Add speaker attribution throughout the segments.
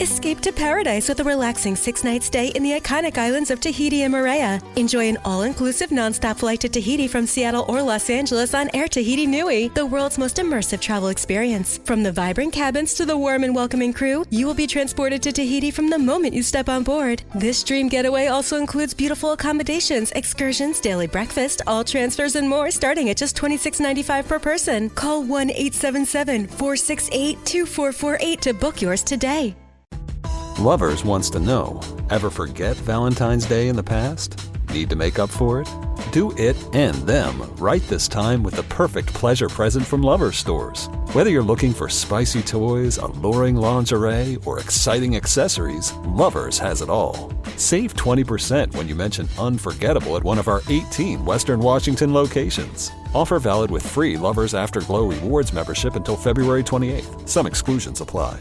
Speaker 1: Escape to paradise with a relaxing 6-night stay in the iconic islands of Tahiti and Moorea. Enjoy an all-inclusive nonstop flight to Tahiti from Seattle or Los Angeles on Air Tahiti Nui, the world's most immersive travel experience. From the vibrant cabins to the warm and welcoming crew, you will be transported to Tahiti from the moment you step on board. This dream getaway also includes beautiful accommodations, excursions, daily breakfast, all transfers, and more starting at just $26.95 per person. Call 1-877-468-2448 to book yours today.
Speaker 2: Lovers wants to know, ever forget Valentine's Day in the past? Need to make up for it? Do it and them right this time with the perfect pleasure present from Lovers stores. Whether you're looking for spicy toys, alluring lingerie, or exciting accessories, Lovers has it all. Save 20% when you mention unforgettable at one of our 18 Western Washington locations. Offer valid with free Lovers Afterglow Rewards membership until February 28th. Some exclusions apply.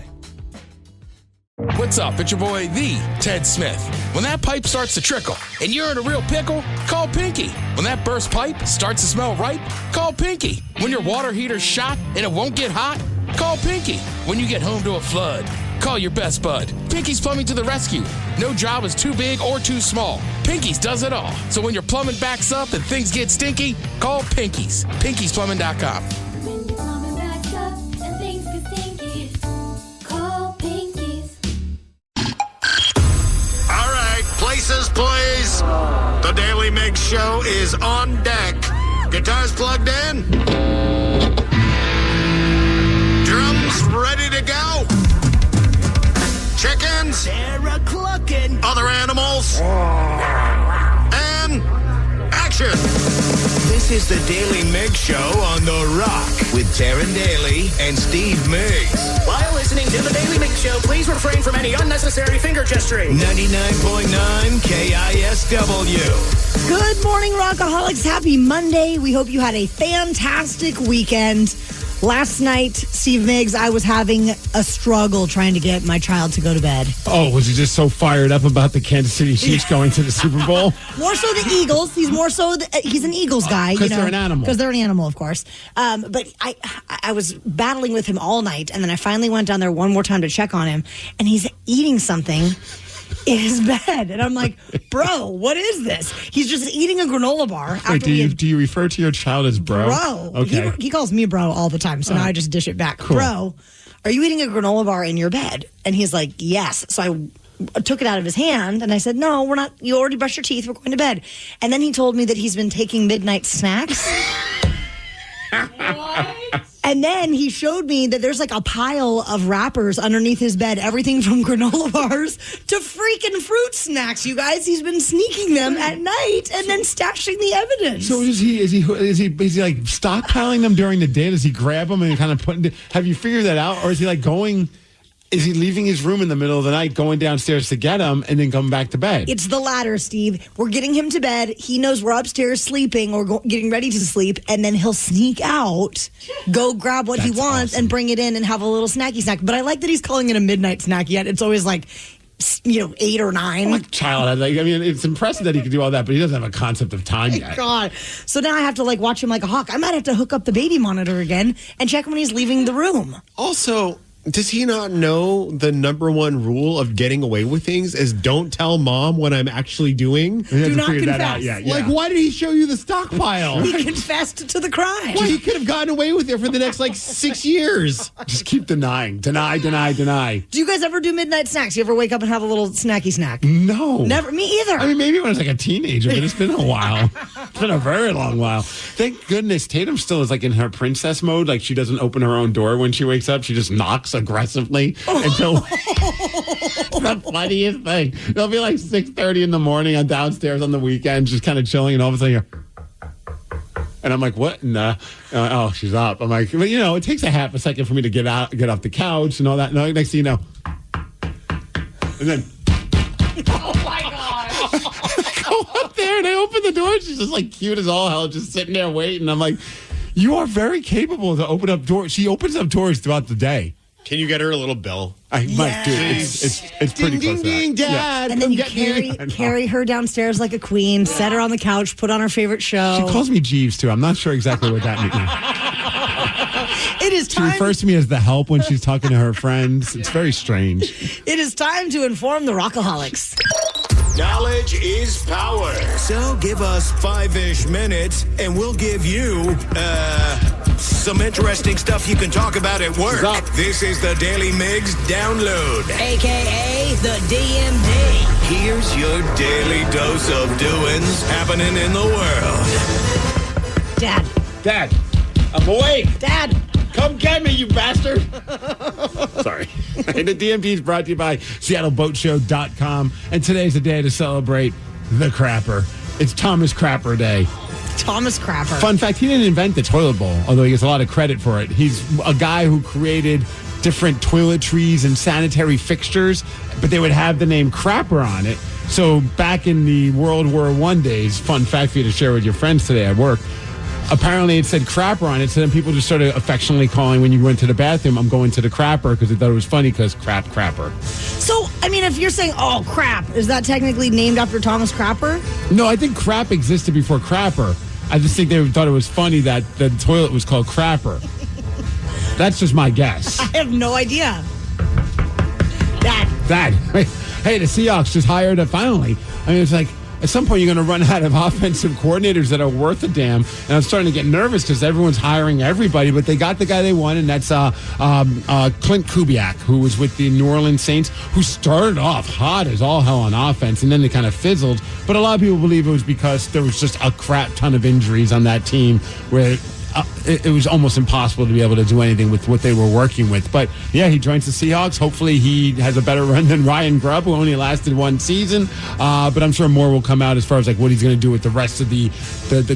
Speaker 3: What's up? It's your boy, the Ted Smith. When that pipe starts to trickle and you're in a real pickle, call Pinky. When that burst pipe starts to smell right, call Pinky. When your water heater's shot and it won't get hot, call Pinky. When you get home to a flood, call your best bud. Pinky's Plumbing to the rescue. No job is too big or too small. Pinky's does it all. So when your plumbing backs up and things get stinky, call Pinky's. Pinky'sPlumbing.com.
Speaker 4: When your plumbing backs up and things get stinky, call Pinky's.
Speaker 5: All right, places, please. The Daily Migs Show is on deck. Guitars plugged in. Drums ready to go. Chickens.
Speaker 6: They're clucking.
Speaker 5: Other animals. And action.
Speaker 6: This is the Daily Migs Show on The Rock with Taryn Daly and Steve Migs.
Speaker 7: While listening to the Daily Migs Show, please refrain from any unnecessary finger gesturing.
Speaker 6: 99.9 KISW.
Speaker 8: Good morning, Rockaholics. Happy Monday. We hope you had a fantastic weekend. Last night, Steve Migs, I was having a struggle trying to get my child to go to bed.
Speaker 9: Oh, was he just so fired up about the Kansas City Chiefs going to the Super Bowl?
Speaker 8: More so the Eagles. He's more so, he's an Eagles guy.
Speaker 9: Because they're an animal.
Speaker 8: Because they're an animal, of course. But I was battling with him all night, and then I finally went down there one more time to check on him, and he's eating something in his bed. And I'm like, bro, what is this? He's just eating a granola bar.
Speaker 9: Wait, do you refer to your child as bro?
Speaker 8: Bro.
Speaker 9: Okay.
Speaker 8: He calls me bro all the time, so now I just dish it back.
Speaker 9: Cool.
Speaker 8: Bro, are you eating a granola bar in your bed? And he's like, yes. So I took it out of his hand, and I said, no, we're not. You already brushed your teeth. We're going to bed. And then he told me that he's been taking midnight snacks. What? And then he showed me that there's like a pile of wrappers underneath his bed, everything from granola bars to freaking fruit snacks, you guys. He's been sneaking them at night and then stashing the evidence.
Speaker 9: So is he like stockpiling them during the day? Does he grab them and kind of have you figured that out? Or is he like is he leaving his room in the middle of the night, going downstairs to get him, and then coming back to bed?
Speaker 8: It's the latter, Steve. We're getting him to bed. He knows we're upstairs sleeping or getting ready to sleep, and then he'll sneak out, go grab what he wants, and bring it in and have a little snacky snack. But I like that he's calling it a midnight snack, yet it's always like 8 or 9.
Speaker 9: Like child, it's impressive that he can do all that, but he doesn't have a concept of time yet.
Speaker 8: God. So now I have to watch him like a hawk. I might have to hook up the baby monitor again and check when he's leaving the room.
Speaker 10: Also, does he not know the number one rule of getting away with things is don't tell mom what I'm actually doing?
Speaker 8: Do not confess.
Speaker 9: Yeah.
Speaker 10: Like, why did he show you the stockpile?
Speaker 8: He confessed to the crime.
Speaker 10: Well, he could have gotten away with it for the next 6 years.
Speaker 9: Just keep denying. Deny.
Speaker 8: Do you guys ever do midnight snacks? You ever wake up and have a little snacky snack?
Speaker 9: No.
Speaker 8: Never. Me either.
Speaker 9: I mean, maybe when I was a teenager, but it's been a while. It's been a very long while. Thank goodness Tatum still is in her princess mode. Like, she doesn't open her own door when she wakes up. She just knocks aggressively until it's the funniest thing. It'll be 6:30 in the morning. I'm downstairs on the weekend, just kind of chilling, and all of a sudden you're... And I'm like, what? Nah. Oh, she's up. I'm like, but it takes a half a second for me to get off the couch and all that. No, next thing you know. And then...
Speaker 8: Oh, my God.
Speaker 9: I go up there and I open the door. She's just cute as all hell, just sitting there waiting. I'm like, you are very capable to open up doors. She opens up doors throughout the day.
Speaker 10: Can you get her a little bill?
Speaker 9: I might do. It's pretty close to that.
Speaker 10: Dad. Yeah.
Speaker 8: And then you carry her downstairs like a queen, set her on the couch, put on her favorite show.
Speaker 9: She calls me Jeeves, too. I'm not sure exactly what that means.
Speaker 8: It is
Speaker 9: She
Speaker 8: time.
Speaker 9: refers to me as the help when she's talking to her friends. It's very strange.
Speaker 8: It is time to inform the Rockaholics.
Speaker 6: Knowledge is power. So give us 5-ish minutes and we'll give you, some interesting stuff you can talk about at work. This is the Daily Migs Download.
Speaker 8: AKA the DMD.
Speaker 6: Here's your daily dose of doings happening in the world.
Speaker 9: Dad, I'm awake.
Speaker 8: Dad.
Speaker 9: Come get me, you bastard. Sorry. The DMD is brought to you by SeattleBoatShow.com. And today's a day to celebrate the crapper. It's Thomas Crapper Day.
Speaker 8: Thomas Crapper.
Speaker 9: Fun fact, he didn't invent the toilet bowl, although he gets a lot of credit for it. He's a guy who created different toiletries and sanitary fixtures, but they would have the name Crapper on it. So back in the World War I days, fun fact for you to share with your friends today at work, apparently it said crapper on it, so then people just started affectionately calling when you went to the bathroom, I'm going to the crapper, because they thought it was funny because crapper.
Speaker 8: So, I mean, if you're saying, oh, crap, is that technically named after Thomas Crapper?
Speaker 9: No, I think crap existed before crapper. I just think they thought it was funny that the toilet was called crapper. That's just my guess.
Speaker 8: I have no idea.
Speaker 9: Dad. Hey, the Seahawks just hired finally. I mean, it's like, at some point, you're going to run out of offensive coordinators that are worth a damn. And I'm starting to get nervous because everyone's hiring everybody, but they got the guy they want, and that's Clint Kubiak, who was with the New Orleans Saints, who started off hot as all hell on offense, and then they kind of fizzled. But a lot of people believe it was because there was just a crap ton of injuries on that team where it was almost impossible to be able to do anything with what they were working with. But yeah, he joins the Seahawks. Hopefully he has a better run than Ryan Grubb, who only lasted one season. But I'm sure more will come out as far as like what he's going to do with the rest of the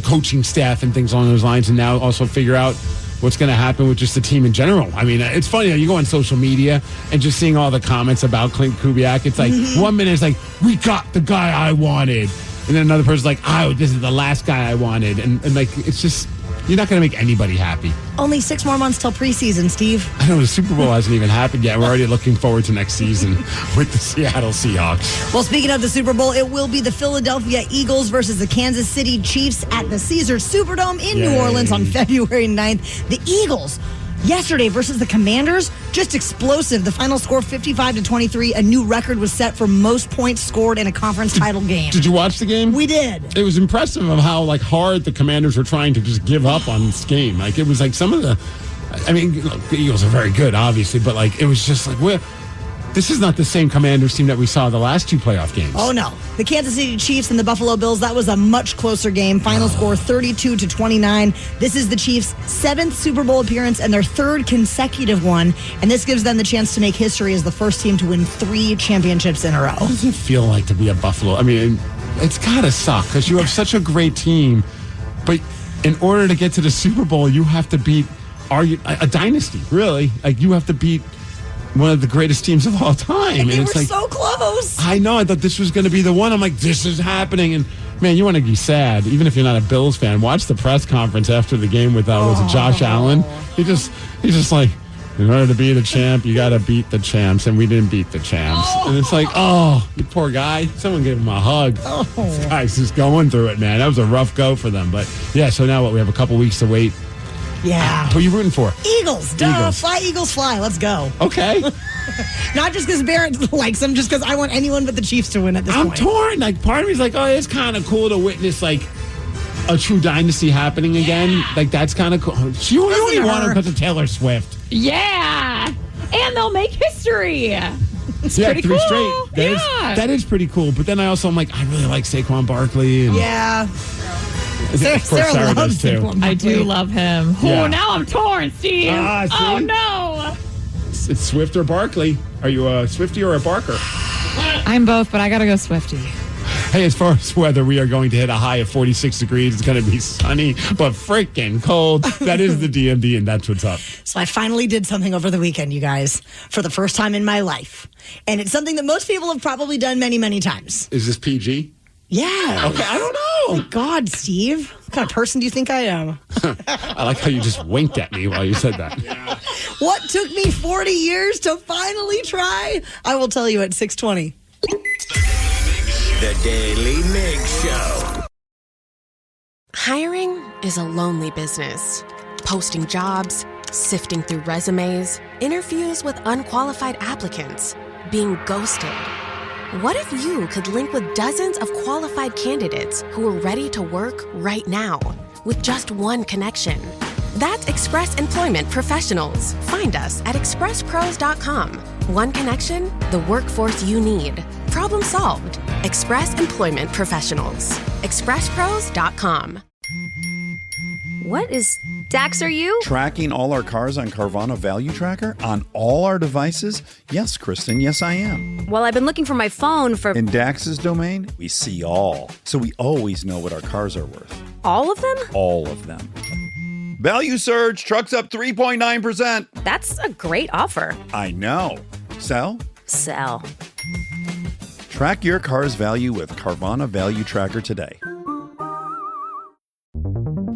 Speaker 9: coaching staff and things along those lines, and now also figure out what's going to happen with just the team in general. I mean, it's funny, you go on social media and just seeing all the comments about Clint Kubiak. It's like 1 minute it's like, we got the guy I wanted. And then another person's like, oh, this is the last guy I wanted. And like, it's just, you're not going to make anybody happy.
Speaker 8: Only 6 more months till preseason, Steve.
Speaker 9: I know the Super Bowl hasn't even happened yet. We're already looking forward to next season with the Seattle Seahawks.
Speaker 8: Well, speaking of the Super Bowl, it will be the Philadelphia Eagles versus the Kansas City Chiefs at the Caesars Superdome in New Orleans on February 9th. The Eagles, yesterday versus the Commanders, just explosive. The final score 55-23. A new record was set for most points scored in a conference title game.
Speaker 9: Did you watch the game?
Speaker 8: We did.
Speaker 9: It was impressive of how hard the Commanders were trying to just give up on this game. It was some of the, I mean, look, the Eagles are very good, obviously, but it was just this is not the same Commanders team that we saw the last 2 playoff games.
Speaker 8: Oh, no. The Kansas City Chiefs and the Buffalo Bills, that was a much closer game. Final score 32-29. This is the Chiefs' 7th Super Bowl appearance and their 3rd consecutive one. And this gives them the chance to make history as the first team to win 3 championships in a row.
Speaker 9: What does it feel like to be a Buffalo? I mean, it's got to suck because you have such a great team. But in order to get to the Super Bowl, you have to beat a dynasty, really. You have to beat one of the greatest teams of all time.
Speaker 8: And they were so close.
Speaker 9: I know. I thought this was going to be the one. I'm like, this is happening. And, man, you want to be sad. Even if you're not a Bills fan, watch the press conference after the game with, was it Josh Allen? He's just like, in order to be the champ, you got to beat the champs. And we didn't beat the champs. And it's like, you poor guy. Someone give him a hug. This guy's just going through it, man. That was a rough go for them. But, yeah, so now we have a couple weeks to wait.
Speaker 8: Yeah.
Speaker 9: Who are you rooting for?
Speaker 8: Eagles. Duh. Eagles. Fly, Eagles, fly. Let's go.
Speaker 9: Okay.
Speaker 8: Not just because Barrett likes them, just because I want anyone but the Chiefs to win at this point.
Speaker 9: I'm torn. Part of me is like, it's kind of cool to witness, a true dynasty happening again. That's kind of cool. You only want it because of Taylor Swift.
Speaker 11: Yeah. And they'll make history. It's pretty
Speaker 9: 3
Speaker 11: cool.
Speaker 9: straight. That is pretty cool. But then I really like Saquon Barkley. And
Speaker 8: yeah.
Speaker 9: Sarah loves too.
Speaker 11: I do love him.
Speaker 9: Yeah.
Speaker 11: Oh, now I'm torn, Steve. Oh, no.
Speaker 9: It's Swift or Barkley. Are you a Swiftie or a Barker?
Speaker 11: I'm both, but I got to go Swiftie.
Speaker 9: Hey, as far as weather, we are going to hit a high of 46 degrees. It's going to be sunny, but freaking cold. That is the DMD, and that's what's up.
Speaker 8: So I finally did something over the weekend, you guys, for the first time in my life. And it's something that most people have probably done many, many times.
Speaker 9: Is this PG?
Speaker 8: Yeah.
Speaker 9: Okay, I don't know.
Speaker 8: Oh, God, Steve. What kind of person do you think I am?
Speaker 9: I like how you just winked at me while you said that. Yeah.
Speaker 8: What took me 40 years to finally try? I will tell you at 6:20.
Speaker 6: The Daily Migs Show.
Speaker 12: Hiring is a lonely business. Posting jobs, Sifting through resumes, interviews with unqualified applicants, being ghosted. What if you could link with dozens of qualified candidates who are ready to work right now with just one connection? That's Express Employment Professionals. Find us at expresspros.com. One connection, the workforce you need. Problem solved. Express Employment Professionals. expresspros.com.
Speaker 13: What is Dax, are you?
Speaker 14: Tracking all our cars on Carvana Value Tracker on all our devices? Yes, Kristen, yes, I am.
Speaker 13: Well, I've been looking for my phone for...
Speaker 14: In Dax's domain, we see all. So we always know what our cars are worth.
Speaker 13: All of them?
Speaker 14: All of them. Value surge, trucks up 3.9%.
Speaker 13: That's a great offer.
Speaker 14: I know. Sell?
Speaker 13: Sell.
Speaker 14: Track your car's value with Carvana Value Tracker today.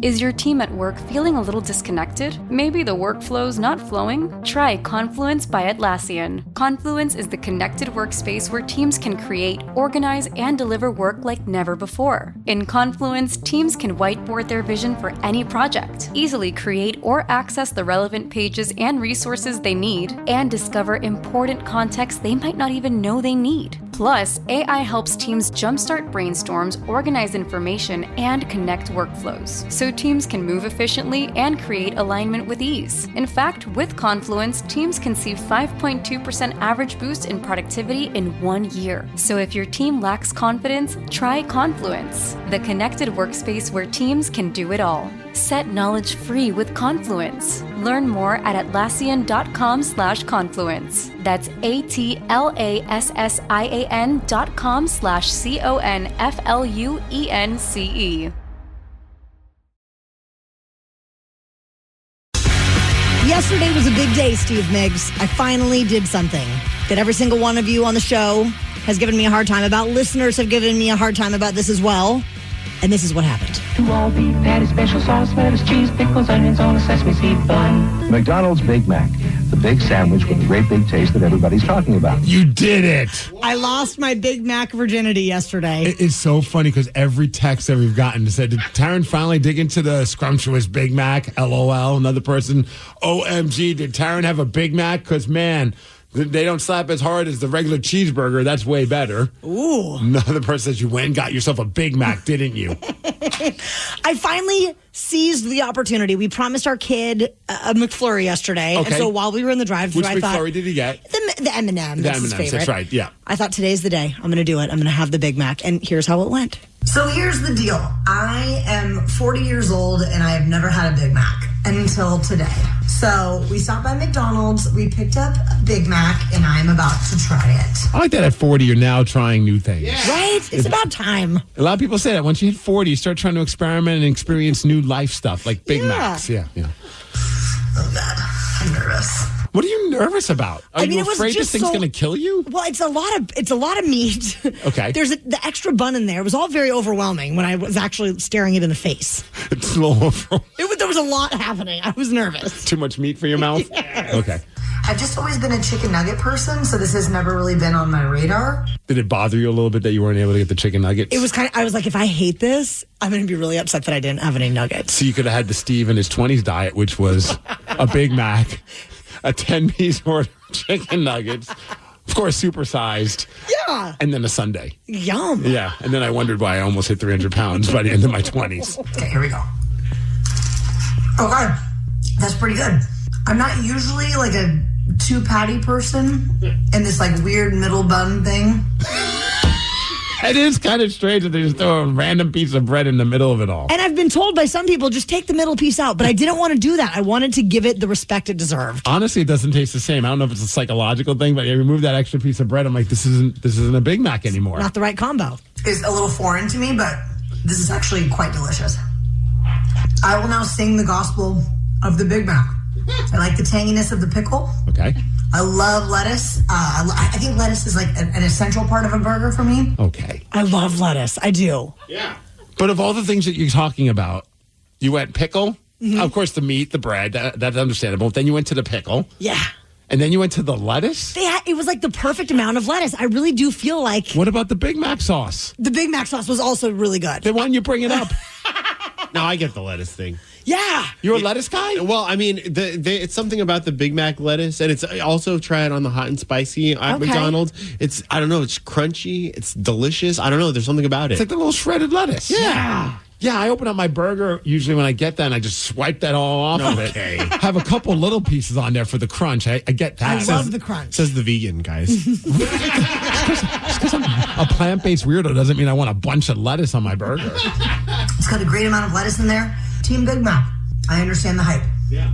Speaker 15: Is your team at work feeling a little disconnected? Maybe the workflow's not flowing? Try Confluence by Atlassian. Confluence is the connected workspace where teams can create, organize, and deliver work like never before. In Confluence, teams can whiteboard their vision for any project, easily create or access the relevant pages and resources they need, and discover important context they might not even know they need. Plus, AI helps teams jumpstart brainstorms, organize information, and connect workflows, so teams can move efficiently and create alignment with ease. In fact, with Confluence, teams can see 5.2% average boost in productivity in 1 year. So if your team lacks confidence, try Confluence, the connected workspace where teams can do it all. Set knowledge free with Confluence. Learn more at Atlassian.com/confluence. That's ATLASSIAN.com/CONFLUENCE.
Speaker 8: Yesterday was a big day, Steve Migs. I finally did something that every single one of you on the show has given me a hard time about. Listeners have given me a hard time about this as well. And this is what happened.
Speaker 16: 2 all-beef patties, special sauce, lettuce, cheese, pickles, onions on a sesame seed bun.
Speaker 17: McDonald's Big Mac, the big sandwich with the great big taste that everybody's talking about.
Speaker 9: You did it.
Speaker 8: I lost my Big Mac virginity yesterday.
Speaker 9: It is so funny because every text that we've gotten said, did Taryn finally dig into the scrumptious Big Mac? LOL. Another person, OMG, did Taryn have a Big Mac? Because, man, they don't slap as hard as the regular cheeseburger. That's way better.
Speaker 8: Ooh.
Speaker 9: Another person says you went and got yourself a Big Mac, didn't you?
Speaker 8: I finally seized the opportunity. We promised our kid a McFlurry yesterday.
Speaker 9: Okay.
Speaker 8: And so while we were in the drive-thru,
Speaker 9: Which
Speaker 8: I thought...
Speaker 9: McFlurry did he get?
Speaker 8: The M&M. That's his favorite.
Speaker 9: That's right, yeah.
Speaker 8: I thought today's the day. I'm going to do it. I'm going to have the Big Mac. And here's how it went. So here's the deal. I am 40 years old and I have never had a Big Mac until today. So we stopped by McDonald's, we picked up a Big Mac, and I'm about to try it.
Speaker 9: I like that at 40, you're now trying new things.
Speaker 8: Yeah. Right? It's about time.
Speaker 9: A lot of people say that. Once you hit 40, you start trying to experiment and experience new life stuff, like Big Macs. Yeah.
Speaker 8: Oh, God. I'm nervous.
Speaker 9: What are you nervous about? Are you
Speaker 8: it was
Speaker 9: afraid this
Speaker 8: just
Speaker 9: thing's going to kill you?
Speaker 8: Well, it's a lot of meat.
Speaker 9: Okay.
Speaker 8: There's the extra bun in there. It was all very overwhelming when I was actually staring it in the face.
Speaker 9: It's a little overwhelming.
Speaker 8: There was a lot happening. I was nervous.
Speaker 9: Too much meat for your mouth?
Speaker 8: Yes.
Speaker 9: Okay.
Speaker 8: I've just always been a chicken nugget person, so this has never really been on my radar.
Speaker 9: Did it bother you a little bit that you weren't able to get the chicken nuggets?
Speaker 8: It was I was like, if I hate this, I'm going to be really upset that I didn't have any nuggets.
Speaker 9: So you could have had the Steve in his 20s diet, which was a Big Mac, a 10-piece order of chicken nuggets, of course, supersized.
Speaker 8: Yeah.
Speaker 9: And then a sundae.
Speaker 8: Yum.
Speaker 9: Yeah. And then I wondered why I almost hit 300 pounds by the end of my 20s.
Speaker 8: Okay, here we go. Okay. That's pretty good. I'm not usually like a 2-patty person and this like weird middle bun thing.
Speaker 9: It is kind of strange that they just throw a random piece of bread in the middle of it all.
Speaker 8: And I've been told by some people, just take the middle piece out. But I didn't want to do that. I wanted to give it the respect it deserved.
Speaker 9: Honestly, it doesn't taste the same. I don't know if it's a psychological thing, but I remove that extra piece of bread. I'm like, this isn't a Big Mac anymore.
Speaker 8: Not the right combo. It's a little foreign to me, but this is actually quite delicious. I will now sing the gospel of the Big Mac. I like the tanginess of the pickle.
Speaker 9: Okay.
Speaker 8: I love lettuce. I think lettuce is like an essential part of a burger for me.
Speaker 9: Okay.
Speaker 8: I love lettuce. I do.
Speaker 9: Yeah. But of all the things that you're talking about, you went pickle.
Speaker 8: Mm-hmm.
Speaker 9: Of course, the meat, the bread, that's understandable. Then you went to the pickle.
Speaker 8: Yeah.
Speaker 9: And then you went to the lettuce?
Speaker 8: It was like the perfect amount of lettuce. I really do feel like...
Speaker 9: What about the Big Mac sauce?
Speaker 8: The Big Mac sauce was also really good.
Speaker 9: Then why didn't you bring it up?
Speaker 10: No, I get the lettuce thing.
Speaker 8: Yeah.
Speaker 9: You're a lettuce guy?
Speaker 10: Well, I mean, it's something about the Big Mac lettuce, and it's also try it on the hot and spicy at McDonald's. It's, I don't know, it's crunchy, it's delicious. I don't know, there's something about it.
Speaker 9: It's like the little shredded lettuce.
Speaker 10: Yeah.
Speaker 9: Yeah, I open up my burger usually when I get that, and I just swipe that all off of it. Have a couple little pieces on there for the crunch. I get that.
Speaker 8: I love the crunch.
Speaker 10: Says the vegan, guys.
Speaker 9: Just because I'm a plant-based weirdo doesn't mean I want a bunch of lettuce on my burger.
Speaker 8: It's got a great amount of lettuce in there. Team Big Mac. I understand the hype.
Speaker 9: Yeah.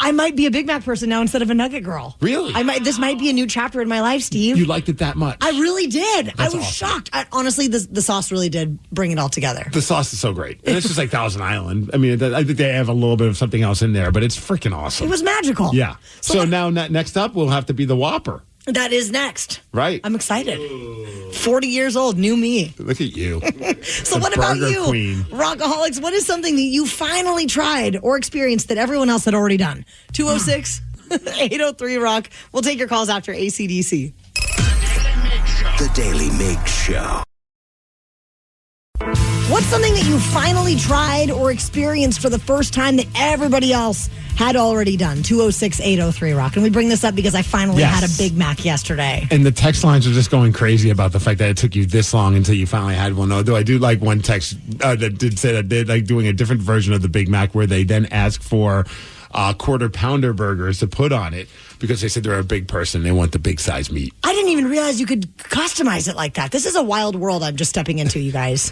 Speaker 8: I might be a Big Mac person now instead of a nugget girl.
Speaker 9: Really?
Speaker 8: This might be a new chapter in my life, Steve.
Speaker 9: You liked it that much?
Speaker 8: I really did.
Speaker 9: That's
Speaker 8: I was
Speaker 9: awesome.
Speaker 8: shocked. Honestly, the sauce really did bring it all together.
Speaker 9: The sauce is so great. And it's just like Thousand Island. I mean, I think they have a little bit of something else in there, but it's freaking awesome.
Speaker 8: It was magical.
Speaker 9: Yeah. So now next up will have to be the Whopper.
Speaker 8: That is next.
Speaker 9: Right.
Speaker 8: I'm excited. 40 years old, new me.
Speaker 9: Look at you.
Speaker 8: So
Speaker 9: The
Speaker 8: what about
Speaker 9: burger
Speaker 8: you,
Speaker 9: queen.
Speaker 8: Rockaholics? What is something that you finally tried or experienced that everyone else had already done? 206-803-ROCK. We'll take your calls after AC/DC.
Speaker 6: The Daily Migs Show.
Speaker 8: What's something that you finally tried or experienced for the first time that everybody else had already done? 206-803-ROCK. And we bring this up because I finally had a Big Mac yesterday.
Speaker 9: And the text lines are just going crazy about the fact that it took you this long until you finally had one. Although I do like one text that did say that they're like doing a different version of the Big Mac where they then ask for quarter pounder burgers to put on it because they said they're a big person. They want the big size meat.
Speaker 8: I didn't even realize you could customize it like that. This is a wild world I'm just stepping into, you guys.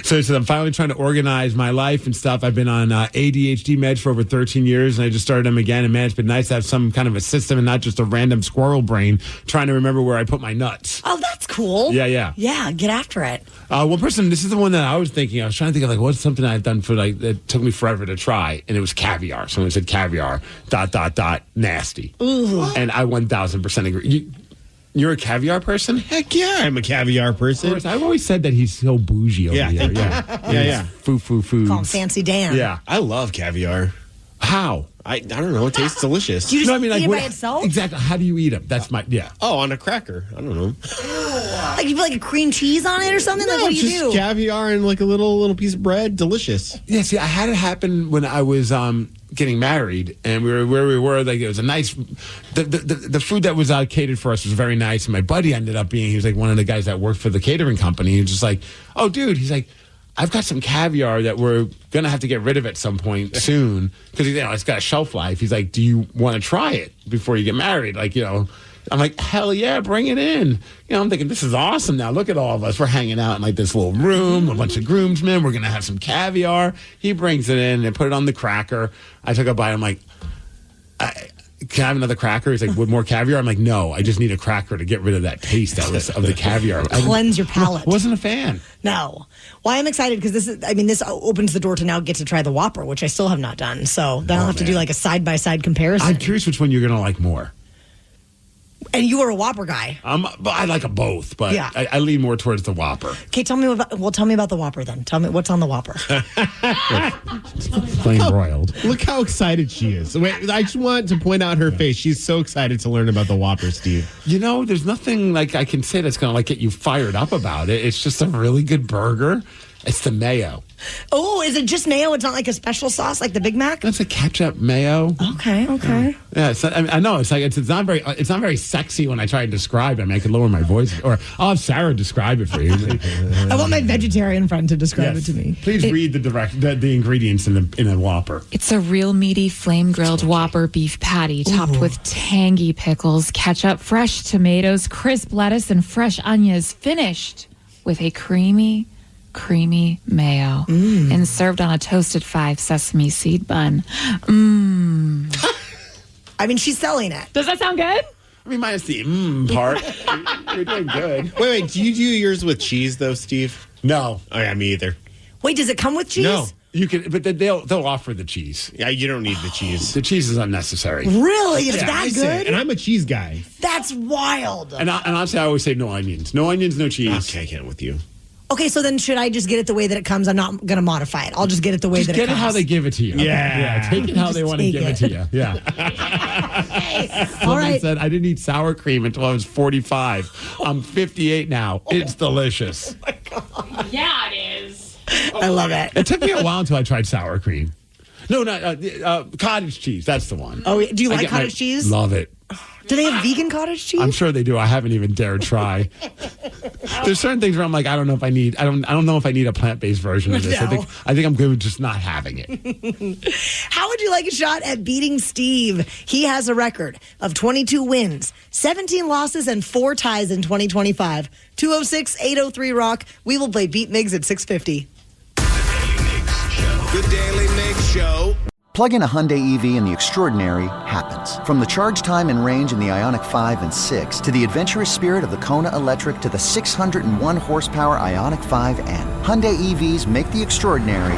Speaker 9: So he said, I'm finally trying to organize my life and stuff. I've been on ADHD meds for over 13 years, and I just started them again. And man, it's been nice to have some kind of a system and not just a random squirrel brain trying to remember where I put my nuts.
Speaker 8: Oh, that's cool.
Speaker 9: Yeah.
Speaker 8: Yeah, get after it.
Speaker 9: One person, this is the one that I was thinking. I was trying to think of, like, what's something I've done for, like, that took me forever to try, and it was caviar. Someone said caviar, ... nasty.
Speaker 8: Ooh.
Speaker 9: And I 1,000% agree. You're a caviar person?
Speaker 10: Heck yeah, I'm a caviar person.
Speaker 9: I've always said that he's so bougie over here. Yeah. Foods.
Speaker 8: Call him Fancy Dan.
Speaker 9: Yeah.
Speaker 10: I love caviar.
Speaker 9: How?
Speaker 10: I don't know. It tastes delicious.
Speaker 8: Do you just eat it by itself?
Speaker 9: Exactly. How do you eat them? That's my,
Speaker 10: Oh, on a cracker. I don't know.
Speaker 8: Like you put like a cream cheese on it or something? Like what do you
Speaker 10: just
Speaker 8: do?
Speaker 10: caviar and like a little piece of bread. Delicious.
Speaker 9: Yeah, see, I had it happen when I was getting married, and we were where we were. Like it was a nice, the food that was catered for us was very nice. And my buddy ended up being, he was like one of the guys that worked for the catering company. He was just like, oh, dude, he's like, I've got some caviar that we're going to have to get rid of at some point soon because it's got a shelf life. He's like, do you want to try it before you get married? Like, I'm like, hell yeah, bring it in. I'm thinking, this is awesome now. Look at all of us. We're hanging out in like this little room, a bunch of groomsmen. We're going to have some caviar. He brings it in and put it on the cracker. I took a bite. I'm like, can I have another cracker? He's like, with more caviar? I'm like, no, I just need a cracker to get rid of that taste that was of the caviar.
Speaker 8: Cleanse your palate.
Speaker 9: Wasn't a fan.
Speaker 8: No. Well, I'm excited because this opens the door to now get to try the Whopper, which I still have not done. So then I'll have to do like a side-by-side comparison.
Speaker 9: I'm curious which one you're going to like more.
Speaker 8: And you are a Whopper guy.
Speaker 9: I like them both, but
Speaker 8: Yeah.
Speaker 9: I lean more towards the Whopper.
Speaker 8: Okay, tell me about the Whopper then. Tell me what's on the Whopper.
Speaker 9: Plain broiled.
Speaker 10: Look how excited she is. Wait, I just want to point out her face. She's so excited to learn about the Whopper, Steve.
Speaker 9: There's nothing like I can say that's going to like get you fired up about it. It's just a really good burger. It's the mayo.
Speaker 8: Oh, is it just mayo? It's not like a special sauce like the Big Mac?
Speaker 9: That's a ketchup mayo.
Speaker 8: Okay.
Speaker 9: Yeah, I know. It's like it's not very sexy when I try to describe it. I mean, I could lower my voice, or I'll have Sarah describe it for you.
Speaker 8: I want my vegetarian friend to describe it to me.
Speaker 9: Please read the ingredients in a Whopper.
Speaker 18: It's a real meaty flame-grilled Whopper beef patty topped with tangy pickles, ketchup, fresh tomatoes, crisp lettuce, and fresh onions, finished with a creamy mayo and served on a toasted 5 sesame seed bun.
Speaker 8: I mean, she's selling it.
Speaker 18: Does that sound good?
Speaker 9: I mean, minus the part. You're doing good.
Speaker 10: Wait, do you do yours with cheese though, Steve?
Speaker 9: No.
Speaker 10: Oh yeah, me either.
Speaker 8: Wait, does it come with cheese?
Speaker 9: No. You can, but they'll offer the cheese.
Speaker 10: Yeah, you don't need the cheese.
Speaker 9: The cheese is unnecessary.
Speaker 8: Really? It's that good?
Speaker 10: And I'm a cheese guy.
Speaker 8: That's wild.
Speaker 9: And honestly, I always say no onions. No onions, no cheese.
Speaker 10: Okay, I can't with you.
Speaker 8: Okay, so then should I just get it the way that it comes? I'm not going to modify it. I'll just get it the way that it comes.
Speaker 9: Get it how they give it to you.
Speaker 10: Yeah.
Speaker 9: Take it how they want to give it to you. Yeah.
Speaker 8: All right.
Speaker 9: Said, I didn't eat sour cream until I was 45. I'm 58 now. It's delicious.
Speaker 8: Oh my God.
Speaker 18: Yeah, it is.
Speaker 8: I love it.
Speaker 9: It took me a while until I tried sour cream. No, not cottage cheese. That's the one.
Speaker 8: Oh, do you like cottage cheese?
Speaker 9: Love it.
Speaker 8: Do they have vegan cottage cheese?
Speaker 9: I'm sure they do. I haven't even dared try. There's certain things where I'm like, I don't know if I need a plant-based version of this.
Speaker 8: No.
Speaker 9: I think I'm good with just not having it.
Speaker 8: How would you like a shot at beating Steve? He has a record of 22 wins, 17 losses, and 4 ties in 2025. 206-803-ROCK. We will play Beat Migs at 6:50.
Speaker 6: The Daily Migs Show.
Speaker 19: Plug in a Hyundai EV and the extraordinary happens. From the charge time and range in the Ioniq 5 and 6 to the adventurous spirit of the Kona Electric to the 601 horsepower Ioniq 5N. Hyundai EVs make the extraordinary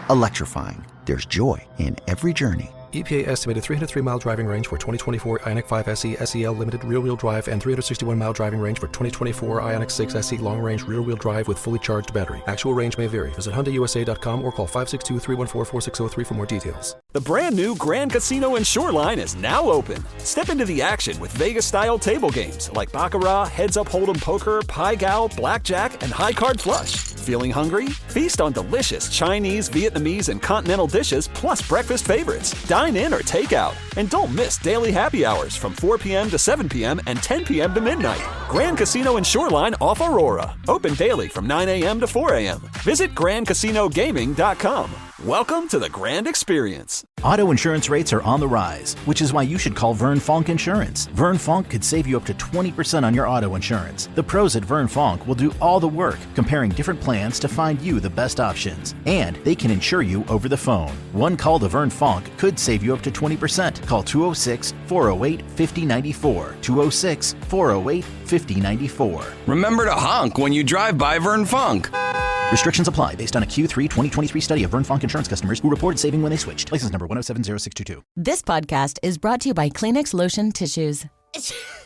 Speaker 19: electrifying. There's joy in every journey.
Speaker 20: EPA estimated 303-mile driving range for 2024 Ioniq 5 SE SEL limited rear-wheel drive and 361-mile driving range for 2024 Ioniq 6 SE long-range rear-wheel drive with fully charged battery. Actual range may vary. Visit HyundaiUSA.com or call 562-314-4603 for more details.
Speaker 2: The brand new Grand Casino and Shoreline is now open. Step into the action with Vegas-style table games like Baccarat, Heads Up Hold'em Poker, Pai Gow, Blackjack, and High Card Flush. Feeling hungry? Feast on delicious Chinese, Vietnamese, and continental dishes plus breakfast favorites. Dine in or take out. And don't miss daily happy hours from 4 p.m. to 7 p.m. and 10 p.m. to midnight. Grand Casino and Shoreline off Aurora. Open daily from 9 a.m. to 4 a.m. Visit GrandCasinoGaming.com. Welcome to the Grand Experience.
Speaker 21: Auto insurance rates are on the rise, which is why you should call Vern Fonk Insurance. Vern Fonk could save you up to 20% on your auto insurance. The pros at Vern Fonk will do all the work, comparing different plans to find you the best options. And they can insure you over the phone. One call to Vern Fonk could save you up to 20%. Call 206-408-5094. 206-408-5094.
Speaker 22: Remember to honk when you drive by Vern Fonk.
Speaker 21: Restrictions apply based on a Q3 2023 study of Vern Fonk Insurance customers who reported saving when they switched. License number 1070622.
Speaker 23: This podcast is brought to you by Kleenex Lotion Tissues.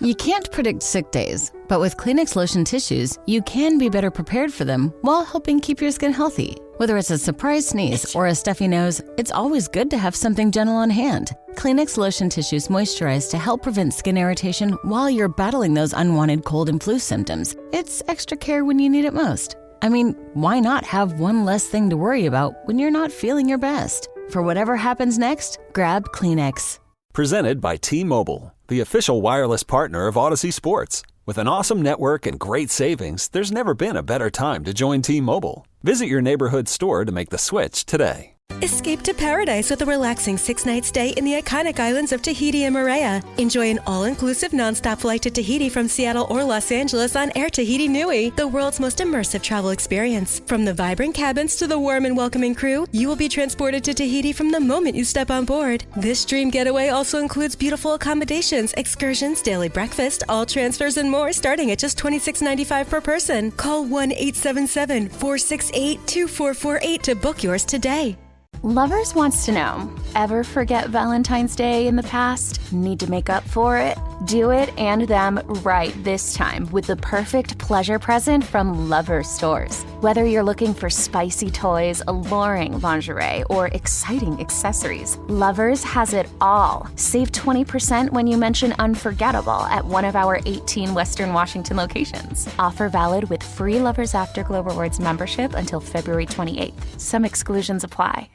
Speaker 23: You can't predict sick days, but with Kleenex Lotion Tissues, you can be better prepared for them while helping keep your skin healthy. Whether it's a surprise sneeze or a stuffy nose, it's always good to have something gentle on hand. Kleenex Lotion Tissues moisturize to help prevent skin irritation while you're battling those unwanted cold and flu symptoms. It's extra care when you need it most. I mean, why not have one less thing to worry about when you're not feeling your best? For whatever happens next, grab Kleenex.
Speaker 2: Presented by T-Mobile, the official wireless partner of Odyssey Sports. With an awesome network and great savings, there's never been a better time to join T-Mobile. Visit your neighborhood store to make the switch today.
Speaker 1: Escape to paradise with a relaxing 6-night stay in the iconic islands of Tahiti and Moorea. Enjoy an all-inclusive nonstop flight to Tahiti from Seattle or Los Angeles on Air Tahiti Nui, the world's most immersive travel experience. From the vibrant cabins to the warm and welcoming crew, you will be transported to Tahiti from the moment you step on board. This dream getaway also includes beautiful accommodations, excursions, daily breakfast, all transfers, and more, starting at just $26.95 per person. Call 1-877-468-2448 to book yours today.
Speaker 15: Lovers wants to know, ever forget Valentine's Day in the past? Need to make up for it? Do it and them right this time with the perfect pleasure present from Lovers Stores. Whether you're looking for spicy toys, alluring lingerie, or exciting accessories, Lovers has it all. Save 20% when you mention unforgettable at one of our 18 Western Washington locations. Offer valid with free Lovers Afterglow Rewards membership until February 28th. Some exclusions apply.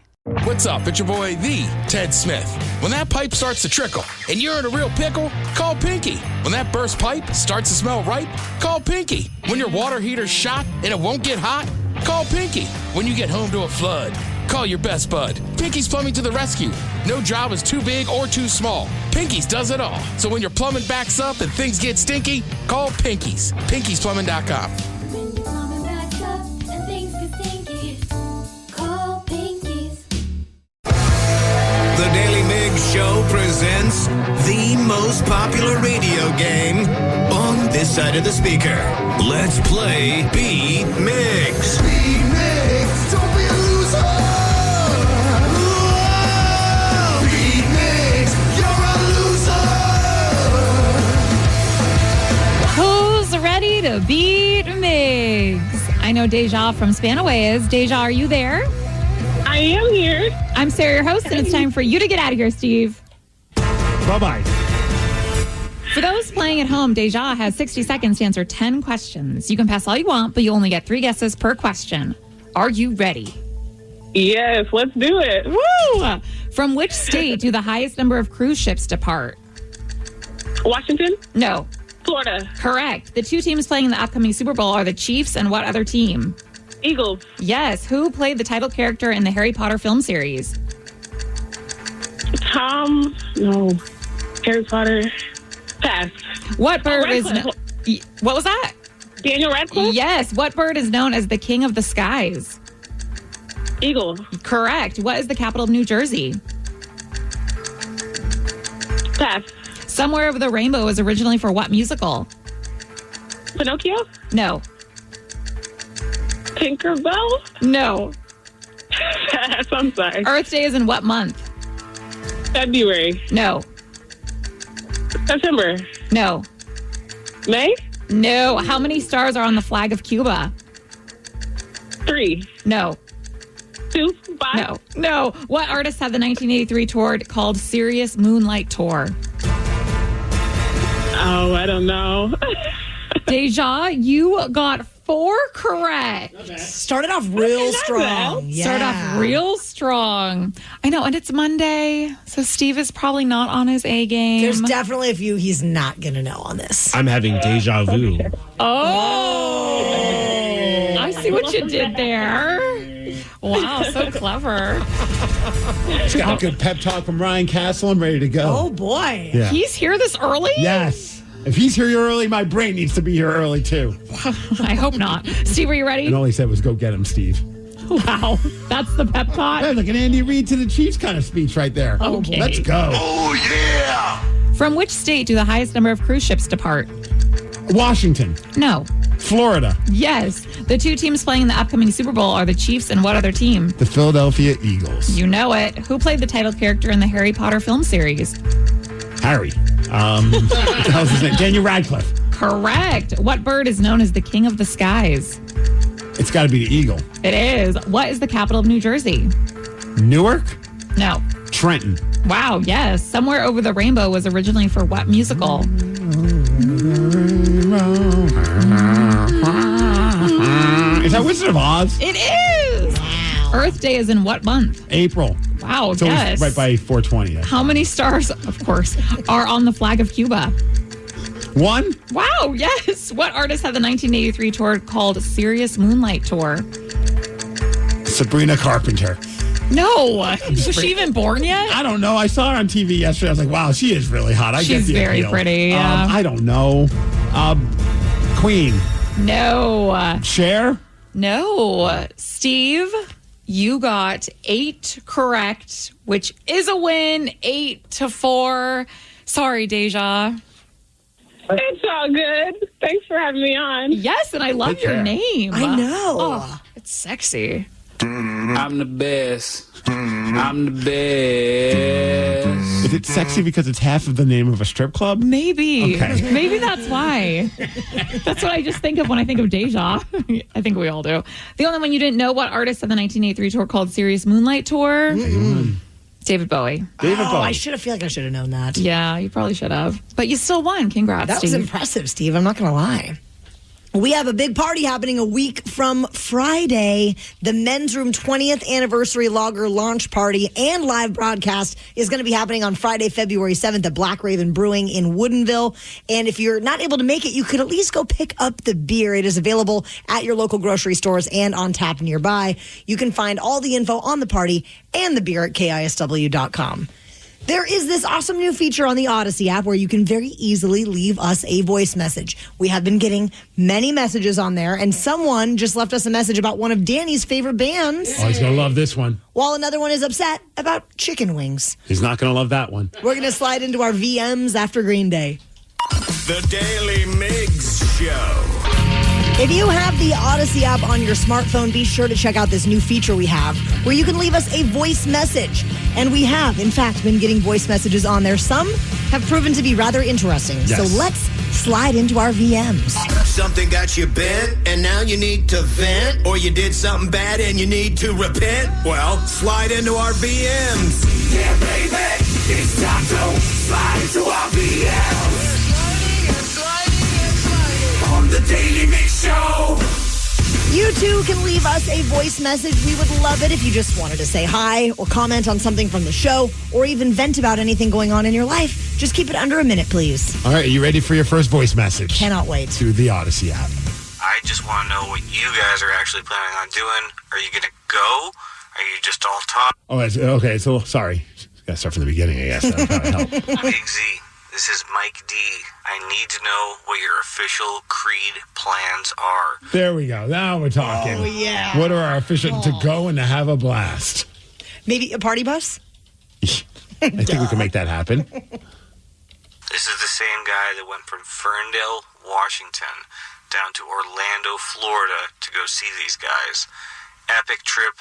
Speaker 3: What's up? It's your boy, the Ted Smith. When that pipe starts to trickle and you're in a real pickle, call Pinky. When that burst pipe starts to smell right, call Pinky. When your water heater's shot and it won't get hot, call Pinky. When you get home to a flood, call your best bud. Pinky's Plumbing to the rescue. No job is too big or too small. Pinky's does it all. So when your plumbing backs up and things get stinky, call Pinky's. Pinky'sPlumbing.com.
Speaker 6: The Daily Migs Show presents the most popular radio game on this side of the speaker. Let's play Beat Migs. Beat Migs, don't be a loser. Whoa. Beat Migs, you're a loser.
Speaker 18: Who's ready to beat Migs? I know Deja from Spanaway is. Deja, are you there?
Speaker 24: I am here.
Speaker 18: I'm Sarah, your host, and it's time for you to get out of here, Steve.
Speaker 9: Bye-bye.
Speaker 18: For those playing at home, Deja has 60 seconds to answer 10 questions. You can pass all you want, but you only get 3 guesses per question. Are you ready?
Speaker 24: Yes, let's do it.
Speaker 18: Woo! From which state do the highest number of cruise ships depart?
Speaker 24: Washington?
Speaker 18: No.
Speaker 24: Florida.
Speaker 18: Correct. The two teams playing in the upcoming Super Bowl are the Chiefs and what other team?
Speaker 24: Eagles.
Speaker 18: Yes. Who played the title character in the Harry Potter film series?
Speaker 24: Tom. No. Harry Potter. Pass.
Speaker 18: What bird is...
Speaker 24: Radcliffe.
Speaker 18: What was that?
Speaker 24: Daniel Radcliffe?
Speaker 18: Yes. What bird is known as the king of the skies?
Speaker 24: Eagle.
Speaker 18: Correct. What is the capital of New Jersey?
Speaker 24: Pass.
Speaker 18: Somewhere Over the Rainbow was originally for what musical?
Speaker 24: Pinocchio?
Speaker 18: No.
Speaker 24: Tinkerbell?
Speaker 18: No.
Speaker 24: Pass. I'm sorry.
Speaker 18: Earth Day is in what month?
Speaker 24: February.
Speaker 18: No.
Speaker 24: September.
Speaker 18: No.
Speaker 24: May?
Speaker 18: No. How many stars are on the flag of Cuba?
Speaker 24: 3.
Speaker 18: No.
Speaker 24: 2. 5.
Speaker 18: No. What artist had the 1983 tour called Serious Moonlight Tour?
Speaker 24: Oh, I don't know.
Speaker 18: Deja, you got 4 correct.
Speaker 8: Started off real strong.
Speaker 18: Started off real strong. I know, and it's Monday, so Steve is probably not on his A game.
Speaker 8: There's definitely a few he's not going to know on this.
Speaker 10: I'm having deja vu.
Speaker 18: Oh, I see what you did there. Wow, so clever.
Speaker 9: Just got a good pep talk from Ryan Castle. I'm ready to go.
Speaker 8: Oh, boy.
Speaker 9: Yeah.
Speaker 18: He's here this early?
Speaker 9: Yes. If he's here early, my brain needs to be here early, too.
Speaker 18: I hope not. Steve, are you ready?
Speaker 9: And all he said was, go get him, Steve.
Speaker 18: Wow. That's the pep talk?
Speaker 9: Hey, like an Andy Reid to the Chiefs kind of speech right there.
Speaker 18: Okay.
Speaker 9: Let's go.
Speaker 6: Oh, yeah.
Speaker 18: From which state do the highest number of cruise ships depart?
Speaker 9: Washington.
Speaker 18: No.
Speaker 9: Florida.
Speaker 18: Yes. The two teams playing in the upcoming Super Bowl are the Chiefs and what other team?
Speaker 9: The Philadelphia Eagles.
Speaker 18: You know it. Who played the title character in the Harry Potter film series?
Speaker 9: Harry. What the hell's his name? Daniel Radcliffe.
Speaker 18: Correct. What bird is known as the king of the skies?
Speaker 9: It's got to be the Eagle.
Speaker 18: It is. What is the capital of New Jersey?
Speaker 9: Newark?
Speaker 18: No.
Speaker 9: Trenton.
Speaker 18: Wow, yes. Somewhere Over the Rainbow was originally for what musical?
Speaker 9: Is that Wizard of Oz?
Speaker 18: It is. Wow. Earth Day is in what month?
Speaker 9: April.
Speaker 18: Wow,
Speaker 9: so
Speaker 18: yes.
Speaker 9: Right by 420.
Speaker 18: How many stars, of course, are on the flag of Cuba?
Speaker 9: 1?
Speaker 18: Wow, yes. What artist had the 1983 tour called Serious Moonlight Tour?
Speaker 9: Sabrina Carpenter.
Speaker 18: No. Was she even born yet?
Speaker 9: I don't know. I saw her on TV yesterday. I was like, wow, she is really hot.
Speaker 18: She's very pretty, yeah.
Speaker 9: I don't know. Queen.
Speaker 18: No.
Speaker 9: Cher?
Speaker 18: No. Steve, you got 8 correct, which is a win, 8-4. Sorry, Deja.
Speaker 24: It's all good. Thanks for having me on.
Speaker 18: Yes, and I love your name.
Speaker 8: I know.
Speaker 18: Oh, it's sexy.
Speaker 4: I'm the best. I'm the best.
Speaker 9: Is it sexy because it's half of the name of a strip club?
Speaker 18: Maybe.
Speaker 9: Okay.
Speaker 18: Maybe that's why. That's what I just think of when I think of Deja. I think we all do. The only one you didn't know what artist of the 1983 tour called Serious Moonlight Tour? David Bowie.
Speaker 8: Bowie. I feel like I should have known that.
Speaker 18: Yeah, you probably should have. But you still won. Congrats,
Speaker 8: That
Speaker 18: Steve.
Speaker 8: was impressive, Steve. I'm not going to lie. We have a big party happening a week from Friday. The Men's Room 20th Anniversary Lager Launch Party and live broadcast is going to be happening on Friday, February 7th at Black Raven Brewing in Woodinville. And if you're not able to make it, you could at least go pick up the beer. It is available at your local grocery stores and on tap nearby. You can find all the info on the party and the beer at KISW.com. There is this awesome new feature on the Odyssey app where you can very easily leave us a voice message. We have been getting many messages on there, and someone just left us a message about one of Danny's favorite bands.
Speaker 9: Oh, he's going to love this one.
Speaker 8: While another one is upset about chicken wings.
Speaker 9: He's not going to love that one.
Speaker 8: We're going to slide into our VMs after Green Day.
Speaker 6: The Daily Migs Show.
Speaker 8: If you have the Odyssey app on your smartphone, be sure to check out this new feature we have where you can leave us a voice message. And we have, in fact, been getting voice messages on there. Some have proven to be rather interesting.
Speaker 6: Yes.
Speaker 8: So let's slide into our VMs.
Speaker 6: Something got you bent and now you need to vent, or you did something bad and you need to repent? Well, slide into our VMs.
Speaker 4: Yeah, baby, it's time to slide into our VMs. On the Daily Mix Show.
Speaker 8: You too can leave us a voice message. We would love it if you just wanted to say hi or comment on something from the show or even vent about anything going on in your life. Just keep it under a minute, please.
Speaker 9: All right, are you ready for your first voice message?
Speaker 8: Cannot wait.
Speaker 9: To the Odyssey app.
Speaker 5: I just want to know what you guys are actually planning on doing. Are you going to go? Are you just all talk?
Speaker 9: Oh, okay. So, sorry. Got to start from the beginning, I guess. That'll probably help.
Speaker 5: Migsy, this is Mike D. I need to know what your official Creed plans are.
Speaker 9: There we go. Now we're talking.
Speaker 8: Oh, yeah.
Speaker 9: What are our official to go and to have a blast?
Speaker 8: Maybe a party bus?
Speaker 9: I think we can make that happen.
Speaker 5: This is the same guy that went from Ferndale, Washington, down to Orlando, Florida to go see these guys. Epic trip.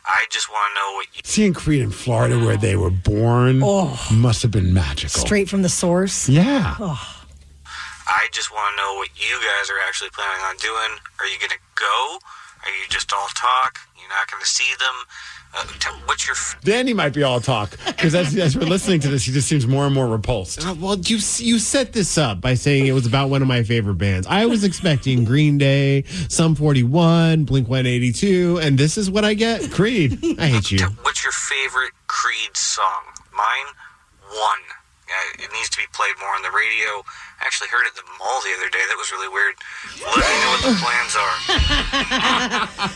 Speaker 5: I just want to know what you...
Speaker 9: Seeing Creed in Florida where they were born must have been magical.
Speaker 8: Straight from the source?
Speaker 9: Yeah.
Speaker 8: Oh.
Speaker 5: I just want to know what you guys are actually planning on doing. Are you going to go? Are you just all talk? You're not going to see them? What's your...
Speaker 9: Danny might be all talk, because as we're listening to this, he just seems more and more repulsed.
Speaker 10: Well, you set this up by saying it was about one of my favorite bands. I was expecting Green Day, Sum 41, Blink-182, and this is what I get? Creed. I hate you.
Speaker 5: What's your favorite Creed song? Mine? One. It needs to be played more on the radio. I actually heard it at the mall the other day. That was really weird. Let me know what the plans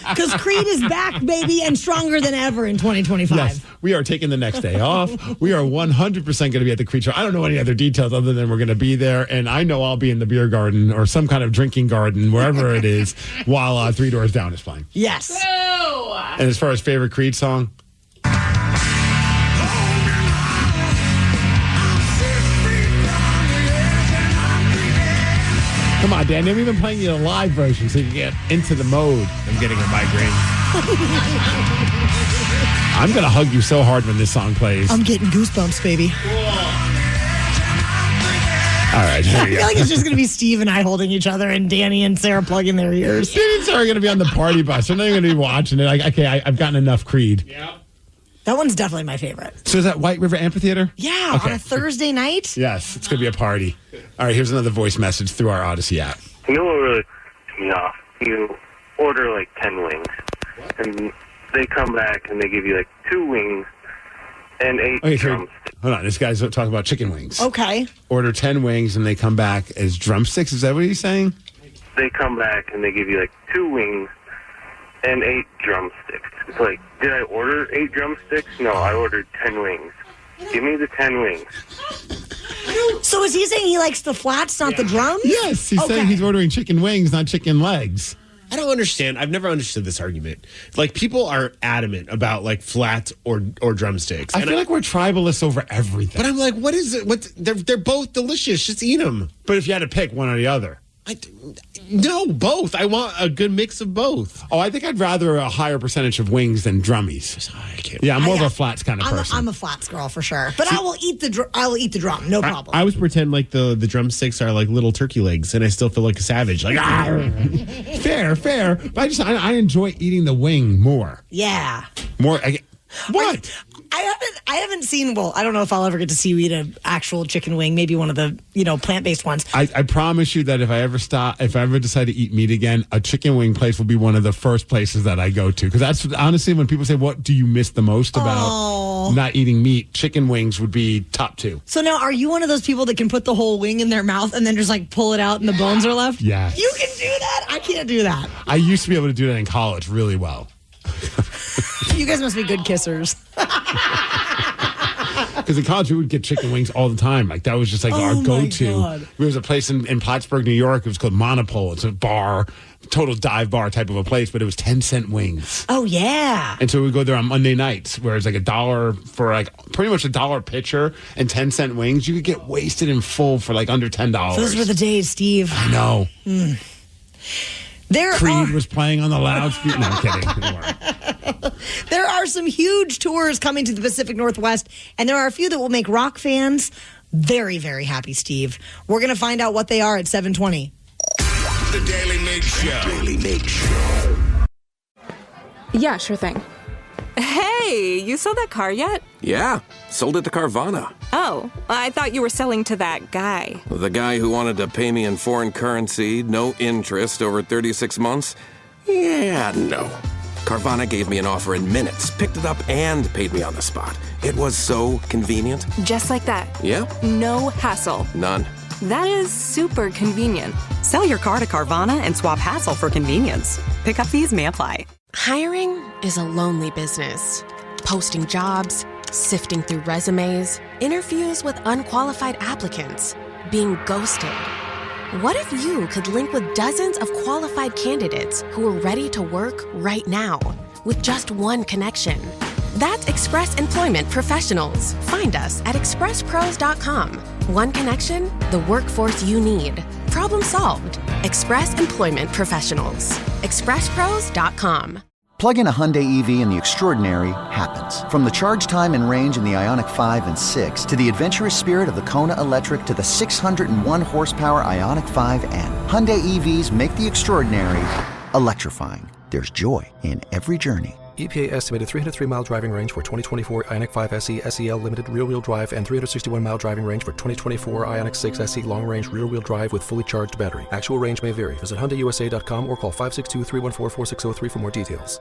Speaker 5: are.
Speaker 8: Because Creed is back, baby, and stronger than ever in 2025.
Speaker 9: Yes, we are taking the next day off. We are 100% going to be at the Creed show. I don't know any other details other than we're going to be there, and I know I'll be in the beer garden or some kind of drinking garden, wherever it is, while Three Doors Down is playing.
Speaker 8: Yes.
Speaker 9: And as far as favorite Creed song? Come on, Danny. I'm even playing you the live version so you can get into the mode.
Speaker 10: I'm getting a migraine.
Speaker 9: I'm going to hug you so hard when this song plays.
Speaker 8: I'm getting goosebumps, baby.
Speaker 9: All right, here
Speaker 8: I
Speaker 9: you
Speaker 8: feel
Speaker 9: go.
Speaker 8: like it's just going to be Steve and I holding each other and Danny and Sarah plugging their ears.
Speaker 9: Steve and Sarah are going to be on the party bus. They're not going to be watching it. Like, okay, I've gotten enough Creed.
Speaker 8: Yeah. That one's definitely my favorite.
Speaker 9: So is that White River Amphitheater?
Speaker 8: Yeah,
Speaker 9: Okay.
Speaker 8: on a Thursday night.
Speaker 9: Yes, it's going to be a party. All right, here's another voice message through our Odyssey app.
Speaker 7: You know what really pisses me off? You order like 10 wings, and they come back and they give you like 2 wings and 8
Speaker 9: Okay, so,
Speaker 7: drumsticks.
Speaker 9: hold on. This guy's talking about chicken wings.
Speaker 8: Okay.
Speaker 9: Order 10 wings and they come back as drumsticks. Is that what he's saying?
Speaker 7: They come back and they give you like 2 wings and 8 drumsticks. It's like, did I order 8 drumsticks? No, I ordered 10 wings. Give me the 10 wings.
Speaker 8: So is he saying he likes the flats, not the drums?
Speaker 9: Yes, he's saying he's ordering chicken wings, not chicken legs.
Speaker 10: I don't understand. I've never understood this argument. Like, people are adamant about like flats or drumsticks.
Speaker 9: I feel like we're tribalists over everything.
Speaker 10: But I'm like, what is it? They're both delicious. Just eat them.
Speaker 9: But if you had to pick one or the other.
Speaker 10: No, both. I want a good mix of both.
Speaker 9: Oh, I think I'd rather a higher percentage of wings than drummies. Yeah, I'm more of a flats kind of person.
Speaker 8: I'm a flats girl for sure. But I will eat the drum, no problem.
Speaker 10: I always pretend like the drumsticks are like little turkey legs, and I still feel like a savage. Like,
Speaker 9: fair. But I enjoy eating the wing more.
Speaker 8: Yeah.
Speaker 9: What?
Speaker 8: I haven't seen, well, I don't know if I'll ever get to see you eat an actual chicken wing, maybe one of the, plant-based ones.
Speaker 9: I promise you that if I ever decide to eat meat again, a chicken wing place will be one of the first places that I go to. Because that's honestly, when people say, what do you miss the most about not eating meat? Chicken wings would be top 2.
Speaker 8: So now, are you one of those people that can put the whole wing in their mouth and then just like pull it out and the bones are left?
Speaker 9: Yes.
Speaker 8: You can do that? I can't do that.
Speaker 9: I used to be able to do that in college really well.
Speaker 8: You guys must be good kissers.
Speaker 9: Because in college, we would get chicken wings all the time. Like, that was just like our go-to.
Speaker 8: God.
Speaker 9: There was a place in Plattsburgh, New York. It was called Monopole. It's a bar, total dive bar type of a place, but it was 10-cent wings.
Speaker 8: Oh, yeah.
Speaker 9: And so we go there on Monday nights, where it's like $1 for like pretty much $1 pitcher and 10-cent wings. You could get wasted in full for like under $10.
Speaker 8: Those were the days, Steve.
Speaker 9: I know. Creed
Speaker 8: are
Speaker 9: was playing on the loudspeaker. No, I'm kidding.
Speaker 8: There are some huge tours coming to the Pacific Northwest, and there are a few that will make rock fans very, very happy, Steve. We're going to find out what they are at 7:20.
Speaker 6: The Daily Migs Show. Daily Migs Show.
Speaker 11: Yeah, sure thing. Hey, you sold that car yet?
Speaker 12: Yeah, sold it to Carvana.
Speaker 11: Oh, I thought you were selling to that guy.
Speaker 12: The guy who wanted to pay me in foreign currency, no interest, over 36 months. Yeah, no. Carvana gave me an offer in minutes, picked it up, and paid me on the spot. It was so convenient.
Speaker 11: Just like that.
Speaker 12: Yep.
Speaker 11: No hassle.
Speaker 12: None.
Speaker 11: That is super convenient.
Speaker 13: Sell your car to Carvana and swap hassle for convenience. Pickup fees may apply.
Speaker 14: Hiring is a lonely business. Posting jobs, sifting through resumes, interviews with unqualified applicants, being ghosted. What if you could link with dozens of qualified candidates who are ready to work right now with just one connection? That's Express Employment Professionals. Find us at expresspros.com. One connection, the workforce you need. Problem solved. Express Employment Professionals. expresspros.com.
Speaker 19: Plug in a Hyundai EV and the extraordinary happens. From the charge time and range in the Ioniq 5 and 6 to the adventurous spirit of the Kona Electric to the 601 horsepower Ioniq 5N. Hyundai EVs make the extraordinary electrifying. There's joy in every journey.
Speaker 20: EPA estimated 303-mile driving range for 2024 Ioniq 5 SE SEL limited rear-wheel drive and 361-mile driving range for 2024 Ioniq 6 SE long-range rear-wheel drive with fully charged battery. Actual range may vary. Visit HyundaiUSA.com or call 562-314-4603 for more details.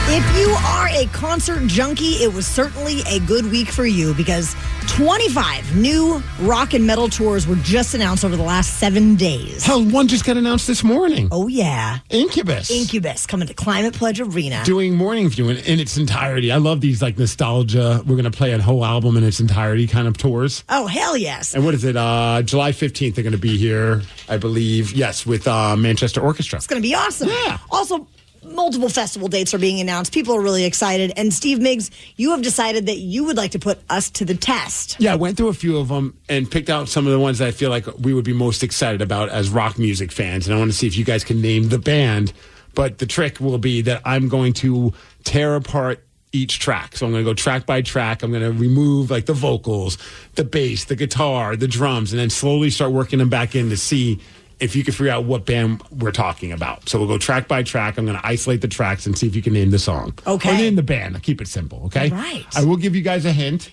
Speaker 8: If you are a concert junkie, it was certainly a good week for you because 25 new rock and metal tours were just announced over the last 7 days.
Speaker 9: Hell, one just got announced this morning.
Speaker 8: Oh, yeah.
Speaker 9: Incubus.
Speaker 8: Incubus coming to Climate Pledge Arena.
Speaker 9: Doing Morning View in its entirety. I love these like nostalgia. We're going to play a whole album in its entirety kind of tours.
Speaker 8: Oh, hell yes.
Speaker 9: And what is it? July 15th, they're going to be here, I believe. Yes, with Manchester Orchestra.
Speaker 8: It's going to be awesome.
Speaker 9: Yeah.
Speaker 8: Also, multiple festival dates are being announced. People are really excited. And Steve Migs, you have decided that you would like to put us to the test.
Speaker 9: Yeah, I went through a few of them and picked out some of the ones that I feel like we would be most excited about as rock music fans. And I want to see if you guys can name the band. But the trick will be that I'm going to tear apart each track. So I'm going to go track by track. I'm going to remove like the vocals, the bass, the guitar, the drums, and then slowly start working them back in to see if you can figure out what band we're talking about. So we'll go track by track. I'm going to isolate the tracks and see if you can name the song.
Speaker 8: Okay.
Speaker 9: Or name the band. I'll keep it simple, okay?
Speaker 8: All right.
Speaker 9: I will give you guys a hint.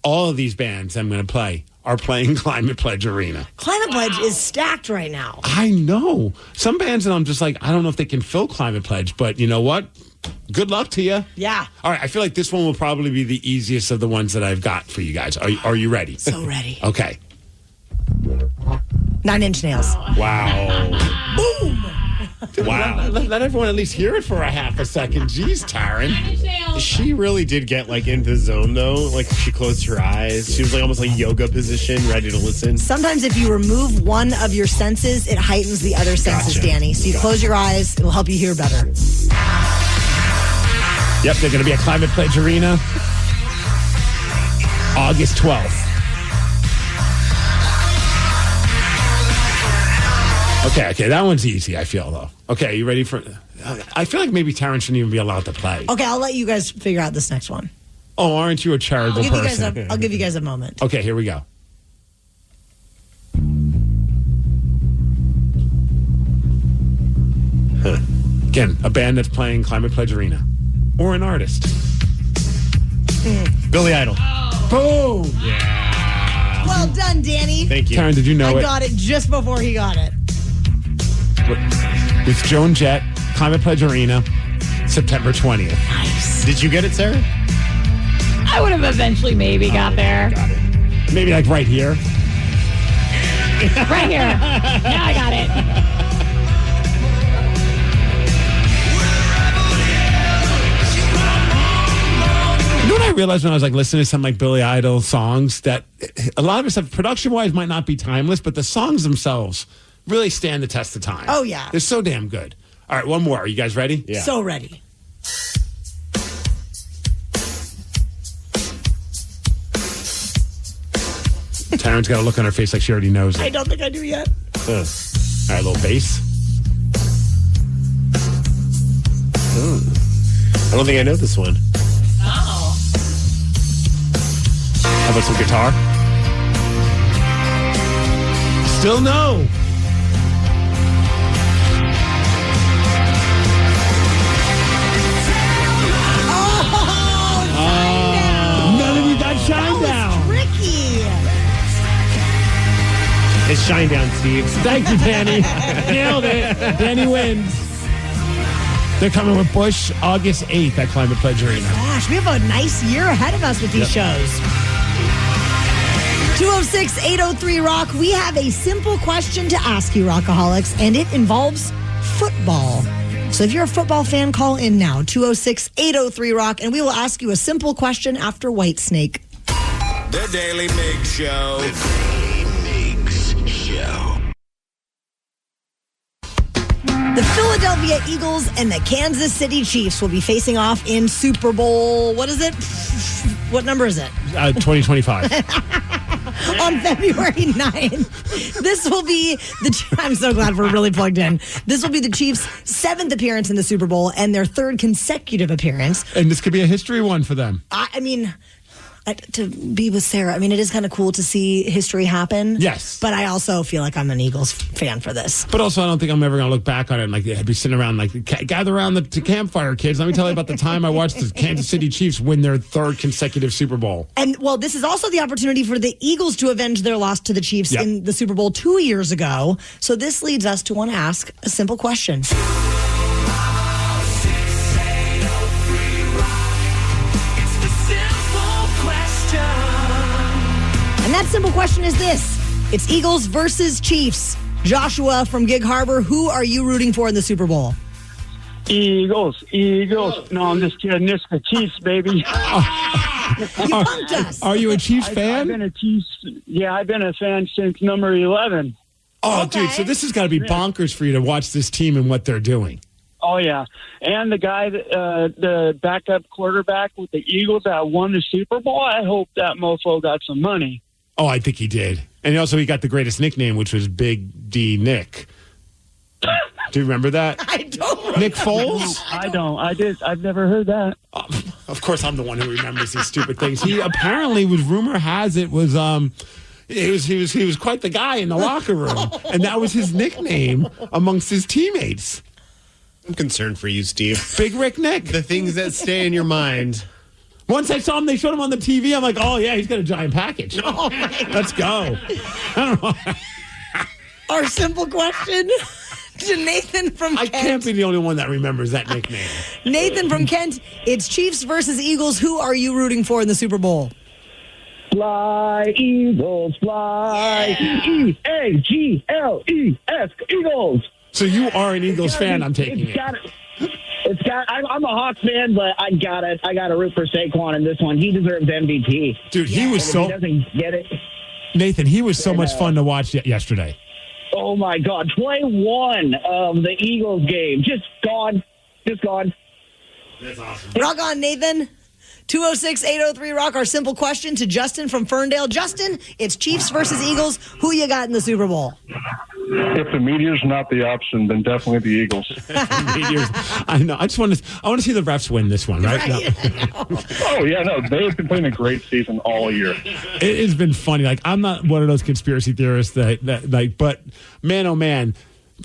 Speaker 9: All of these bands I'm going to play are playing Climate Pledge Arena.
Speaker 8: Climate Pledge is stacked right now.
Speaker 9: I know. Some bands, and I'm just like, I don't know if they can fill Climate Pledge, but you know what? Good luck to you.
Speaker 8: Yeah.
Speaker 9: All right. I feel like this one will probably be the easiest of the ones that I've got for you guys. Are you ready?
Speaker 8: So ready.
Speaker 9: Okay.
Speaker 8: 9 Inch Nails.
Speaker 9: Wow.
Speaker 8: Boom.
Speaker 9: Wow. Let everyone at least hear it for a half a second. Jeez, Taryn.
Speaker 10: She really did get like into the zone though. Like she closed her eyes. She was like almost like yoga position, ready to listen.
Speaker 8: Sometimes if you remove one of your senses, it heightens the other senses,
Speaker 10: Gotcha.
Speaker 8: Danny. So you close your eyes, it will help you hear better.
Speaker 9: Yep, they're going to be at Climate Pledge Arena August 12th. Okay, that one's easy, I feel, though. Okay, you ready for... I feel like maybe Taryn shouldn't even be allowed to play.
Speaker 8: Okay, I'll let you guys figure out this next one.
Speaker 9: Oh, aren't you a charitable person?
Speaker 8: I'll give you guys a moment.
Speaker 9: Okay, here we go. Huh. Again, a band that's playing Climate Pledge Arena. Or an artist.
Speaker 10: Billy Idol.
Speaker 9: Boom!
Speaker 10: Yeah.
Speaker 8: Well done, Danny.
Speaker 10: Thank you.
Speaker 9: Taryn, did you know
Speaker 8: I
Speaker 9: it?
Speaker 8: got it just before he got it.
Speaker 9: With Joan Jett, Climate Pledge Arena, September 20th.
Speaker 8: Nice.
Speaker 10: Did you get it, Sarah?
Speaker 18: I would have eventually maybe got there.
Speaker 9: Got it. Maybe like right here.
Speaker 18: Right here. Now I got it.
Speaker 9: You know what I realized when I was like listening to some like Billy Idol songs, that a lot of it stuff production-wise might not be timeless, but the songs themselves really stand the test of time.
Speaker 8: Oh, yeah.
Speaker 9: They're so damn good. All right, one more. Are you guys ready?
Speaker 10: Yeah.
Speaker 8: So ready.
Speaker 9: Taryn's got a look on her face like she already knows it.
Speaker 8: I don't think I do yet.
Speaker 9: All right, a little bass.
Speaker 10: I don't think I know this one.
Speaker 18: Oh.
Speaker 9: How about some guitar? Still no. None of you got Shinedown.
Speaker 8: Tricky.
Speaker 10: It's shine down, Steve.
Speaker 9: Thank you, Danny. Nailed it. Danny wins. They're coming with Bush August 8th at Climate Pledge Arena.
Speaker 8: Gosh, we have a nice year ahead of us with these shows. 206-803-ROCK. We have a simple question to ask you, Rockaholics, and it involves football. So if you're a football fan, call in now, 206-803-ROCK, and we will ask you a simple question after Whitesnake.
Speaker 6: The Daily Migs Show. The Daily Migs Show.
Speaker 8: The Philadelphia Eagles and the Kansas City Chiefs will be facing off in Super Bowl. What is it? What number is it?
Speaker 9: 2025.
Speaker 8: On February 9th. This will be I'm so glad we're really plugged in. This will be the Chiefs' 7th appearance in the Super Bowl and their 3rd consecutive appearance.
Speaker 9: And this could be a history one for them.
Speaker 8: I mean, to be with Sarah, I mean, it is kind of cool to see history happen.
Speaker 9: Yes.
Speaker 8: But I also feel like I'm an Eagles fan for this.
Speaker 9: But also, I don't think I'm ever going to look back on it and I'd be sitting around gather around the campfire, kids. Let me tell you about the time I watched the Kansas City Chiefs win their 3rd consecutive Super Bowl.
Speaker 8: And, well, this is also the opportunity for the Eagles to avenge their loss to the Chiefs in the Super Bowl 2 years ago. So this leads us to want to ask a simple question. And that simple question is this. It's Eagles versus Chiefs. Joshua from Gig Harbor, who are you rooting for in the Super Bowl?
Speaker 16: Eagles. No, I'm just kidding. It's the Chiefs, baby.
Speaker 8: You punked us.
Speaker 9: Are you a Chiefs fan?
Speaker 16: I've been a Chiefs. Yeah, I've been a fan since number 11.
Speaker 9: Oh, dude, so this has got to be bonkers for you to watch this team and what they're doing.
Speaker 16: Oh, yeah. And the guy, the backup quarterback with the Eagles that won the Super Bowl, I hope that mofo got some money.
Speaker 9: Oh, I think he did. And also he got the greatest nickname, which was Big D Nick. Do you remember that?
Speaker 8: I don't.
Speaker 9: Nick Foles?
Speaker 16: I don't. I've never heard that.
Speaker 9: Of course, I'm the one who remembers these stupid things. He apparently was, rumor has it, was he was quite the guy in the locker room. And that was his nickname amongst his teammates.
Speaker 10: I'm concerned for you, Steve.
Speaker 9: Big Rick Nick.
Speaker 10: The things that stay in your mind.
Speaker 9: Once I saw him, they showed him on the TV. I'm like, oh, yeah, he's got a giant package.
Speaker 8: Oh, my God.
Speaker 9: Let's go. I don't know.
Speaker 8: Our simple question to Nathan from Kent.
Speaker 9: I can't be the only one that remembers that nickname.
Speaker 8: Nathan from Kent, it's Chiefs versus Eagles. Who are you rooting for in the Super Bowl?
Speaker 16: Fly, Eagles, fly. E-A-G-L-E-S, Eagles.
Speaker 9: So you are an Eagles fan, I'm taking it.
Speaker 16: I'm a Hawks fan, but I gotta root for Saquon in this one. He deserves MVP.
Speaker 9: Dude, he was so.
Speaker 16: He doesn't get it.
Speaker 9: Nathan, he was so much fun to watch yesterday.
Speaker 16: Oh my God, play one of the Eagles game, just gone.
Speaker 10: That's awesome.
Speaker 8: Rock on, Nathan. 206-803-ROCK, our simple question to Justin from Ferndale. Justin, it's Chiefs versus Eagles. Who you got in the Super Bowl?
Speaker 17: If the media's not the option, then definitely the Eagles.
Speaker 9: I know. I want to see the refs win this one, right?
Speaker 17: Oh yeah, no, they've been playing a great season all year.
Speaker 9: It has been funny. Like, I'm not one of those conspiracy theorists but man, oh man.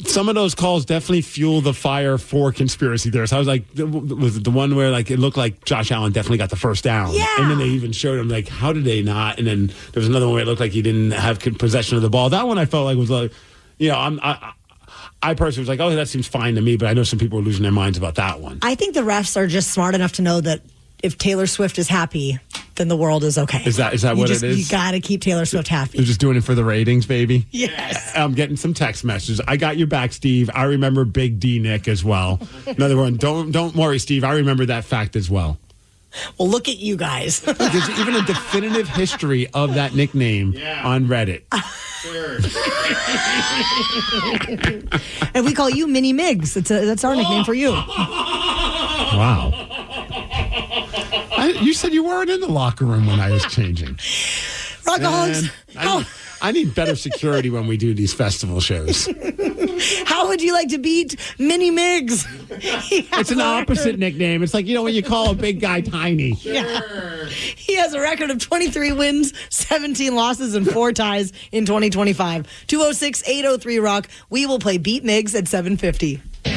Speaker 9: Some of those calls definitely fuel the fire for conspiracy theorists. I was like, was it the one where like it looked like Josh Allen definitely got the first down?
Speaker 8: Yeah.
Speaker 9: And then they even showed him like, how did they not? And then there was another one where it looked like he didn't have possession of the ball. That one I felt like was like, I personally was like, oh, that seems fine to me. But I know some people are losing their minds about that one.
Speaker 8: I think the refs are just smart enough to know that if Taylor Swift is happy, then the world is okay.
Speaker 9: Is that what it is?
Speaker 8: You got to keep Taylor Swift happy.
Speaker 9: They're just doing it for the ratings, baby.
Speaker 8: Yes.
Speaker 9: I'm getting some text messages. I got your back, Steve. I remember Big D Nick as well. Another one. Don't worry, Steve. I remember that fact as well.
Speaker 8: Well, look at you guys.
Speaker 9: There's even a definitive history of that nickname on Reddit.
Speaker 10: Sure.
Speaker 8: And we call you Mini Migs. That's our nickname for you.
Speaker 9: Wow. You said you weren't in the locker room when I was changing.
Speaker 8: Rockaholics.
Speaker 9: I need better security when we do these festival shows.
Speaker 8: How would you like to beat Mini Migs?
Speaker 9: It's an opposite nickname. It's like, when you call a big guy tiny.
Speaker 8: Yeah. He has a record of 23 wins, 17 losses, and 4 ties in 2025. 206-803-ROCK. We will play Beat Migs at 7:50.
Speaker 6: The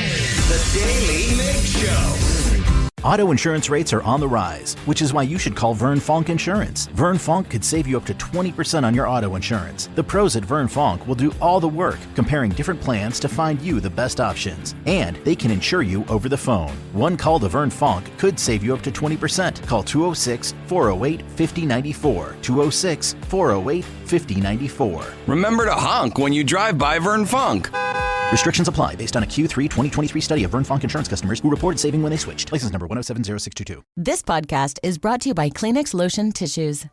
Speaker 6: Daily Migs Show.
Speaker 2: Auto insurance rates are on the rise, which is why you should call Vern Fonk Insurance. Vern Fonk could save you up to 20% on your auto insurance. The pros at Vern Fonk will do all the work, comparing different plans to find you the best options. And they can insure you over the phone. One call to Vern Fonk could save you up to 20%. Call 206-408-5094. 206-408-5094.
Speaker 21: Remember to honk when you drive by Vern Fonk.
Speaker 2: Restrictions apply based on a Q3 2023 study of Vern Fonk insurance customers who reported saving when they switched. License number 1070622.
Speaker 22: This podcast is brought to you by Kleenex Lotion Tissues.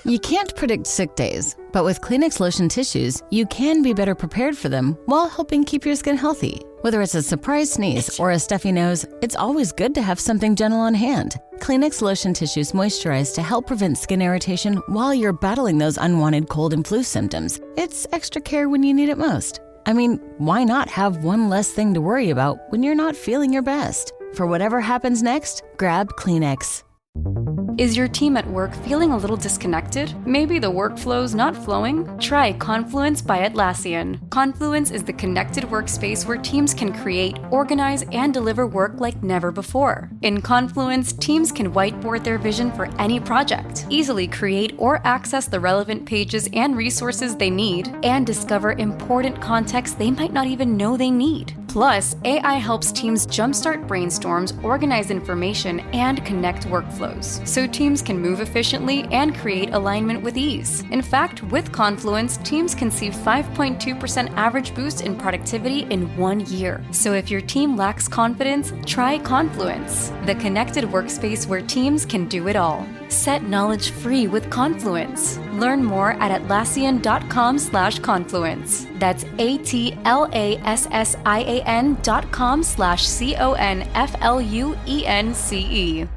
Speaker 22: You can't predict sick days, but with Kleenex Lotion Tissues, you can be better prepared for them while helping keep your skin healthy. Whether it's a surprise sneeze or a stuffy nose, it's always good to have something gentle on hand. Kleenex Lotion Tissues moisturize to help prevent skin irritation while you're battling those unwanted cold and flu symptoms. It's extra care when you need it most. I mean, why not have one less thing to worry about when you're not feeling your best? For whatever happens next, grab Kleenex.
Speaker 15: Is your team at work feeling a little disconnected? Maybe the workflow's not flowing? Try Confluence by Atlassian. Confluence is the connected workspace where teams can create, organize, and deliver work like never before. In Confluence, teams can whiteboard their vision for any project, easily create or access the relevant pages and resources they need, and discover important context they might not even know they need. Plus, AI helps teams jumpstart brainstorms, organize information, and connect workflows, so teams can move efficiently and create alignment with ease. In fact, with Confluence, teams can see 5.2% average boost in productivity in 1 year. So if your team lacks confidence, try Confluence, the connected workspace where teams can do it all. Set knowledge free with Confluence. Learn more at Atlassian.com/confluence. That's Atlassian.com/CONFLUENCE.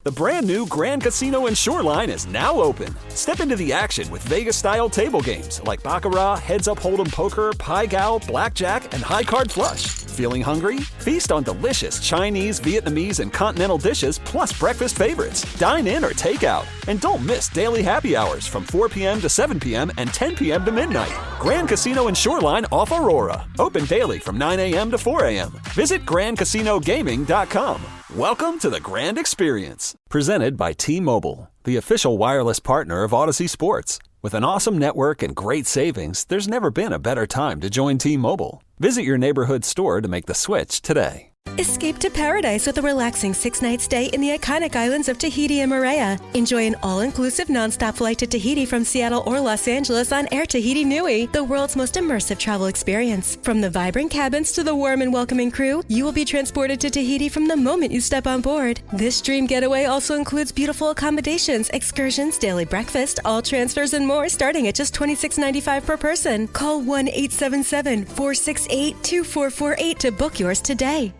Speaker 23: The brand new Grand Casino and Shoreline is now open. Step into the action with Vegas-style table games like Baccarat, Heads Up Hold'em Poker, Pai Gow, Blackjack, and High Card Flush. Feeling hungry? Feast on delicious Chinese, Vietnamese, and continental dishes plus breakfast favorites. Dine in or take out. And don't miss daily happy hours from 4 p.m. to 7 p.m. and 10 p.m. to midnight. Grand Casino and Shoreline off Aurora. Open daily from 9 a.m. to 4 a.m. Visit GrandCasinoGaming.com. Welcome to the Grand Experience. Presented by T-Mobile, the official wireless partner of Odyssey Sports. With an awesome network and great savings, there's never been a better time to join T-Mobile. Visit your neighborhood store to make the switch today.
Speaker 1: Escape to paradise with a relaxing 6-night stay in the iconic islands of Tahiti and Moorea. Enjoy an all-inclusive nonstop flight to Tahiti from Seattle or Los Angeles on Air Tahiti Nui, the world's most immersive travel experience. From the vibrant cabins to the warm and welcoming crew, you will be transported to Tahiti from the moment you step on board. This dream getaway also includes beautiful accommodations, excursions, daily breakfast, all transfers, and more, starting at just $26.95 per person. Call 1-877-468-2448 to book yours today.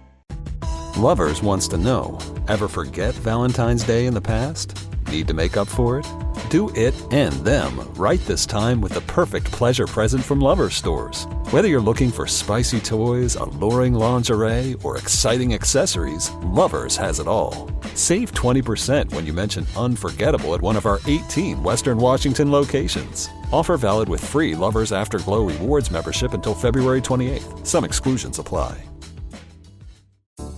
Speaker 20: Lovers wants to know, ever forget Valentine's Day in the past? Need to make up for it? Do it and them right this time with the perfect pleasure present from Lovers stores. Whether you're looking for spicy toys, alluring lingerie, or exciting accessories, Lovers has it all. Save 20% when you mention unforgettable at one of our 18 Western Washington locations. Offer valid with free Lovers Afterglow Rewards membership until February 28th. Some exclusions apply.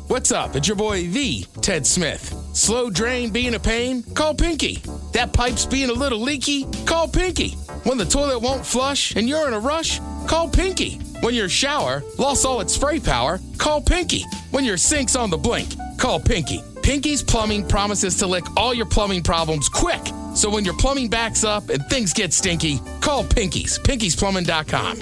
Speaker 3: What's up? It's your boy, the Ted Smith. Slow drain being a pain? Call Pinky. That pipe's being a little leaky? Call Pinky. When the toilet won't flush and you're in a rush? Call Pinky. When your shower lost all its spray power? Call Pinky. When your sink's on the blink? Call Pinky. Pinky's Plumbing promises to lick all your plumbing problems quick. So when your plumbing backs up and things get stinky, call Pinky's. Pinky'sPlumbing.com.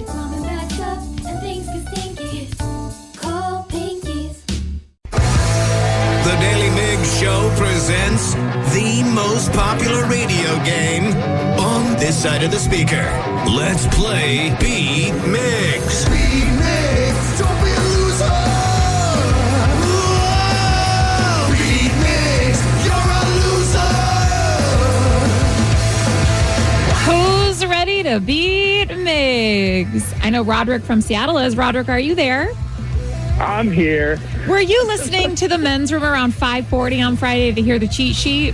Speaker 6: The Daily Migs Show presents the most popular radio game on this side of the speaker. Let's play Be Migs. Be Migs, don't be a loser. Whoa! Be Migs, you're a loser.
Speaker 18: Who's ready to beat Migs? I know Roderick from Seattle is. Roderick, are you there?
Speaker 16: I'm here.
Speaker 18: Were you listening to the men's room around 5:40 on Friday to hear the cheat sheet?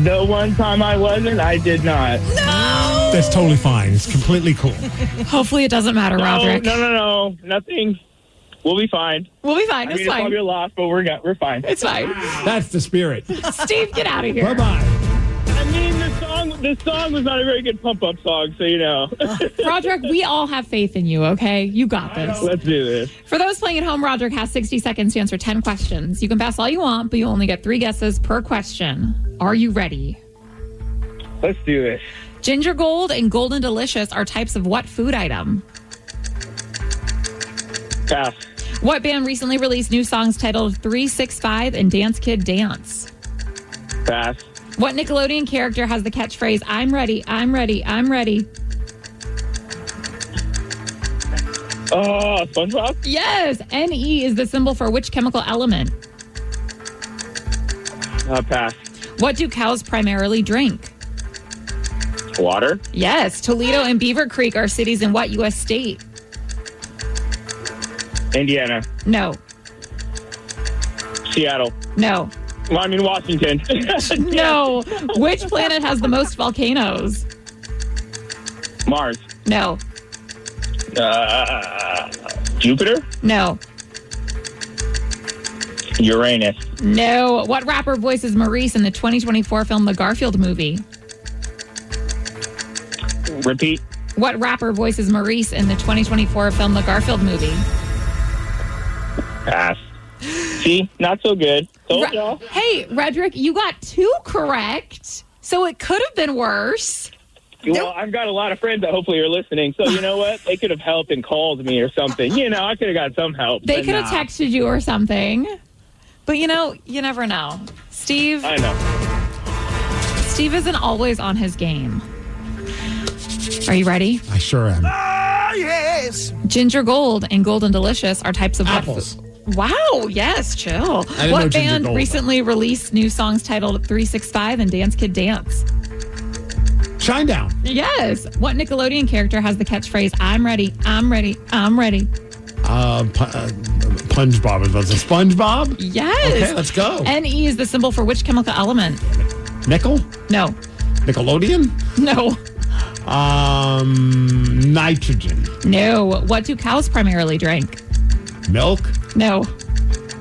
Speaker 16: The one time I wasn't, I did not.
Speaker 18: No!
Speaker 10: That's totally fine. It's completely cool.
Speaker 18: Hopefully it doesn't matter, Roderick.
Speaker 16: No. Nothing
Speaker 4: We'll be fine.
Speaker 18: We'll be fine.
Speaker 4: I
Speaker 18: It's
Speaker 4: mean,
Speaker 18: fine.
Speaker 4: It's probably a loss, but we're fine.
Speaker 18: It's fine.
Speaker 9: That's the spirit.
Speaker 18: Steve, get out of here.
Speaker 9: Bye-bye.
Speaker 4: I mean, the song was not a very good pump-up song, so you know.
Speaker 18: Roderick, we all have faith in you, okay? You got this.
Speaker 4: Let's do this.
Speaker 18: For those playing at home, Roderick has 60 seconds to answer 10 questions. You can pass all you want, but you only get 3 guesses per question. Are you ready?
Speaker 4: Let's do this.
Speaker 18: Ginger Gold and Golden Delicious are types of what food item?
Speaker 4: Pass.
Speaker 18: What band recently released new songs titled 365 and Dance Kid Dance?
Speaker 4: Pass.
Speaker 18: What Nickelodeon character has the catchphrase, I'm ready, I'm ready, I'm ready?
Speaker 4: SpongeBob?
Speaker 18: Yes. Ne is the symbol for which chemical element?
Speaker 4: Pass.
Speaker 18: What do cows primarily drink?
Speaker 4: Water?
Speaker 18: Yes. Toledo and Beaver Creek are cities in what U.S. state?
Speaker 4: Indiana.
Speaker 18: No.
Speaker 4: Seattle.
Speaker 18: No.
Speaker 4: Well, I mean, Washington.
Speaker 18: No. Which planet has the most volcanoes?
Speaker 4: Mars.
Speaker 18: No.
Speaker 4: Jupiter?
Speaker 18: No.
Speaker 4: Uranus.
Speaker 18: No. What rapper voices Maurice in the 2024 film The Garfield Movie?
Speaker 4: Repeat.
Speaker 18: What rapper voices Maurice in the 2024 film The Garfield Movie?
Speaker 4: Pass. See? Not so good. Told y'all.
Speaker 18: Hey, Redrick, you got 2 correct, so it could have been worse.
Speaker 4: Well, I've got a lot of friends that hopefully are listening, so you know what? They could have helped and called me or something. You know, I could have got some help.
Speaker 18: They could have texted you or something. But, you know, you never know. Steve.
Speaker 4: I know.
Speaker 18: Steve isn't always on his game. Are you ready?
Speaker 9: I sure am.
Speaker 4: Yes.
Speaker 18: Ginger Gold and Golden Delicious are types of
Speaker 9: apples.
Speaker 18: Wow, yes, chill. What band recently released new songs titled 365 and Dance Kid Dance?
Speaker 9: Shinedown.
Speaker 18: Yes. What Nickelodeon character has the catchphrase, I'm ready, I'm ready, I'm ready?
Speaker 9: SpongeBob. Was it SpongeBob?
Speaker 18: Yes.
Speaker 9: Okay, let's go.
Speaker 18: Ne is the symbol for which chemical element?
Speaker 9: Nickel?
Speaker 18: No.
Speaker 9: Nickelodeon?
Speaker 18: No.
Speaker 9: Nitrogen.
Speaker 18: No. What do cows primarily drink?
Speaker 9: Milk?
Speaker 18: No.
Speaker 9: Oh,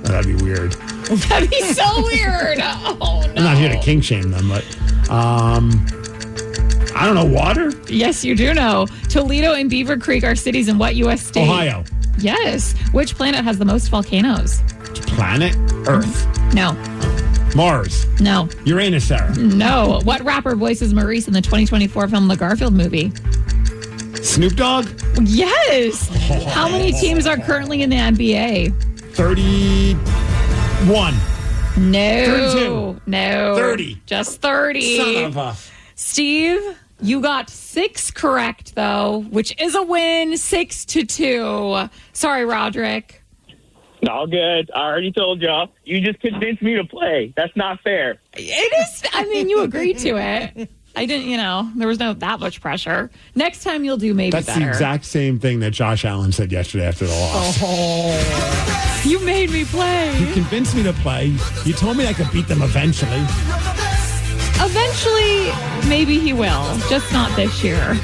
Speaker 9: that'd be weird.
Speaker 18: That'd be so weird. Oh, no.
Speaker 9: I'm not here to kink shame them, but I don't know, water?
Speaker 18: Yes, you do know. Toledo and Beaver Creek are cities in what U.S. state?
Speaker 9: Ohio.
Speaker 18: Yes. Which planet has the most volcanoes?
Speaker 9: Planet? Earth.
Speaker 18: No.
Speaker 9: Mars.
Speaker 18: No.
Speaker 9: Uranus, Sarah.
Speaker 18: No. What rapper voices Maurice in the 2024 film The Garfield Movie?
Speaker 9: Snoop Dogg?
Speaker 18: Yes. How many teams are currently in the NBA?
Speaker 9: 31.
Speaker 18: No.
Speaker 9: 32.
Speaker 18: No.
Speaker 9: 30.
Speaker 18: Just 30.
Speaker 9: Son of a...
Speaker 18: Steve, you got 6 correct, though, which is a win, 6-2. Sorry, Roderick.
Speaker 4: All good. I already told y'all. You just convinced me to play. That's not fair.
Speaker 18: It is. I mean, you agreed to it. I didn't, there was no that much pressure. Next time you'll do maybe
Speaker 9: That's
Speaker 18: better.
Speaker 9: the exact same thing that Josh Allen said yesterday after the loss.
Speaker 18: Oh. You made me play.
Speaker 9: You convinced me to play. You told me I could beat them eventually.
Speaker 18: Eventually, maybe he will. Just not this year.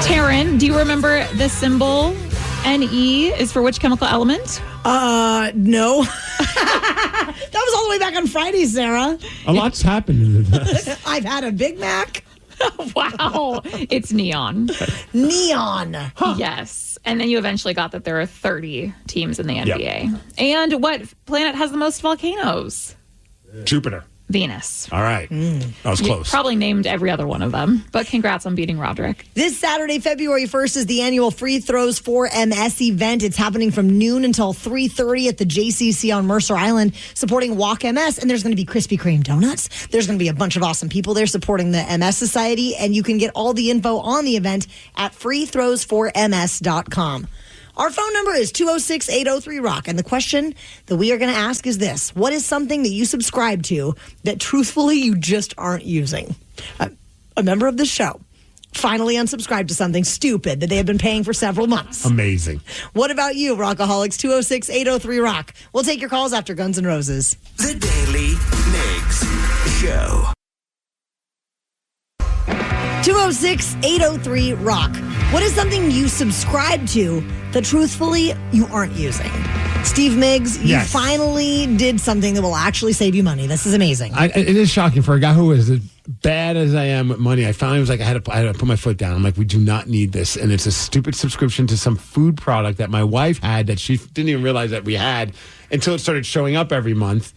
Speaker 18: Taryn, do you remember the symbol Ne is for which chemical element?
Speaker 8: No. That was all the way back on Friday, Sarah.
Speaker 9: A lot's happened in this.
Speaker 8: I've had a Big Mac.
Speaker 18: Wow. It's neon.
Speaker 8: Neon.
Speaker 18: Huh. Yes. And then you eventually got that there are 30 teams in the NBA. Yep. And what planet has the most volcanoes?
Speaker 9: Jupiter.
Speaker 18: Venus.
Speaker 9: All right. That was close.
Speaker 18: You probably named every other one of them, but congrats on beating Roderick.
Speaker 8: This Saturday, February 1st, is the annual Free Throws for MS event. It's happening from noon until 3:30 at the JCC on Mercer Island, supporting Walk MS. And there's going to be Krispy Kreme donuts. There's going to be a bunch of awesome people there supporting the MS Society. And you can get all the info on the event at freethrowsforms.com. Our phone number is 206-803-ROCK, and the question that we are going to ask is this. What is something that you subscribe to that truthfully you just aren't using? A member of the show finally unsubscribed to something stupid that they have been paying for several months.
Speaker 9: Amazing.
Speaker 8: What about you, Rockaholics? 206-803-ROCK. We'll take your calls after Guns N' Roses.
Speaker 6: The Daily Migs Show.
Speaker 8: 206-803-ROCK. What is something you subscribe to that truthfully you aren't using? Steve Migs, you finally did something that will actually save you money. This is amazing.
Speaker 9: It is shocking for a guy who is as bad as I am with money. I finally was like, I had to put my foot down. I'm like, we do not need this. And it's a stupid subscription to some food product that my wife had that she didn't even realize that we had until it started showing up every month.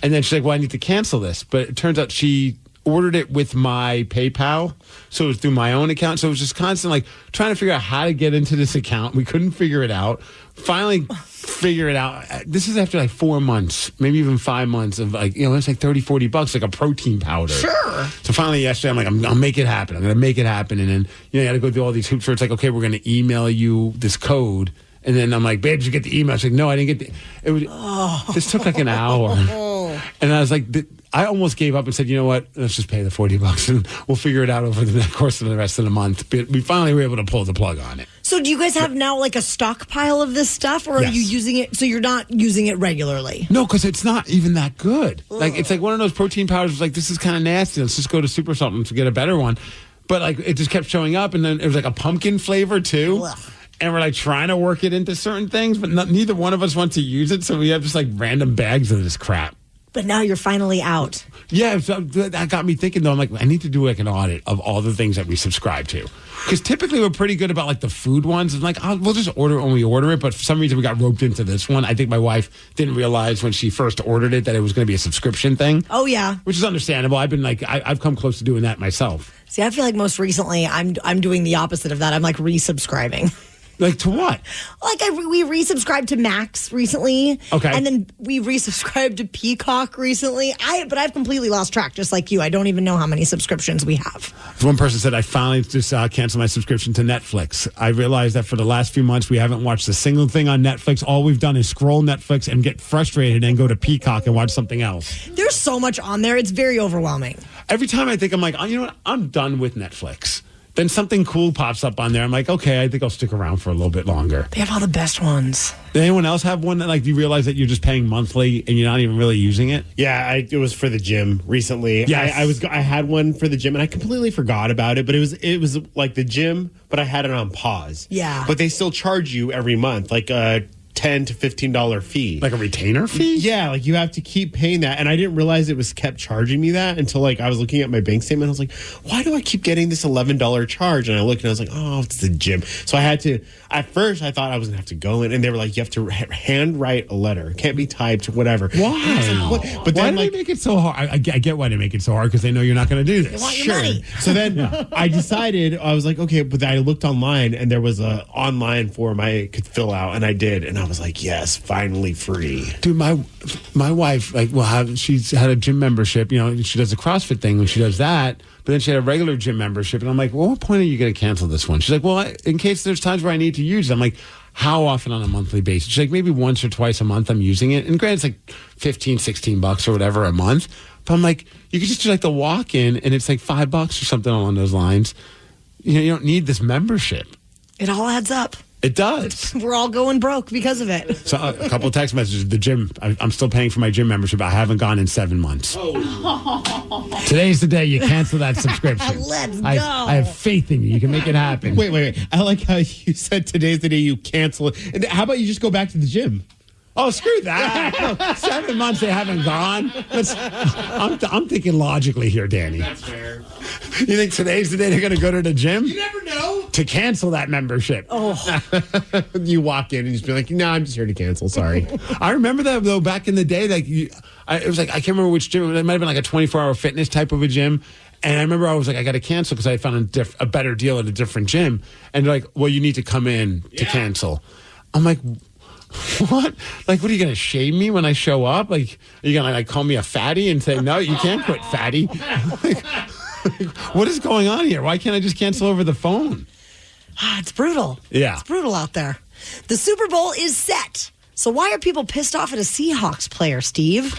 Speaker 9: And then she's like, well, I need to cancel this. But it turns out she ordered it with my PayPal, so it was through my own account. So it was just constant, like, trying to figure out how to get into this account. We couldn't figure it out. Finally figure it out. This is after like 4 months, maybe even 5 months of like, it's like $30-$40, like a protein powder.
Speaker 8: Sure.
Speaker 9: So finally yesterday, I'm like, I'll make it happen. I'm going to make it happen. And then, you got to go through all these hoops where it's like, okay, we're going to email you this code. And then I'm like, babe, did you get the email? She's like, no, I didn't get this took like an hour. And I was like, I almost gave up and said, you know what? Let's just pay the $40 and we'll figure it out over the course of the rest of the month. But we finally were able to pull the plug on it.
Speaker 8: So do you guys have now like a stockpile of this stuff, or are you using it? So you're not using it regularly?
Speaker 9: No, because it's not even that good. Like, it's like one of those protein powders. Like, this is kind of nasty. Let's just go to Super Something to get a better one. But like, it just kept showing up, and then it was like a pumpkin flavor too. Ugh. And we're like trying to work it into certain things, but neither one of us wants to use it. So we have just like random bags of this crap.
Speaker 8: But now you're finally out.
Speaker 9: Yeah, so that got me thinking, though. I'm like, I need to do like an audit of all the things that we subscribe to. Because typically we're pretty good about like the food ones. And like, we'll just order it when we order it. But for some reason we got roped into this one. I think my wife didn't realize when she first ordered it that it was going to be a subscription thing.
Speaker 8: Oh, yeah.
Speaker 9: Which is understandable. I've been like, I've come close to doing that myself.
Speaker 8: See, I feel like most recently I'm doing the opposite of that. I'm like resubscribing.
Speaker 9: Like to what?
Speaker 8: Like we resubscribed to Max recently.
Speaker 9: Okay.
Speaker 8: And then we resubscribed to Peacock recently. But I've completely lost track, just like you. I don't even know how many subscriptions we have.
Speaker 9: One person said, I finally just canceled my subscription to Netflix. I realized that for the last few months, we haven't watched a single thing on Netflix. All we've done is scroll Netflix and get frustrated and go to Peacock and watch something else.
Speaker 8: There's so much on there. It's very overwhelming.
Speaker 9: Every time I think, I'm like, you know what? I'm done with Netflix. Then something cool pops up on there. I'm like, okay, I think I'll stick around for a little bit longer.
Speaker 8: They have all the best ones.
Speaker 9: Did anyone else have one that like you realize that you're just paying monthly and you're not even really using it?
Speaker 10: Yeah, it was for the gym recently.
Speaker 9: Yeah,
Speaker 10: I had one for the gym and I completely forgot about it. But it was like the gym, but I had it on pause.
Speaker 8: Yeah,
Speaker 10: but they still charge you every month, like $10 to $15 fee,
Speaker 9: like a retainer fee.
Speaker 10: Yeah, like you have to keep paying that, and I didn't realize it was kept charging me that until like I was looking at my bank statement. I was like, why do I keep getting this $11 charge? And I looked and I was like, oh, it's the gym. So I had to. At first, I thought I was gonna have to go in, and they were like, you have to handwrite a letter. It can't be typed, whatever.
Speaker 9: Why?
Speaker 10: Like, but then
Speaker 9: why do they make it so hard? I get why they make it so hard because they know you're not going to do this.
Speaker 8: They want your money.
Speaker 10: So then I decided, I was like, okay, but I looked online and there was a online form I could fill out, and I did, and I was like, yes, finally free.
Speaker 9: Dude, my wife, like, she's had a gym membership. She does a CrossFit thing when she does that, but then she had a regular gym membership, and I'm like, well, what point are you going to cancel this one? She's like, well, in case there's times where I need to use it. I'm like, how often on a monthly basis? She's like, maybe once or twice a month I'm using it. And granted, it's like $15-$16 or whatever a month. But I'm like, you could just do like the walk-in, and it's like $5 or something along those lines. You don't need this membership.
Speaker 8: It all adds up.
Speaker 9: It does.
Speaker 8: We're all going broke because of it.
Speaker 9: So a couple of text messages. The gym, I'm still paying for my gym membership. I haven't gone in 7 months. Oh. Today's the day you cancel that subscription.
Speaker 8: Let's go.
Speaker 9: I have faith in you. You can make it happen.
Speaker 10: Wait. I like how you said today's the day you cancel it. And how about you just go back to the gym?
Speaker 9: Oh, screw that. No, 7 months they haven't gone. I'm thinking logically here, Danny.
Speaker 10: That's fair.
Speaker 9: You think today's the day they're going to go to the gym?
Speaker 10: You never know.
Speaker 9: To cancel that membership.
Speaker 8: Oh.
Speaker 10: You walk in and just be like, no, I'm just here to cancel. Sorry.
Speaker 9: I remember that, though, back in the day. Like, it was like, I can't remember which gym. It might have been like a 24-hour fitness type of a gym. And I remember I was like, I got to cancel because I found a better deal at a different gym. And they're like, well, you need to come in to cancel. I'm like, what? Like, what are you going to shame me when I show up? Like, are you going to like call me a fatty and say, no, you can't quit fatty? Like, what is going on here? Why can't I just cancel over the phone?
Speaker 8: It's brutal.
Speaker 9: Yeah.
Speaker 8: It's brutal out there. The Super Bowl is set. So why are people pissed off at a Seahawks player, Steve?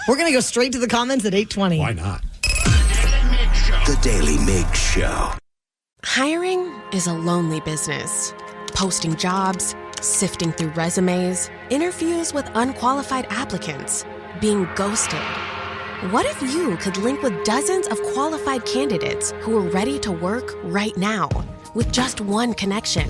Speaker 8: We're going to go straight to the comments at 8:20.
Speaker 9: Why not?
Speaker 6: The Daily Migs Show.
Speaker 14: Hiring is a lonely business. Posting jobs, sifting through resumes, interviews with unqualified applicants, being ghosted. What if you could link with dozens of qualified candidates who are ready to work right now? with just one connection.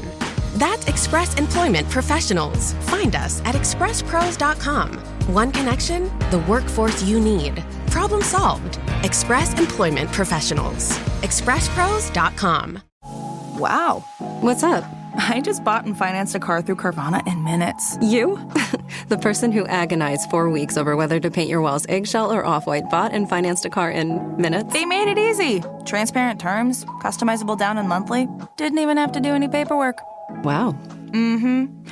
Speaker 14: That's Express Employment Professionals. Find us at expresspros.com. One connection, the workforce you need. Problem solved. Express Employment Professionals. expresspros.com.
Speaker 5: Wow. What's up? I just bought and financed a car through Carvana in minutes. You? The person who agonized 4 weeks over whether to paint your walls eggshell or off-white bought and financed a car in minutes. They made it easy. Transparent terms, customizable down and monthly. Didn't even have to do any paperwork. Wow. Mm-hmm.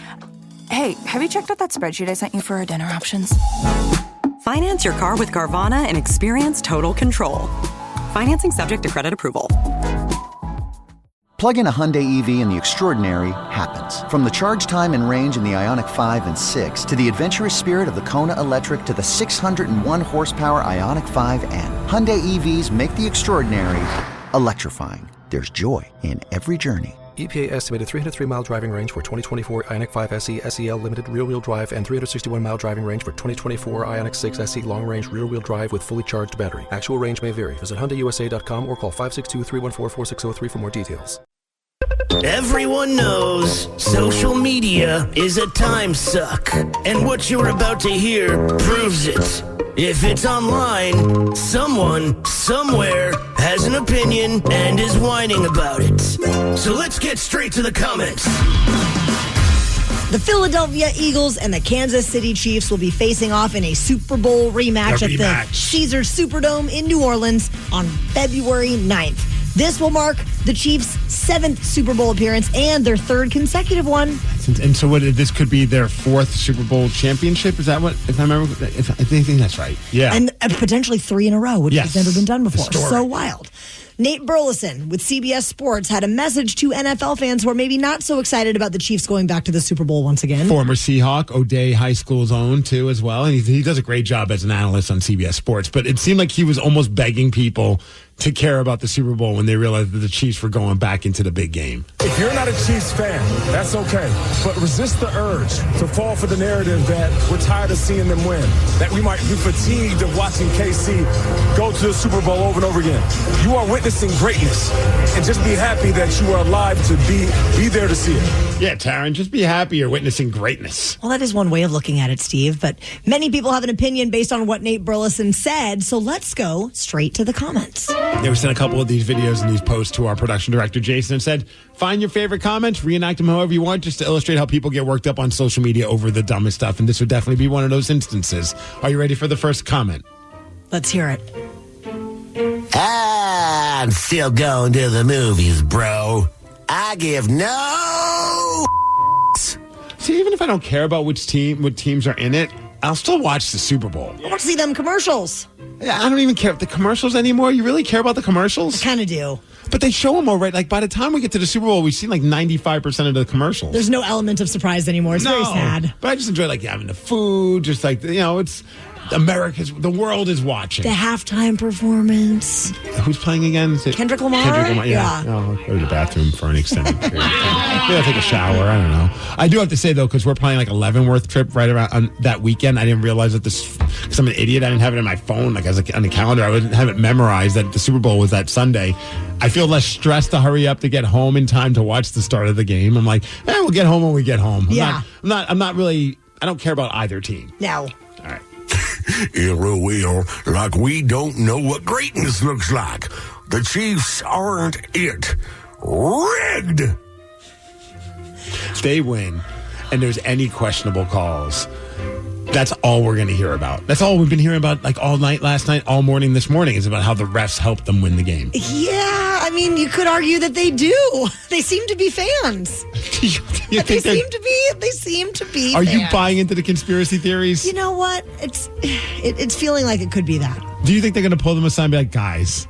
Speaker 5: Hey, have you checked out that spreadsheet I sent you for our dinner options?
Speaker 13: Finance your car with Carvana and experience total control. Financing subject to credit approval.
Speaker 19: Plug in a Hyundai EV and the extraordinary happens. From the charge time and range in the Ioniq 5 and 6 to the adventurous spirit of the Kona Electric to the 601 horsepower Ioniq 5N. Hyundai EVs make the extraordinary electrifying. There's joy in every journey.
Speaker 20: EPA estimated 303-mile driving range for 2024 Ioniq 5 SE SEL limited rear-wheel drive and 361-mile driving range for 2024 Ioniq 6 SE long-range rear-wheel drive with fully charged battery. Actual range may vary. Visit HyundaiUSA.com or call 562-314-4603 for more details.
Speaker 6: Everyone knows social media is a time suck, and what you're about to hear proves it. If it's online, someone, somewhere, has an opinion and is whining about it. So let's get straight to the comments.
Speaker 8: The Philadelphia Eagles and the Kansas City Chiefs will be facing off in a Super Bowl rematch at the Caesars Superdome in New Orleans on February 9th. This will mark the Chiefs' 7th Super Bowl appearance and their 3rd consecutive one.
Speaker 9: And so this could be their 4th Super Bowl championship? Is that what, if I remember, I think that's right. Yeah.
Speaker 8: And potentially 3 in a row, which has never been done before.
Speaker 9: Historic.
Speaker 8: So wild. Nate Burleson with CBS Sports had a message to NFL fans who are maybe not so excited about the Chiefs going back to the Super Bowl once again.
Speaker 9: Former Seahawk, O'Day High School's own, too, as well. And he does a great job as an analyst on CBS Sports. But it seemed like he was almost begging people to care about the Super Bowl when they realized that the Chiefs were going back into the big game.
Speaker 7: If you're not a Chiefs fan, that's okay. But resist the urge to fall for the narrative that we're tired of seeing them win, that we might be fatigued of watching KC go to the Super Bowl over and over again. You are witnessing greatness, and just be happy that you are alive to be there to see it.
Speaker 9: Yeah, Taryn, just be happy you're witnessing greatness.
Speaker 8: Well, that is one way of looking at it, Steve. But many people have an opinion based on what Nate Burleson said. So let's go straight to the comments.
Speaker 9: Yeah, we sent a couple of these videos and these posts to our production director, Jason, and said, find your favorite comments, reenact them however you want, just to illustrate how people get worked up on social media over the dumbest stuff. And this would definitely be one of those instances. Are you ready for the first comment?
Speaker 8: Let's hear it.
Speaker 6: I'm still going to the movies, bro. I give no.
Speaker 9: See, even if I don't care about what teams are in it, I'll still watch the Super Bowl.
Speaker 8: I want to see them commercials.
Speaker 9: Yeah, I don't even care about the commercials anymore. You really care about the commercials?
Speaker 8: I kind of do.
Speaker 9: But they show them all right. Like, by the time we get to the Super Bowl, we've seen like 95% of the commercials.
Speaker 8: There's no element of surprise anymore. It's very sad.
Speaker 9: But I just enjoy like having the food, just like, it's the world is watching.
Speaker 8: The halftime performance.
Speaker 9: Who's playing again? Is it
Speaker 8: Kendrick Lamar?
Speaker 9: Yeah. Oh, I'll go to the bathroom for an extended period. Maybe I'll take a shower. I don't know. I do have to say, though, because we're playing like a Leavenworth trip right around on that weekend. I didn't realize that because I'm an idiot. I didn't have it in my phone, like as on the calendar. I didn't have it memorized that the Super Bowl was that Sunday. I feel less stressed to hurry up to get home in time to watch the start of the game. I'm like, we'll get home when we get home. I'm not really, I don't care about either team.
Speaker 8: No.
Speaker 9: All right.
Speaker 6: LOL, like we don't know what greatness looks like. The Chiefs aren't it. Rigged.
Speaker 9: They win, and there's any questionable calls. That's all we're going to hear about. That's all we've been hearing about like all night, last night, all morning, this morning is about how the refs helped them win the game.
Speaker 8: Yeah, I mean, you could argue that they do. They seem to be fans. They seem to be
Speaker 9: Are
Speaker 8: fans.
Speaker 9: you buying into the conspiracy theories?
Speaker 8: You know what? It's feeling like it could be that.
Speaker 9: Do you think they're going to pull them aside and be like, guys,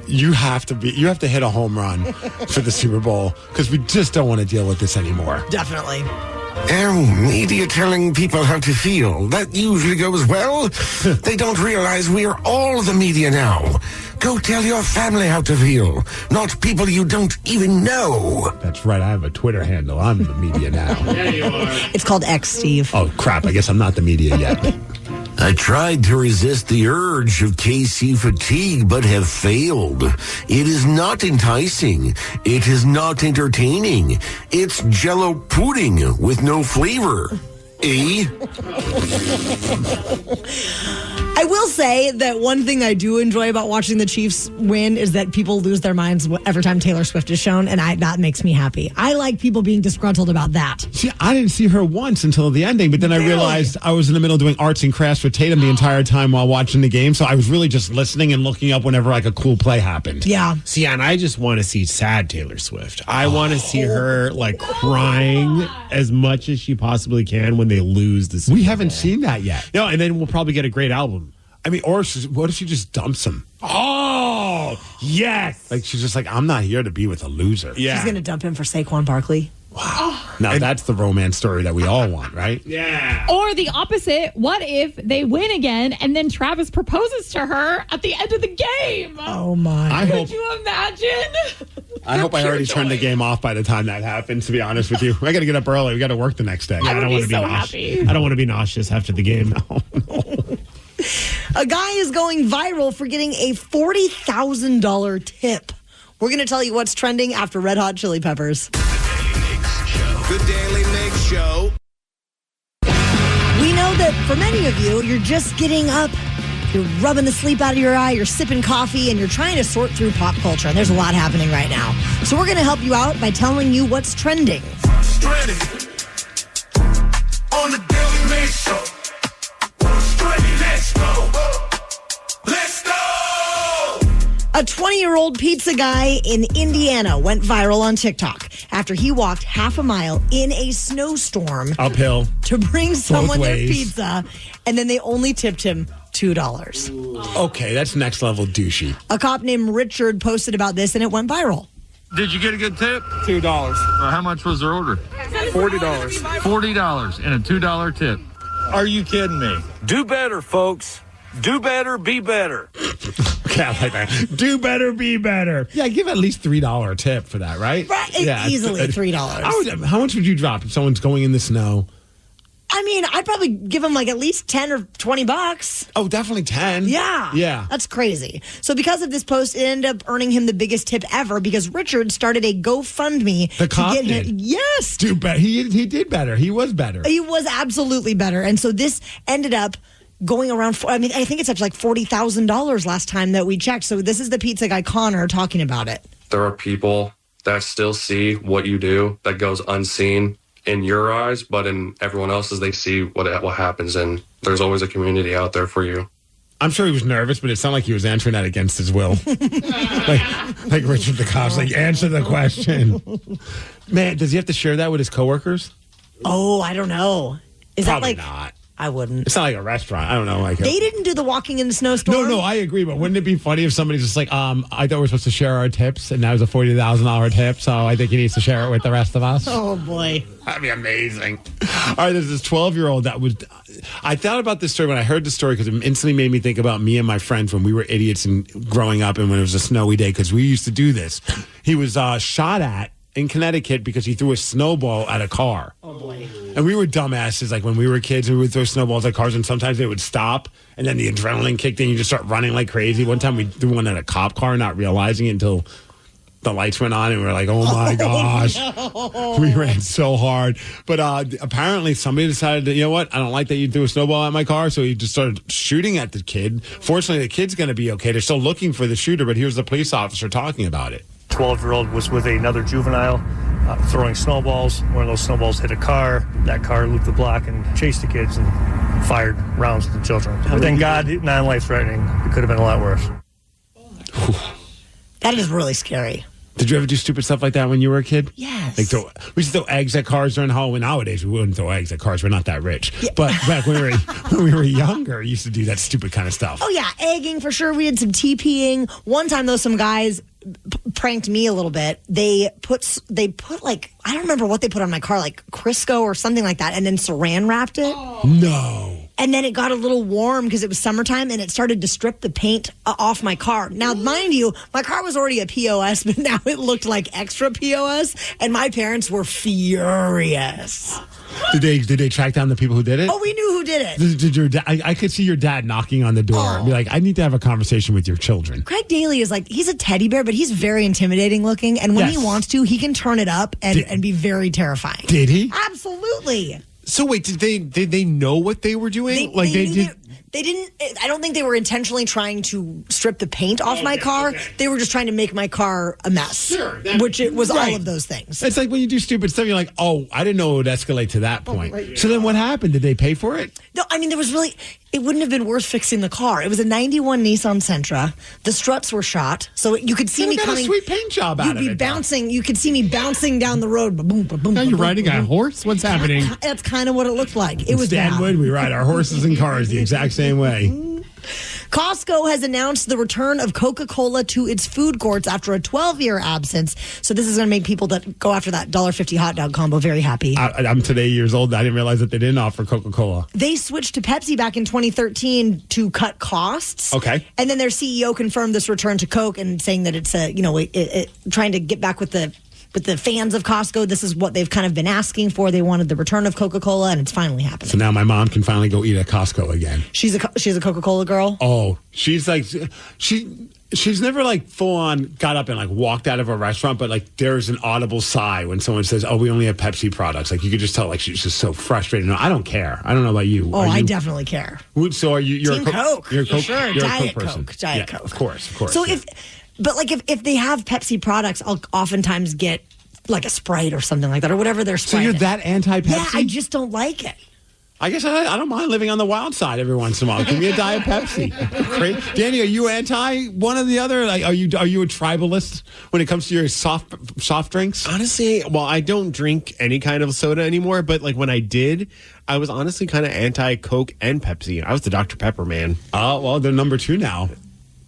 Speaker 9: you have to hit a home run for the Super Bowl because we just don't want to deal with this anymore?
Speaker 8: Definitely.
Speaker 6: Media telling people how to feel. That usually goes well. They don't realize we are all the media now. Go tell your family how to feel, not people you don't even know.
Speaker 9: That's right. I have a Twitter handle. I'm the media now.
Speaker 8: Yeah, you are. It's called X, Steve.
Speaker 9: Oh, crap. I guess I'm not the media yet.
Speaker 11: I tried to resist the urge of KC fatigue, but have failed. It is not enticing. It is not entertaining. It's Jell-O pudding with no flavor.
Speaker 8: I will say that one thing I do enjoy about watching the Chiefs win is that people lose their minds every time Taylor Swift is shown, and that makes me happy. I like people being disgruntled about that.
Speaker 9: See, I didn't see her once until the ending, but then I realized I was in the middle doing arts and crafts with Tatum the entire time while watching the game, so I was really just listening and looking up whenever like a cool play happened.
Speaker 8: Yeah.
Speaker 10: See, and I just want to see sad Taylor Swift. I want to see her like crying as much as she possibly can when they lose the Super
Speaker 9: We haven't
Speaker 10: Bowl.
Speaker 9: seen that yet.
Speaker 10: No, and then we'll probably get a great album.
Speaker 9: I mean, or what if she just dumps him?
Speaker 10: Oh, yes.
Speaker 9: Like, she's just like, I'm not here to be with a loser.
Speaker 8: She's going to dump him for Saquon Barkley.
Speaker 9: Now, that's the romance story that we all want, right?
Speaker 10: Yeah.
Speaker 18: Or the opposite. What if they win again and then Travis proposes to her at the end of the game?
Speaker 8: Oh, my.
Speaker 18: Could you imagine?
Speaker 9: I hope I already turned the game off by the time that happened, to be honest with you. I got to get up early. We got to work the next day.
Speaker 10: Yeah, I don't want to be nauseous. I don't want to be nauseous after the game.
Speaker 9: No.
Speaker 8: A guy is going viral for getting a $40,000 tip. We're going to tell you what's trending after Red Hot Chili Peppers.
Speaker 6: The Daily Migs Show.
Speaker 8: We know that for many of you, you're just getting up, you're rubbing the sleep out of your eye, you're sipping coffee, and you're trying to sort through pop culture. And there's a lot happening right now. So we're going to help you out by telling you what's trending.
Speaker 6: Stranded on the Daily Migs Show. Let's go. Let's go.
Speaker 8: A 20-year-old pizza guy in Indiana went viral on TikTok after he walked half a mile in a snowstorm
Speaker 9: Uphill.
Speaker 8: to bring someone their
Speaker 9: ways.
Speaker 8: pizza, and then they only tipped him $2.
Speaker 9: Okay, that's next level douchey.
Speaker 8: A cop named Richard posted about this, and it went viral.
Speaker 12: Did you get a good tip? $2. How much was their order? $40. $40 and a $2 tip. Are you kidding me?
Speaker 17: Do better, folks. Do better, be better.
Speaker 9: Okay, I like that. Do better, be better. Yeah, give at least $3 tip for that, right?
Speaker 8: Right,
Speaker 9: Yeah,
Speaker 8: easily $3.
Speaker 9: How much would you drop if someone's going in the snow?
Speaker 8: I mean, I'd probably give him like at least $10 or $20.
Speaker 9: Oh, definitely 10.
Speaker 8: Yeah.
Speaker 9: Yeah.
Speaker 8: That's crazy. So because of this post, it ended up earning him the biggest tip ever because Richard started a GoFundMe.
Speaker 9: The cop
Speaker 8: to get
Speaker 9: did?
Speaker 8: Yes.
Speaker 9: Do better. He did better. He was better.
Speaker 8: He was absolutely better. And so this ended up going around, I think it's up to like $40,000 last time that we checked. So this is the pizza guy, Connor, talking about it.
Speaker 24: There are people that still see what you do that goes unseen in your eyes, but in everyone else's, they see what happens, and there's always a community out there for you.
Speaker 9: I'm sure he was nervous, but it sounded like he was answering that against his will. like Richard the cop's like, answer the question. Man, does he have to share that with his coworkers?
Speaker 8: Oh, I don't know. Is
Speaker 9: Probably
Speaker 8: that like
Speaker 9: not.
Speaker 8: I wouldn't.
Speaker 9: It's not like a restaurant. I don't know. Like
Speaker 8: They didn't do the walking in the snowstorm.
Speaker 9: No, I agree. But wouldn't it be funny if somebody's just like, I thought we were supposed to share our tips, and that was a $40,000 tip, so I think he needs to share it with the rest of us.
Speaker 8: Oh, boy.
Speaker 9: That'd be amazing. All right, there's this 12-year-old that was... I thought about this story when I heard the story because it instantly made me think about me and my friends when we were idiots and growing up and when it was a snowy day because we used to do this. He was shot at in Connecticut because he threw a snowball at a car.
Speaker 8: Oh, boy.
Speaker 9: And we were dumbasses. Like when we were kids, we would throw snowballs at cars and sometimes they would stop and then the adrenaline kicked in. You just start running like crazy. One time we threw one at a cop car, not realizing it until the lights went on and we were like, oh my gosh.
Speaker 8: No.
Speaker 9: We ran so hard. But apparently somebody decided that, you know what? I don't like that you threw a snowball at my car. So he just started shooting at the kid. Fortunately, the kid's going to be okay. They're still looking for the shooter, but here's the police officer talking about it.
Speaker 25: 12-year-old was with another juvenile throwing snowballs. One of those snowballs hit a car. That car looped the block and chased the kids and fired rounds at the children. But thank God, non-life-threatening. It could have been a lot worse.
Speaker 8: That is really scary.
Speaker 9: Did you ever do stupid stuff like that when you were a kid?
Speaker 8: Yes.
Speaker 9: Like we used to throw eggs at cars during Halloween. Nowadays, we wouldn't throw eggs at cars. We're not that rich. Yeah. But back when we were younger, we usut to do that stupid kind of stuff.
Speaker 8: Oh, yeah. Egging for sure. We did some TPing. One time, though, some guys pranked me a little bit. They put like, I don't remember what they put on my car, like Crisco or something like that, and then saran wrapped it.
Speaker 9: Oh. No.
Speaker 8: And then it got a little warm because it was summertime and it started to strip the paint off my car. Now, mind you, my car was already a POS, but now it looked like extra POS. And my parents were furious.
Speaker 9: Did they track down the people who did it?
Speaker 8: Oh, we knew who did it.
Speaker 9: Did your dad? I could see your dad knocking on the door and be like, "I need to have a conversation with your children."
Speaker 8: Craig Daly is he's a teddy bear, but he's very intimidating looking. And when he wants to, he can turn it up and be very terrifying.
Speaker 9: Did he?
Speaker 8: Absolutely.
Speaker 10: So wait, did they know what they were doing?
Speaker 8: They didn't. I don't think they were intentionally trying to strip the paint off my car. Okay. They were just trying to make my car a mess. Sure, which it was all of those things.
Speaker 9: It's like when you do stupid stuff, you're like, "Oh, I didn't know it would escalate to that point." Right. So then, what happened? Did they pay for it?
Speaker 8: No, I mean it wouldn't have been worth fixing the car. It was a '91 Nissan Sentra. The struts were shot, so you could see me coming.
Speaker 9: A sweet paint job out of it.
Speaker 8: You'd be bouncing. You could see me bouncing down the road. Boom, boom, boom.
Speaker 10: Now you're riding a horse. What's happening?
Speaker 8: That's kind of what it looked like. It was
Speaker 9: Stanwood. We ride our horses and cars the exact same way.
Speaker 8: Costco has announced the return of Coca-Cola to its food courts after a 12-year absence. So this is going to make people that go after that $1.50 hot dog combo very happy.
Speaker 9: I'm today years old. I didn't realize that they didn't offer Coca-Cola.
Speaker 8: They switched to Pepsi back in 2013 to cut costs.
Speaker 9: Okay.
Speaker 8: And then their CEO confirmed this return to Coke and saying that it's trying to get back with the fans of Costco. This is what they've kind of been asking for. They wanted the return of Coca-Cola, and it's finally happening.
Speaker 9: So now my mom can finally go eat at Costco again.
Speaker 8: She's a Coca-Cola girl?
Speaker 9: Oh, she's like... She's never full on got up and walked out of a restaurant, but there's an audible sigh when someone says, "Oh, we only have Pepsi products." You could just tell she's just so frustrated. No, I don't care. I don't know about you.
Speaker 8: Oh, I definitely care.
Speaker 9: So are you? You're
Speaker 8: Team Coke.
Speaker 9: You're a Coke.
Speaker 8: Sure,
Speaker 9: you're
Speaker 8: Diet
Speaker 9: a Coke person.
Speaker 8: Coke. Diet Coke.
Speaker 9: Of course.
Speaker 8: So if they have Pepsi products, I'll oftentimes get a Sprite or something like that, or whatever their Sprite.
Speaker 9: So you're that anti-Pepsi?
Speaker 8: Yeah, I just don't like it.
Speaker 9: I guess I don't mind living on the wild side every once in a while. Give me a Diet Pepsi. Danny, are you anti one or the other? Are you a tribalist when it comes to your soft drinks?
Speaker 10: Honestly, well, I don't drink any kind of soda anymore. But when I did, I was honestly kind of anti Coke and Pepsi. I was the Dr. Pepper man.
Speaker 9: Oh, well, they're number 2 now.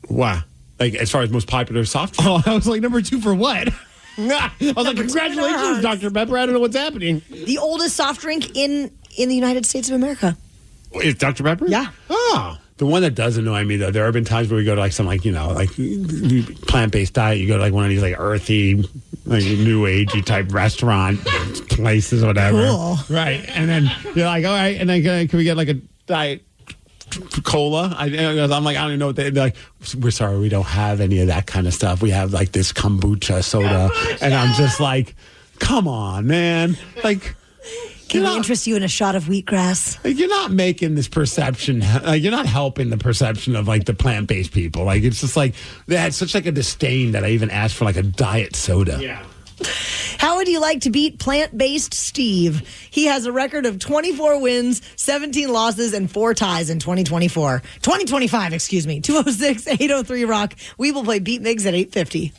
Speaker 10: Wow.
Speaker 9: As far as most popular soft drinks.
Speaker 10: Oh, I was number 2 for what? I was congratulations, Dr. Pepper. I don't know what's happening.
Speaker 8: The oldest soft drink in the United States of America.
Speaker 10: Is Dr. Pepper?
Speaker 8: Yeah.
Speaker 10: Oh.
Speaker 9: The one that does annoy me, though, there have been times where we go to some plant-based diet. You go to one of these earthy, new agey type restaurant places, whatever.
Speaker 8: Cool.
Speaker 9: Right. And then you're like, all right, and then can we get a diet cola? I'm I don't even know what they're like. We're sorry, we don't have any of that kind of stuff. We have this kombucha soda. And I'm just come on, man.
Speaker 8: Can we interest you in a shot of wheatgrass?
Speaker 9: You're not making this perception. You're not helping the perception of the plant-based people. It's just they had such a disdain that I even asked for a diet soda.
Speaker 10: Yeah.
Speaker 8: How would you like to beat plant-based Steve? He has a record of 24 wins, 17 losses, and 4 ties in 2025, excuse me. 206-803-ROCK. We will play Beat Migs at 8:50.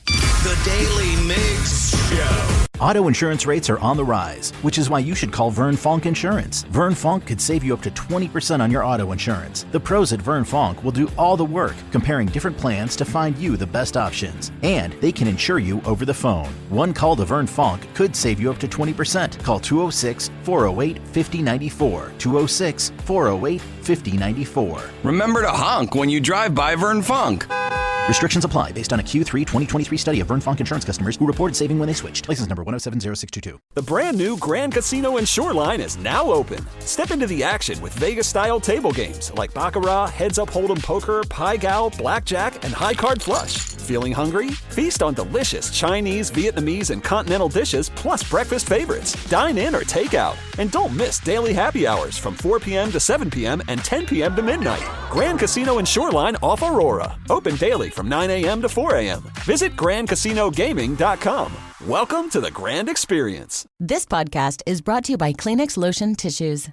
Speaker 6: The Daily Migs Show.
Speaker 2: Auto insurance rates are on the rise, which is why you should call Vern Fonk Insurance. Vern Fonk could save you up to 20% on your auto insurance. The pros at Vern Fonk will do all the work, comparing different plans to find you the best options. And they can insure you over the phone. One call to Vern Fonk could save you up to 20%. Call 206-408-5094. 206-408-5094.
Speaker 15: Remember to honk when you drive by Vern Fonk.
Speaker 2: Restrictions apply based on a Q3 2023 study of Vern Fonk Insurance customers who reported saving when they switched. License number 1070622.
Speaker 21: The brand new Grand Casino and Shoreline is now open. Step into the action with Vegas-style table games like Baccarat, Heads-Up Hold'em Poker, Pai Gow, Blackjack, and High Card Flush. Feeling hungry? Feast on delicious Chinese, Vietnamese, and continental dishes plus breakfast favorites. Dine in or take out. And don't miss daily happy hours from 4 p.m. to 7 p.m. and 10 p.m. to midnight. Grand Casino and Shoreline off Aurora. Open daily from 9 a.m. to 4 a.m. Visit GrandCasinoGaming.com. Welcome to the Grand Experience.
Speaker 22: This podcast is brought to you by Kleenex Lotion Tissues.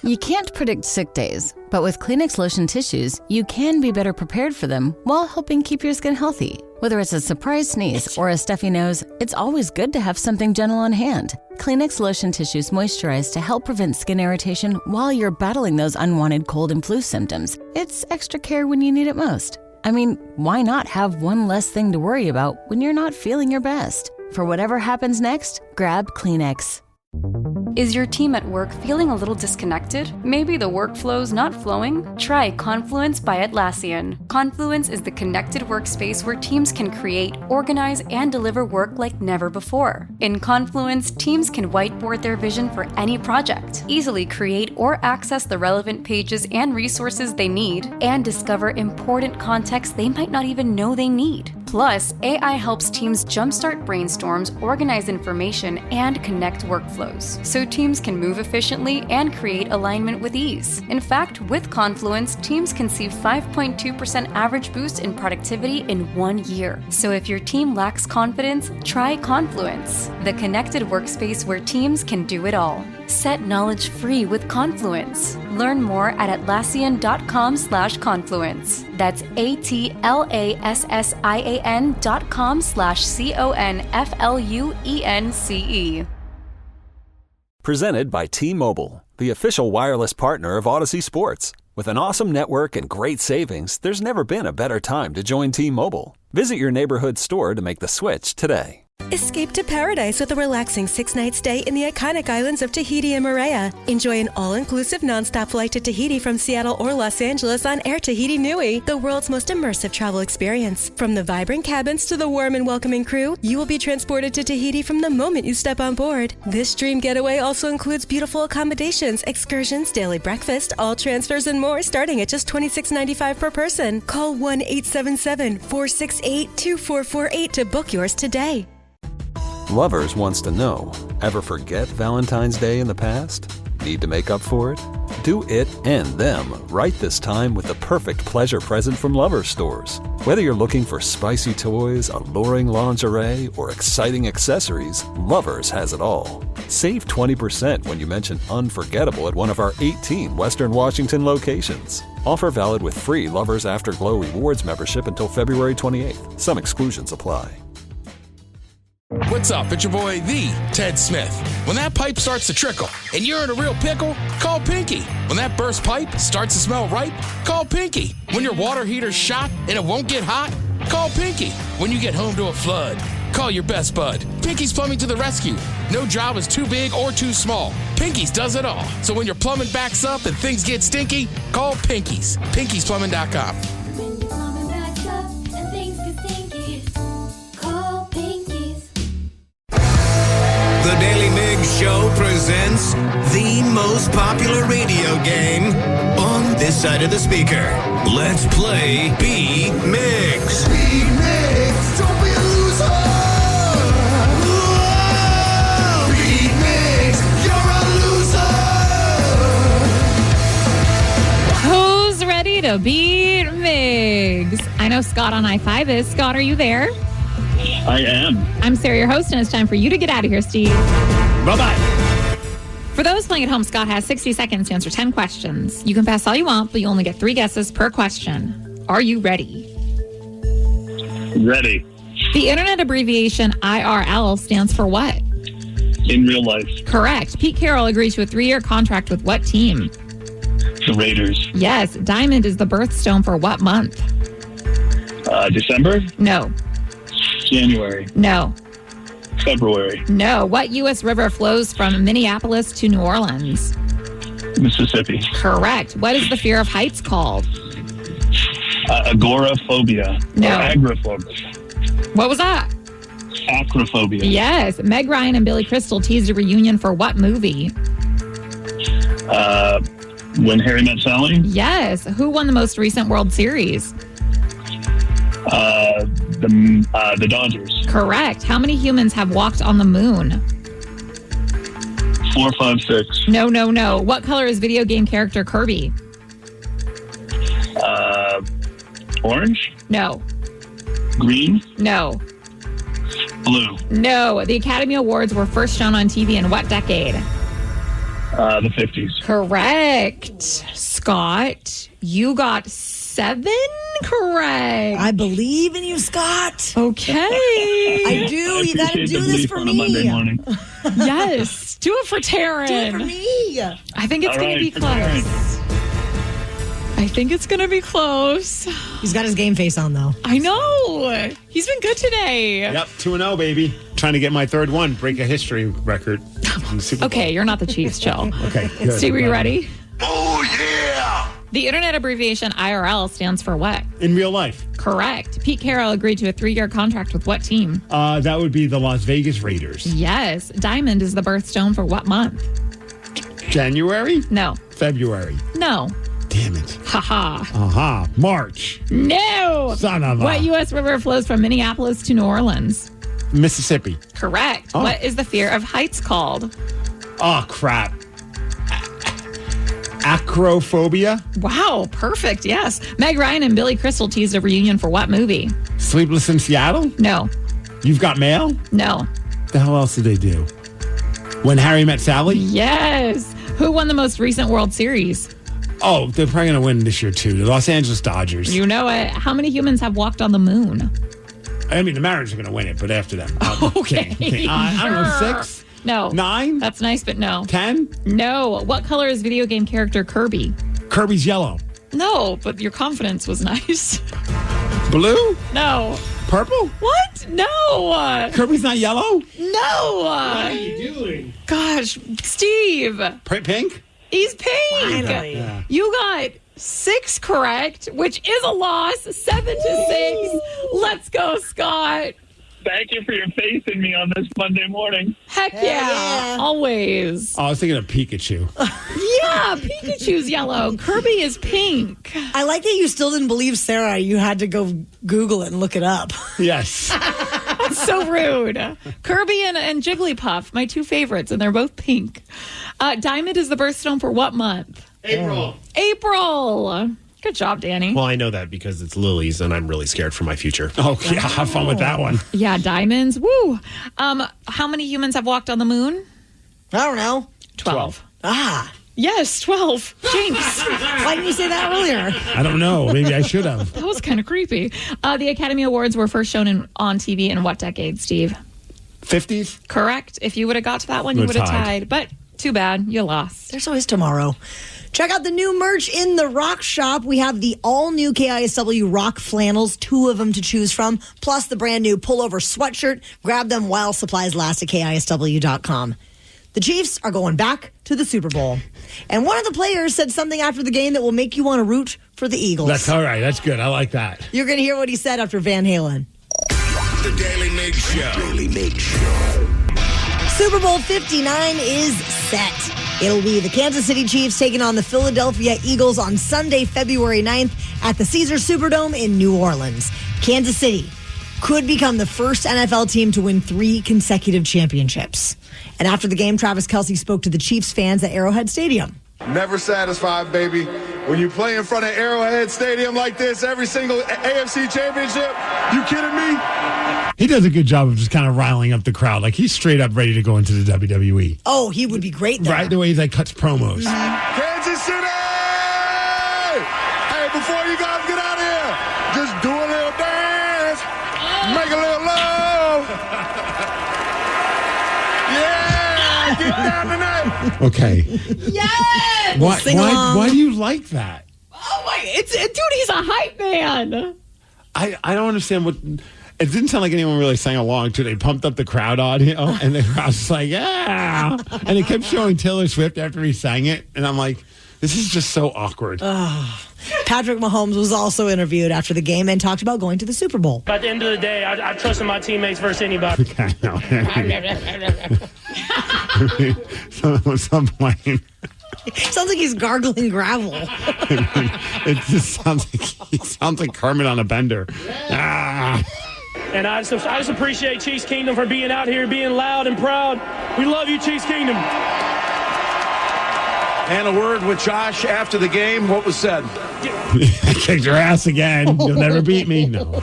Speaker 22: You can't predict sick days, but with Kleenex Lotion Tissues, you can be better prepared for them while helping keep your skin healthy. Whether it's a surprise sneeze or a stuffy nose, it's always good to have something gentle on hand. Kleenex Lotion Tissues moisturize to help prevent skin irritation while you're battling those unwanted cold and flu symptoms. It's extra care when you need it most. I mean, why not have one less thing to worry about when you're not feeling your best? For whatever happens next, grab Kleenex.
Speaker 1: Is your team at work feeling a little disconnected? Maybe the workflow's not flowing? Try Confluence by Atlassian. Confluence is the connected workspace where teams can create, organize, and deliver work like never before. In Confluence, teams can whiteboard their vision for any project, easily create or access the relevant pages and resources they need, and discover important context they might not even know they need. Plus, AI helps teams jumpstart brainstorms, organize information, and connect workflows, so teams can move efficiently and create alignment with ease. In fact, with Confluence, teams can see 5.2% average boost in productivity in 1 year. So if your team lacks confidence, try Confluence, the connected workspace where teams can do it all. Set knowledge free with Confluence. Learn more at Atlassian.com/Confluence. That's Atlassian.com/CONFLUENCE.
Speaker 21: Presented by T-Mobile, the official wireless partner of Odyssey Sports. With an awesome network and great savings, there's never been a better time to join T-Mobile. Visit your neighborhood store to make the switch today.
Speaker 3: Escape to paradise with a relaxing 6-night stay in the iconic islands of Tahiti and Moorea. Enjoy an all-inclusive nonstop flight to Tahiti from Seattle or Los Angeles on Air Tahiti Nui, the world's most immersive travel experience. From the vibrant cabins to the warm and welcoming crew, you will be transported to Tahiti from the moment you step on board. This dream getaway also includes beautiful accommodations, excursions, daily breakfast, all transfers, and more, starting at just $26.95 per person. Call 1-877-468-2448 to book yours today.
Speaker 21: Lovers wants to know, ever forget Valentine's Day in the past? Need to make up for it? Do it and them right this time with the perfect pleasure present from Lovers stores. Whether you're looking for spicy toys, alluring lingerie, or exciting accessories, Lovers has it all. Save 20% when you mention unforgettable at one of our 18 Western Washington locations. Offer valid with free Lovers Afterglow Rewards membership until February 28th. Some exclusions apply.
Speaker 4: What's up? It's your boy, the Ted Smith. When that pipe starts to trickle and you're in a real pickle, call Pinky. When that burst pipe starts to smell right, call Pinky. When your water heater's shot and it won't get hot, call Pinky. When you get home to a flood, call your best bud. Pinky's Plumbing to the rescue. No job is too big or too small. Pinky's does it all. So when your plumbing backs up and things get stinky, call Pinky's. Pinky'sPlumbing.com.
Speaker 6: The Daily Migs Show presents the most popular radio game on this side of the speaker. Let's play Be Migs. Be Migs, don't be a loser. Whoa! Be Migs, you're a loser.
Speaker 18: Who's ready to beat Migs? I know Scott on I-5 is. Scott, are you there?
Speaker 16: I am.
Speaker 18: I'm Sarah, your host, and it's time for you to get out of here, Steve.
Speaker 16: Bye-bye.
Speaker 18: For those playing at home, Scott has 60 seconds to answer 10 questions. You can pass all you want, but you only get 3 guesses per question. Are you ready?
Speaker 16: Ready.
Speaker 18: The internet abbreviation IRL stands for what?
Speaker 16: In real life.
Speaker 18: Correct. Pete Carroll agreed to a 3-year contract with what team?
Speaker 16: The Raiders.
Speaker 18: Yes. Diamond is the birthstone for what month?
Speaker 16: December?
Speaker 18: No.
Speaker 16: January.
Speaker 18: No.
Speaker 16: February.
Speaker 18: No. What U.S. river flows from Minneapolis to New Orleans?
Speaker 16: Mississippi.
Speaker 18: Correct. What is the fear of heights called?
Speaker 16: Agoraphobia.
Speaker 18: No.
Speaker 16: Or agoraphobia.
Speaker 18: What was that?
Speaker 16: Acrophobia.
Speaker 18: Yes. Meg Ryan and Billy Crystal teased a reunion for what movie?
Speaker 16: When Harry Met Sally?
Speaker 18: Yes. Who won the most recent World Series?
Speaker 16: The Dodgers.
Speaker 18: Correct. How many humans have walked on the moon?
Speaker 16: 4, 5, 6.
Speaker 18: No. What color is video game character Kirby?
Speaker 16: Orange?
Speaker 18: No.
Speaker 16: Green?
Speaker 18: No.
Speaker 16: Blue.
Speaker 18: No. The Academy Awards were first shown on TV in what decade?
Speaker 16: The 50s.
Speaker 18: Correct. Scott, you got 7 correct.
Speaker 8: I believe in you, Scott.
Speaker 18: Okay.
Speaker 8: I do. You got to do this for me.
Speaker 16: Monday morning.
Speaker 18: Yes. Do it for Taryn.
Speaker 8: Do it for me.
Speaker 18: I think it's going to be close. I I think it's going to be close.
Speaker 8: He's got his game face on, though.
Speaker 18: I know. He's been good today.
Speaker 9: Yep, 2-0, baby. Trying to get my third one, break a history record in the Super Bowl.
Speaker 18: Okay, you're not the Chiefs, chill.
Speaker 9: Okay, good.
Speaker 18: Steve, are you ready?
Speaker 11: Oh, yeah!
Speaker 18: The internet abbreviation IRL stands for what?
Speaker 9: In real life.
Speaker 18: Correct. Pete Carroll agreed to a 3-year contract with what team?
Speaker 9: That would be the Las Vegas Raiders.
Speaker 18: Yes. Diamond is the birthstone for what month?
Speaker 9: January?
Speaker 18: No.
Speaker 9: February.
Speaker 18: No.
Speaker 9: Damn it.
Speaker 18: Haha.
Speaker 9: Aha. March.
Speaker 18: No.
Speaker 9: Son of a.
Speaker 18: What U.S. river flows from Minneapolis to New Orleans?
Speaker 9: Mississippi.
Speaker 18: Correct.
Speaker 9: Oh.
Speaker 18: What is the fear of heights called?
Speaker 9: Oh, crap. Acrophobia?
Speaker 18: Wow, perfect. Yes. Meg Ryan and Billy Crystal teased a reunion for what movie?
Speaker 9: Sleepless in Seattle?
Speaker 18: No.
Speaker 9: You've Got Mail?
Speaker 18: No.
Speaker 9: The hell else did they do? When Harry Met Sally?
Speaker 18: Yes. Who won the most recent World Series?
Speaker 9: Oh, they're probably going to win this year, too. The Los Angeles Dodgers.
Speaker 18: You know it. How many humans have walked on the moon?
Speaker 9: I mean, the Mariners are going to win it, but after them.
Speaker 18: Okay.
Speaker 9: I don't know, 6?
Speaker 18: No.
Speaker 9: 9?
Speaker 18: That's nice, but no.
Speaker 9: 10?
Speaker 18: No. What color is video game character Kirby?
Speaker 9: Kirby's yellow.
Speaker 18: No, but your confidence was nice.
Speaker 9: Blue?
Speaker 18: No.
Speaker 9: Purple?
Speaker 18: What? No.
Speaker 9: Kirby's not yellow?
Speaker 18: No.
Speaker 10: What are you doing?
Speaker 18: Gosh, Steve.
Speaker 9: Pink?
Speaker 18: He's pink.
Speaker 8: Finally.
Speaker 9: Yeah.
Speaker 18: You got 6 correct, whiwhich is a loss. 7-6. Let's go, Scott.
Speaker 16: Thank you for your faith in me on this Monday morning.
Speaker 18: Heck yeah. Always.
Speaker 9: Oh, I was thinking of Pikachu.
Speaker 18: Yeah, Pikachu's yellow. Kirby is pink.
Speaker 8: I like that you still didn't believe Sarah. You had to go Google it and look it up.
Speaker 9: Yes.
Speaker 18: That's so rude. Kirby and Jigglypuff, my 2 favorites, and they're both pink. Diamond is the birthstone for what month?
Speaker 10: April.
Speaker 18: April. Good job, Danny.
Speaker 10: Well, I know that because it's lilies, and I'm really scared for my future.
Speaker 9: Oh, yeah. Have fun with that one.
Speaker 18: Yeah, diamonds. Woo. How many humans have walked on the moon?
Speaker 8: I don't know.
Speaker 18: 12.
Speaker 8: Ah.
Speaker 18: Yes, 12. Jinx.
Speaker 8: Why didn't you say that earlier?
Speaker 9: I don't know. Maybe I should have.
Speaker 18: That was kind of creepy. The Academy Awards were first shown on TV in what decade, Steve?
Speaker 9: 50s?
Speaker 18: Correct. If you would have got to that one, you would have tied. But too bad. You lost.
Speaker 8: There's always tomorrow. Check out the new merch in the Rock Shop. We have the all-new KISW Rock flannels, 2 of them to choose from, plus the brand-new pullover sweatshirt. Grab them while supplies last at KISW.com. The Chiefs are going back to the Super Bowl. And one of the players said something after the game that will make you want to root for the Eagles.
Speaker 9: That's all right. That's good. I like that.
Speaker 8: You're going to hear what he said after Van Halen.
Speaker 6: The Daily Migs Show. Daily Migs Show.
Speaker 8: Super Bowl 59 is set. It'll be the Kansas City Chiefs taking on the Philadelphia Eagles on Sunday, February 9th at the Caesars Superdome in New Orleans. Kansas City could become the first NFL team to win 3 consecutive championships. And after the game, Travis Kelce spoke to the Chiefs fans at Arrowhead Stadium.
Speaker 5: Never satisfied, baby. When you play in front of Arrowhead Stadium like this, every single AFC championship, you kidding me?
Speaker 9: He does a good job of just kind of riling up the crowd. Like, he's straight up ready to go into the WWE.
Speaker 8: Oh, he would be great there.
Speaker 9: Right, the way he like cuts promos.
Speaker 5: Kansas City! Hey, before you guys get out of here, just do a little dance, make a little love. Yeah, get down tonight.
Speaker 9: Okay.
Speaker 18: Yes!
Speaker 9: Why do you like that?
Speaker 18: Oh my, dude, he's a hype man.
Speaker 9: I don't understand what. It didn't sound like anyone really sang along to it. They pumped up the crowd audio, and the crowd was like, yeah. And it kept showing Taylor Swift after he sang it. And I'm like, this is just so awkward.
Speaker 8: Patrick Mahomes was also interviewed after the game and talked about going to the Super Bowl.
Speaker 13: At the end of the day, I trusted my teammates versus anybody.
Speaker 9: Okay, no. At some point.
Speaker 8: Sounds like he's gargling gravel.
Speaker 9: It just sounds like Kermit on a bender. Ah.
Speaker 13: And I just appreciate Chiefs Kingdom for being out here, being loud and proud. We love you, Chiefs Kingdom.
Speaker 17: And a word with Josh after the game. What was said?
Speaker 9: I kicked your ass again. You'll never beat me. No.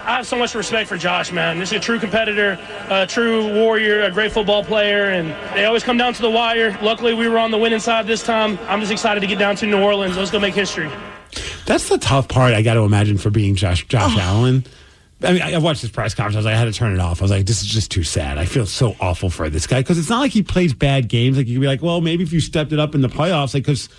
Speaker 13: I have so much respect for Josh, man. This is a true competitor, a true warrior, a great football player, and they always come down to the wire. Luckily, we were on the winning side this time. I'm just excited to get down to New Orleans. Let's go make history.
Speaker 9: That's the tough part, I got to imagine, for being Josh Allen. I mean, I watched this press conference. I had to turn it off. I was like, this is just too sad. I feel so awful for this guy because it's not like he plays bad games. Like, you could be like, well, maybe if you stepped it up in the playoffs, like, because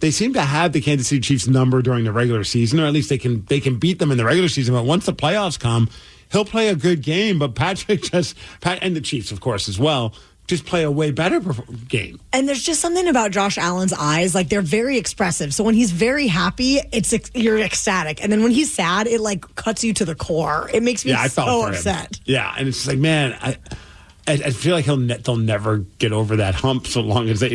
Speaker 9: they seem to have the Kansas City Chiefs number during the regular season, or at least they can beat them in the regular season. But once the playoffs come, he'll play a good game. But Pat and the Chiefs, of course, as well, just play a way better game.
Speaker 8: And there's just something about Josh Allen's eyes, like they're very expressive. So when he's very happy, you're ecstatic, and then when he's sad, it like cuts you to the core. It makes me so upset.
Speaker 9: Yeah, and it's just like, man, I feel like they'll never get over that hump as long as they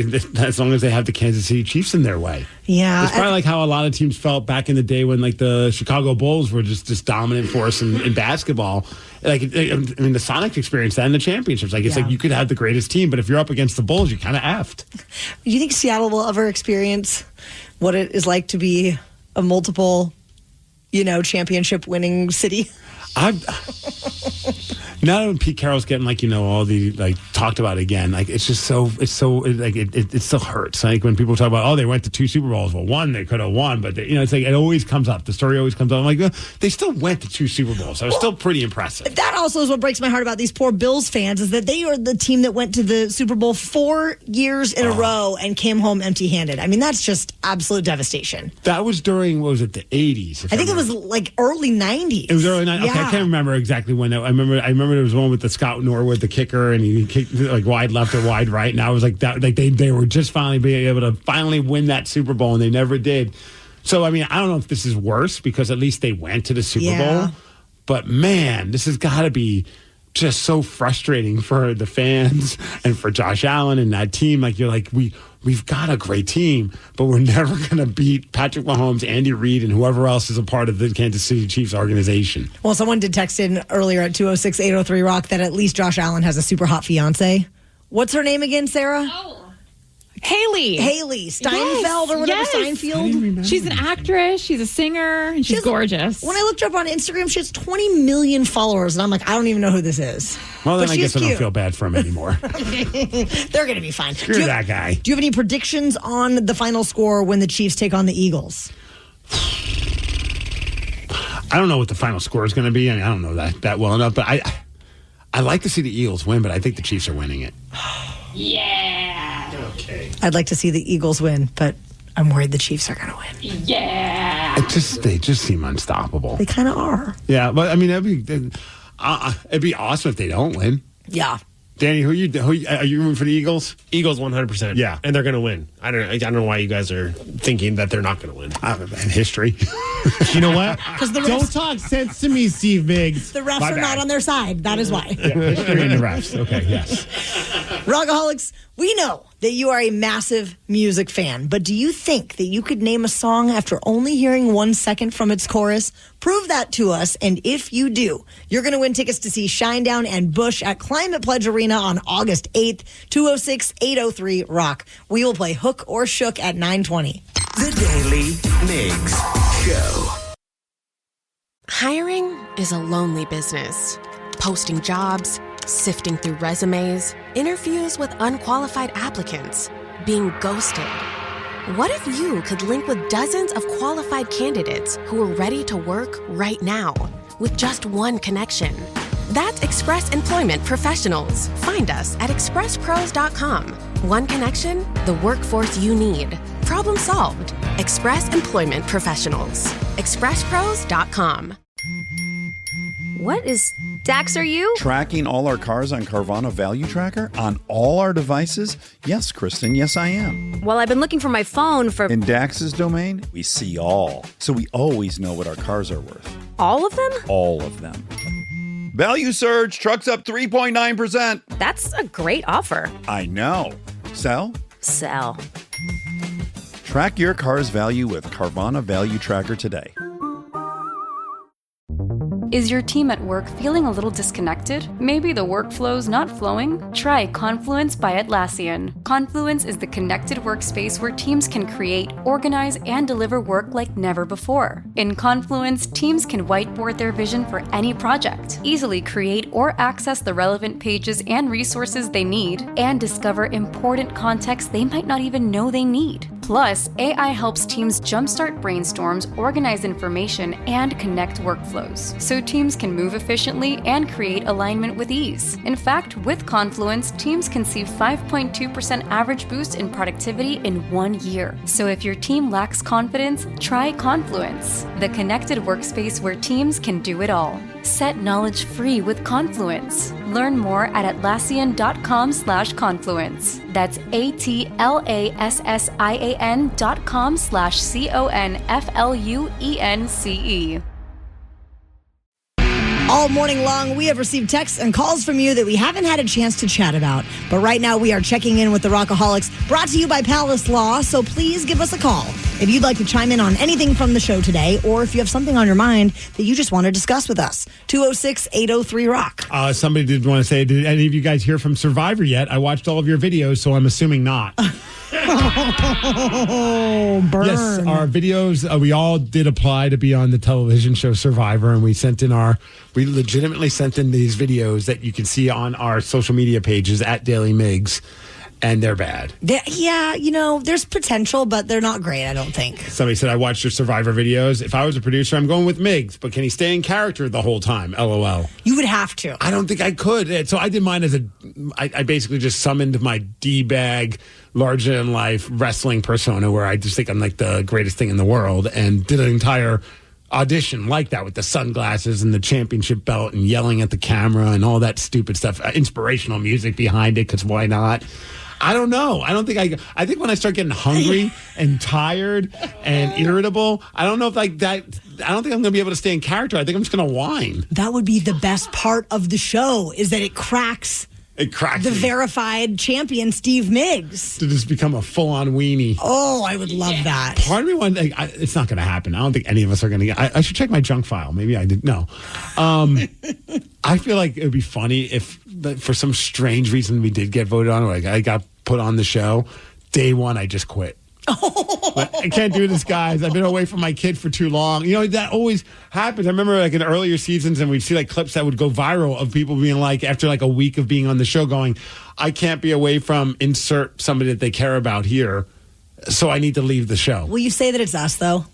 Speaker 9: have the Kansas City Chiefs in their way.
Speaker 8: Yeah,
Speaker 9: it's probably like how a lot of teams felt back in the day when like the Chicago Bulls were just this dominant force in basketball. Like, I mean, the Sonics experienced that in the championships. Like, it's like you could have the greatest team, but if you're up against the Bulls, you're kind of effed.
Speaker 8: You think Seattle will ever experience what it is like to be a multiple, championship winning city?
Speaker 9: Now that Pete Carroll's getting all the talked about again, like it still hurts. Like when people talk about, they went to 2 Super Bowls. Well, one they could have won, but it's like it always comes up. The story always comes up. I'm like, they still went to 2 Super Bowls. That was still pretty impressive.
Speaker 8: That also is what breaks my heart about these poor Bills fans, is that they are the team that went to the Super Bowl 4 years in a row and came home empty-handed. I mean, that's just absolute devastation.
Speaker 9: That was during, what was it, the 80s?
Speaker 8: I think it was like early 90s.
Speaker 9: It was early 90s.
Speaker 8: Yeah.
Speaker 9: Okay, I can't remember exactly when. I remember there was one with the Scott Norwood, the kicker, and he kicked like wide left or wide right. And I was like, that, like they were just finally being able to win that Super Bowl, and they never did. So, I mean, I don't know if this is worse because at least they went to the Super Bowl. But, man, this has got to be just so frustrating for the fans and for Josh Allen and that team. Like, you're like, we've got a great team, but we're never going to beat Patrick Mahomes, Andy Reid, and whoever else is a part of the Kansas City Chiefs organization.
Speaker 8: Well, someone did text in earlier at 206-803-ROCK that at least Josh Allen has a super hot fiance. What's her name again, Sarah?
Speaker 18: Haley
Speaker 8: Steinfeld or whatever. Steinfeld.
Speaker 18: She's an actress. She's a singer, and she's gorgeous.
Speaker 8: When I looked her up on Instagram, she has 20 million followers, and I'm like, I don't even know who this is.
Speaker 9: Well, then
Speaker 8: but
Speaker 9: I guess I don't feel bad for him anymore.
Speaker 8: They're going to be fine.
Speaker 9: Screw that guy.
Speaker 8: Do you have any predictions on the final score when the Chiefs take on the Eagles?
Speaker 9: I don't know what the final score is going to be. I mean, I don't know that well enough, but I like to see the Eagles win, but I think the Chiefs are winning it.
Speaker 18: Yeah.
Speaker 9: Okay.
Speaker 8: I'd like to see the Eagles win, but I'm worried the Chiefs are going to win.
Speaker 18: Yeah.
Speaker 9: They just seem unstoppable.
Speaker 8: They kind of are.
Speaker 9: Yeah, but I mean, it'd be awesome if they don't win.
Speaker 8: Yeah.
Speaker 9: Danny, are you rooting for the Eagles?
Speaker 10: Eagles 100%.
Speaker 9: Yeah.
Speaker 10: And they're going to win. I don't know why you guys are thinking that they're not going to win.
Speaker 9: History.
Speaker 10: You know what? Don't talk sense to me, Steve Migs.
Speaker 8: The refs are not on their side. That is why.
Speaker 9: Yeah, history and the refs. Okay, yes.
Speaker 8: Rockaholics, we know that you are a massive music fan, but do you think that you could name a song after only hearing 1 second from its chorus? Prove that to us, and if you do, you're going to win tickets to see Shinedown and Bush at Climate Pledge Arena on August 8th, 206-803-ROCK. We will play Hook or Shook at 9:20.
Speaker 6: The Daily Migs Show.
Speaker 7: Hiring is a lonely business. Posting jobs, sifting through resumes, interviews with unqualified applicants, being ghosted. What if you could link with dozens of qualified candidates who are ready to work right now with just one connection? That's Express Employment Professionals. Find us at expresspros.com. One connection, the workforce you need. Problem solved. Express Employment Professionals. expresspros.com.
Speaker 14: What is Dax, are you?
Speaker 19: Tracking all our cars on Carvana Value Tracker on all our devices? Yes, Kristen, yes, I am.
Speaker 14: Well, I've been looking for my phone for...
Speaker 19: In Dax's domain, we see all. So we always know what our cars are worth.
Speaker 14: All of them?
Speaker 19: All of them. Value surge, trucks up 3.9%.
Speaker 14: That's a great offer.
Speaker 19: I know. Sell?
Speaker 14: Sell.
Speaker 19: Track your car's value with Carvana Value Tracker today.
Speaker 1: Is your team at work feeling a little disconnected? Maybe the workflow's not flowing? Try Confluence by Atlassian. Confluence is the connected workspace where teams can create, organize, and deliver work like never before. In Confluence, teams can whiteboard their vision for any project, easily create or access the relevant pages and resources they need, and discover important context they might not even know they need. Plus, AI helps teams jumpstart brainstorms, organize information, and connect workflows, so teams can move efficiently and create alignment with ease. In fact, with Confluence, teams can see 5.2% average boost in productivity in 1 year. So if your team lacks confidence, try Confluence, the connected workspace where teams can do it all. Set knowledge free with Confluence. Learn more at Atlassian.com/Confluence. That's Atlassian.com/CONFLUENCE.
Speaker 8: All morning long, we have received texts and calls from you that we haven't had a chance to chat about. But right now, we are checking in with the Rockaholics, brought to you by Palace Law. So please give us a call if you'd like to chime in on anything from the show today, or if you have something on your mind that you just want to discuss with us. 206-803-ROCK.
Speaker 9: Somebody did want to say, did any of you guys hear from Survivor yet? I watched all of your videos, so I'm assuming not.
Speaker 8: Oh, burn.
Speaker 9: Yes, our videos, we all did apply to be on the television show Survivor, and we legitimately sent in these videos that you can see on our social media pages at Daly Migs, and they're bad.
Speaker 8: Yeah, there's potential, but they're not great, I don't think.
Speaker 9: Somebody said, I watched your Survivor videos. If I was a producer, I'm going with Migs, but can he stay in character the whole time? LOL.
Speaker 8: You would have to.
Speaker 9: I don't think I could. So I did mine as I basically just summoned my D-bag, larger-than-life wrestling persona where I just think I'm like the greatest thing in the world, and did an entire audition like that with the sunglasses and the championship belt and yelling at the camera and all that stupid stuff. Inspirational music behind it, because why not? I don't know. I think when I start getting hungry and tired and irritable, I don't know if like that. I don't think I'm going to be able to stay in character. I think I'm just going to whine.
Speaker 8: That would be the best part of the show, is that it cracks the verified champion, Steve Migs.
Speaker 9: To just become a full-on weenie.
Speaker 8: Oh, I would love that.
Speaker 9: Part of me wanted, it's not going to happen. I don't think any of us are going to get. I should check my junk file. Maybe I did. No. I feel like it would be funny if, for some strange reason, we did get voted on, or like I got put on the show. Day one, I just quit. I can't do this, guys. I've been away from my kid for too long. That always happens. I remember like in earlier seasons, and we'd see like clips that would go viral of people being like, after like a week of being on the show, going, I can't be away from insert somebody that they care about here, so I need to leave the show.
Speaker 8: Will you say that it's us, though?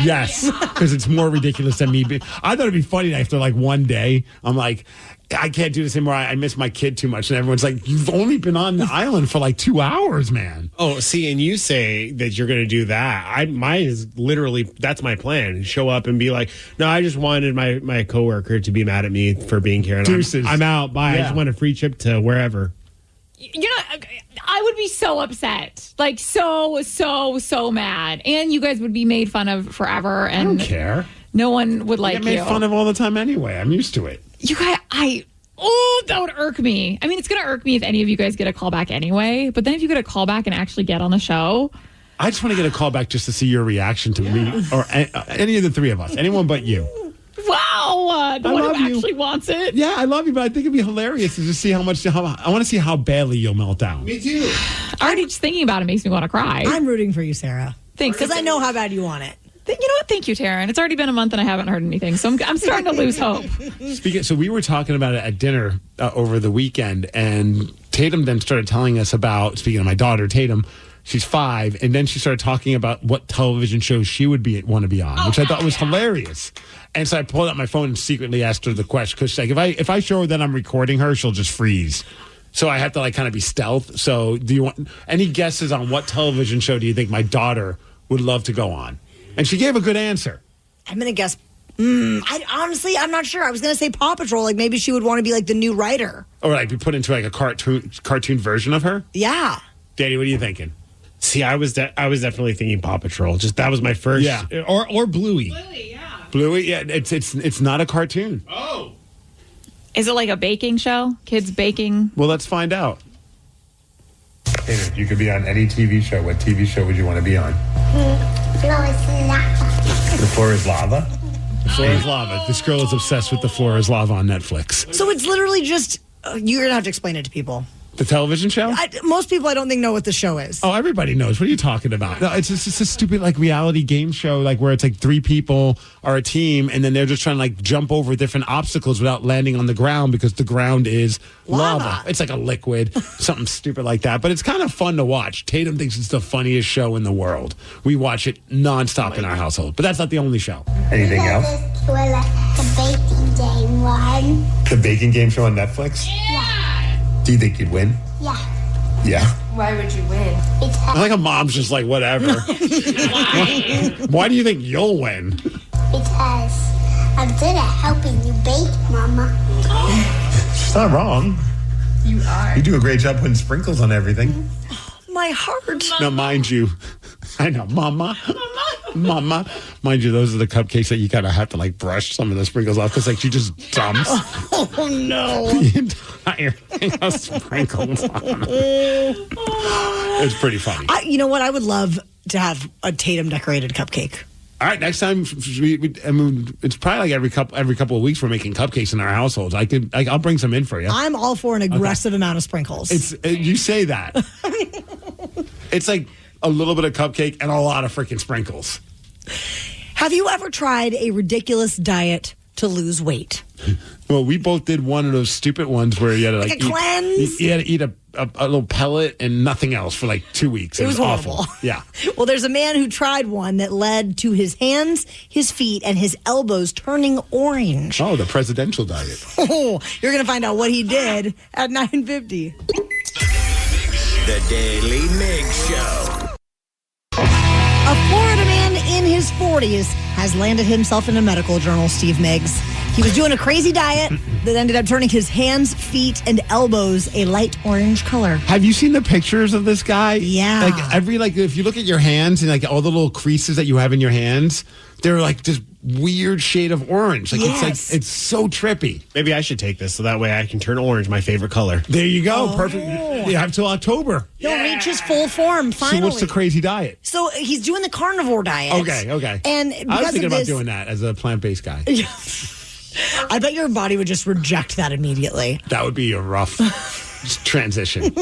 Speaker 9: Yes, because it's more ridiculous than me. I thought it'd be funny after like one day, I'm like, I can't do this anymore. I miss my kid too much. And everyone's like, you've only been on the island for like 2 hours, man.
Speaker 10: Oh, see, and you say that you're going to do that. Mine is literally, that's my plan. Show up and be like, no, I just wanted my coworker to be mad at me for being here. And I'm out. Bye.
Speaker 9: Yeah.
Speaker 10: I just want a free trip to wherever.
Speaker 18: I would be so upset. Like, so mad. And you guys would be made fun of forever. And
Speaker 9: I don't care.
Speaker 18: No one would like you.
Speaker 9: I get made fun of all the time anyway. I'm used to it.
Speaker 18: You guys, that would irk me. I mean, it's going to irk me if any of you guys get a call back anyway. But then if you get a call back and actually get on the show.
Speaker 9: I just want to get a call back just to see your reaction to me or any of the three of us. Anyone but you.
Speaker 18: Wow. The one who actually wants it.
Speaker 9: Yeah, I love you, but I think it'd be hilarious to just see I want to see how badly you'll melt down.
Speaker 10: Me too.
Speaker 18: Already just thinking about it makes me want to cry.
Speaker 8: I'm rooting for you, Sarah.
Speaker 18: Thanks.
Speaker 8: Because I know how bad you want it.
Speaker 18: You know what? Thank you, Taryn. It's already been a month and I haven't heard anything, so I'm starting to lose hope.
Speaker 9: So we were talking about it at dinner over the weekend, and Tatum then started telling us about, speaking of my daughter, Tatum, she's 5, and then she started talking about what television shows she would want to be on, which I thought was hilarious. And so I pulled out my phone and secretly asked her the question, because like, if I show her that I'm recording her, she'll just freeze. So I have to like kind of be stealth. So do you want any guesses on what television show do you think my daughter would love to go on? And she gave a good answer.
Speaker 8: I'm going to guess. I'm not sure. I was going to say Paw Patrol. Like maybe she would want to be like the new writer.
Speaker 9: Or like be put into like a cartoon version of her?
Speaker 8: Yeah.
Speaker 9: Danny, what are you thinking?
Speaker 10: See, I was definitely thinking Paw Patrol. Just that was my first.
Speaker 9: Yeah.
Speaker 10: Or Bluey.
Speaker 9: Bluey, yeah. It's not a cartoon.
Speaker 10: Oh.
Speaker 18: Is it like a baking show? Kids baking?
Speaker 9: Well, let's find out. If you could be on any TV show, what TV show would you want to be on? The Floor is Lava? The Floor is Lava. This girl is obsessed with The Floor is Lava on Netflix.
Speaker 8: So it's literally just, you're going to have to explain it to people.
Speaker 9: The television show?
Speaker 8: Most people, I don't think, know what the show is.
Speaker 9: Oh, everybody knows. What are you talking about? No, it's just a stupid like reality game show, like where it's like 3 people are a team, and then they're just trying to like jump over different obstacles without landing on the ground because the ground is lava. It's like a liquid, something stupid like that. But it's kind of fun to watch. Tatum thinks it's the funniest show in the world. We watch it nonstop in our household. But that's not the only show. Anything else?
Speaker 12: The baking game one.
Speaker 9: The baking game show on Netflix?
Speaker 12: Yeah.
Speaker 9: Do you think you'd win?
Speaker 12: Yeah.
Speaker 9: Yeah.
Speaker 14: Why would you win?
Speaker 9: I like a mom's just like, whatever. Why do you think you'll win?
Speaker 12: Because I'm good at helping you bake, Mama.
Speaker 9: She's not wrong.
Speaker 14: You are.
Speaker 9: You do a great job putting sprinkles on everything.
Speaker 8: My heart.
Speaker 9: Now, mind you, I know, Mama. Mind you, those are the cupcakes that you kind of have to like brush some of the sprinkles off because like she just dumps
Speaker 8: Oh, no.
Speaker 9: the entire thing of sprinkles on. It's pretty funny.
Speaker 8: You know what? I would love to have a Tatum decorated cupcake.
Speaker 9: All right, next time it's probably like every couple of weeks we're making cupcakes in our households. I'll bring some in for you.
Speaker 8: I'm all for an aggressive amount of sprinkles.
Speaker 9: You say that. It's like a little bit of cupcake and a lot of freaking sprinkles.
Speaker 8: Have you ever tried a ridiculous diet to lose weight?
Speaker 9: Well, we both did one of those stupid ones where you had to
Speaker 8: like a cleanse.
Speaker 9: You had to eat a little pellet and nothing else for like 2 weeks. It was awful.
Speaker 8: horrible.
Speaker 9: Yeah.
Speaker 8: Well, there's a man who tried one that led to his hands, his feet, and his elbows turning orange.
Speaker 9: Oh, the presidential diet.
Speaker 8: Oh, you're going to find out what he did at 9:50.
Speaker 6: The Daily Migs Show.
Speaker 8: A Florida man in his 40s has landed himself in a medical journal, Steve Migs. He was doing a crazy diet that ended up turning his hands, feet, and elbows a light orange color.
Speaker 9: Have you seen the pictures of this guy?
Speaker 8: Yeah.
Speaker 9: If you look at your hands and like all the little creases that you have in your hands, they're like this weird shade of orange. Like it's so trippy.
Speaker 10: Maybe I should take this so that way I can turn orange my favorite color.
Speaker 9: There you go. Perfect. You have till October.
Speaker 8: He'll reach his full form finally.
Speaker 9: So what's the crazy diet?
Speaker 8: So he's doing the carnivore diet.
Speaker 9: Okay.
Speaker 8: And
Speaker 9: I was thinking
Speaker 8: of
Speaker 9: about
Speaker 8: this,
Speaker 9: doing that as a plant-based guy.
Speaker 8: I bet your body would just reject that immediately.
Speaker 9: That would be a rough transition.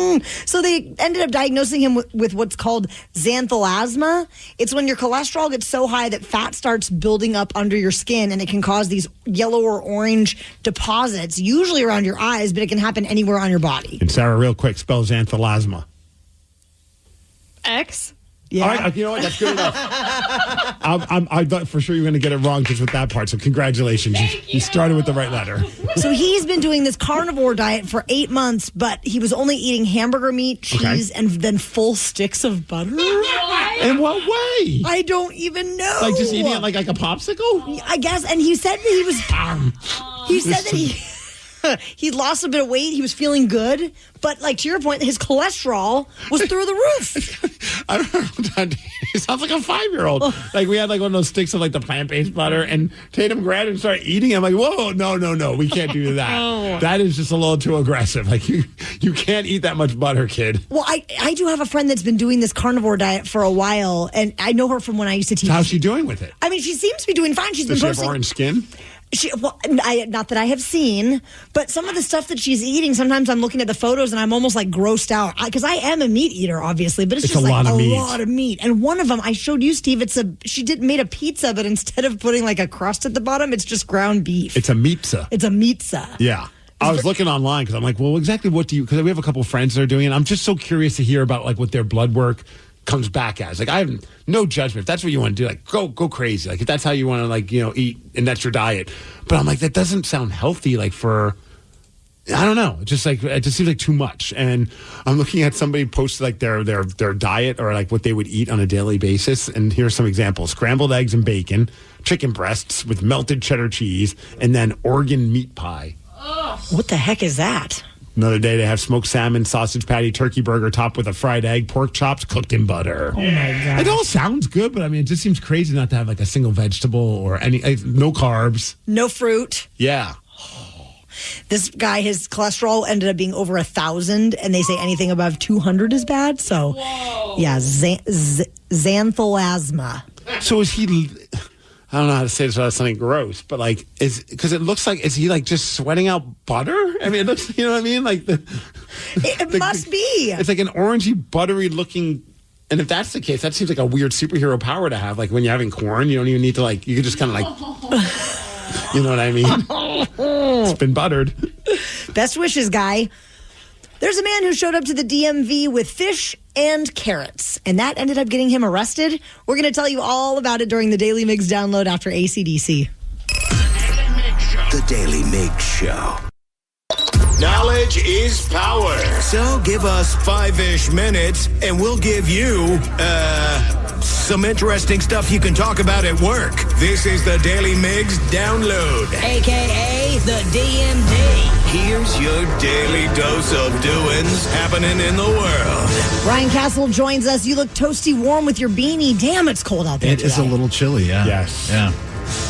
Speaker 8: So they ended up diagnosing him with what's called xanthelasma. It's when your cholesterol gets so high that fat starts building up under your skin, and it can cause these yellow or orange deposits, usually around your eyes, but it can happen anywhere on your body.
Speaker 9: And Sarah, real quick, spell xanthelasma.
Speaker 18: X?
Speaker 8: Yeah.
Speaker 9: All right, you know what? That's good enough. I thought for sure you were going to get it wrong just with that part. So congratulations. You started with the right letter.
Speaker 8: So he's been doing this carnivore diet for 8 months, but he was only eating hamburger meat, cheese, and then full sticks of butter.
Speaker 9: In what way?
Speaker 8: I don't even know.
Speaker 9: Like just eating it like a popsicle?
Speaker 8: I guess. And he said that he was. He said that he lost a bit of weight. He was feeling good. But, like, to your point, his cholesterol was through the roof.
Speaker 9: I remember he sounds like a 5-year-old. Like, we had, like, one of those sticks of, like, the plant-based butter, and Tatum grabbed it and started eating it. I'm like, whoa, no, we can't do that. That is just a little too aggressive. Like, you can't eat that much butter, kid.
Speaker 8: Well, I do have a friend that's been doing this carnivore diet for a while, and I know her from when I used to teach.
Speaker 9: How's she doing with it?
Speaker 8: I mean, she seems to be doing fine. She's
Speaker 9: Does
Speaker 8: been
Speaker 9: she
Speaker 8: posting.
Speaker 9: have orange skin?
Speaker 8: Not that I have seen, but some of the stuff that she's eating, sometimes I'm looking at the photos and I'm almost like grossed out because I am a meat eater, obviously, but it's just like a lot of meat. And one of them I showed you, Steve. She made a pizza, but instead of putting like a crust at the bottom, it's just ground beef.
Speaker 9: It's a meatza.
Speaker 8: It's a meatza.
Speaker 9: Yeah. I was looking online because I'm like, well, exactly what do you? Because we have a couple of friends that are doing it. I'm just so curious to hear about like what their blood work comes back as. Like, I have no judgment. If that's what you want to do, like, go crazy. Like, if that's how you want to, like, eat and that's your diet. But I'm like, that doesn't sound healthy, like, for, I don't know. It just seems like too much. And I'm looking at somebody posted, like, their diet or, like, what they would eat on a daily basis. And here's some examples. Scrambled eggs and bacon, chicken breasts with melted cheddar cheese, and then Oregon meat pie.
Speaker 8: What the heck is that?
Speaker 9: Another day, they have smoked salmon, sausage patty, turkey burger topped with a fried egg, pork chops cooked in butter.
Speaker 8: Oh, my God.
Speaker 9: It all sounds good, but I mean, it just seems crazy not to have like a single vegetable or no carbs.
Speaker 8: No fruit.
Speaker 9: Yeah.
Speaker 8: This guy, his cholesterol ended up being over 1,000, and they say anything above 200 is bad. So, yeah, xanthelasma.
Speaker 9: So is he... I don't know how to say this without something gross, but like, because it looks like, is he like just sweating out butter? I mean, it looks, you know what I mean? Like
Speaker 8: It must be.
Speaker 9: It's like an orangey, buttery looking. And if that's the case, that seems like a weird superhero power to have. Like when you're having corn, you don't even need to you could just kind of you know what I mean? It's been buttered.
Speaker 8: Best wishes, guy. There's a man who showed up to the DMV with fish and carrots, and that ended up getting him arrested. We're going to tell you all about it during the Daily Migs download after AC/DC.
Speaker 6: The Daily Migs Show. Knowledge is power. So give us 5-ish minutes and we'll give you, some interesting stuff you can talk about at work. This is the Daily Migs Download.
Speaker 8: AKA the DMD.
Speaker 6: Here's your daily dose of doings happening in the world.
Speaker 8: Ryan Castle joins us. You look toasty warm with your beanie. Damn, it's cold out there
Speaker 15: It is a little chilly, yeah.
Speaker 9: Yes.
Speaker 15: Yeah.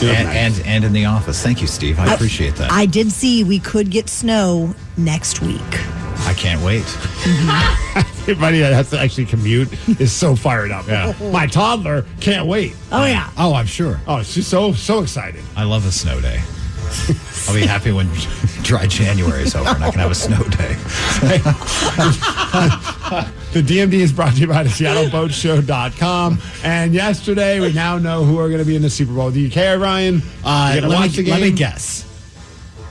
Speaker 15: And in the office. Thank you, Steve. I appreciate that.
Speaker 8: I did see we could get snow next week.
Speaker 15: I can't wait.
Speaker 9: Everybody that has to actually commute is so fired up.
Speaker 15: Yeah.
Speaker 9: My toddler can't wait.
Speaker 8: Oh, yeah.
Speaker 15: Oh, I'm sure.
Speaker 9: Oh, she's so excited.
Speaker 15: I love a snow day. I'll be happy when dry January is over and I can have a snow day.
Speaker 9: The DMD is brought to you by the SeattleBoatShow.com. And yesterday, we now know who are going to be in the Super Bowl. Do you care, Ryan?
Speaker 15: Let me guess.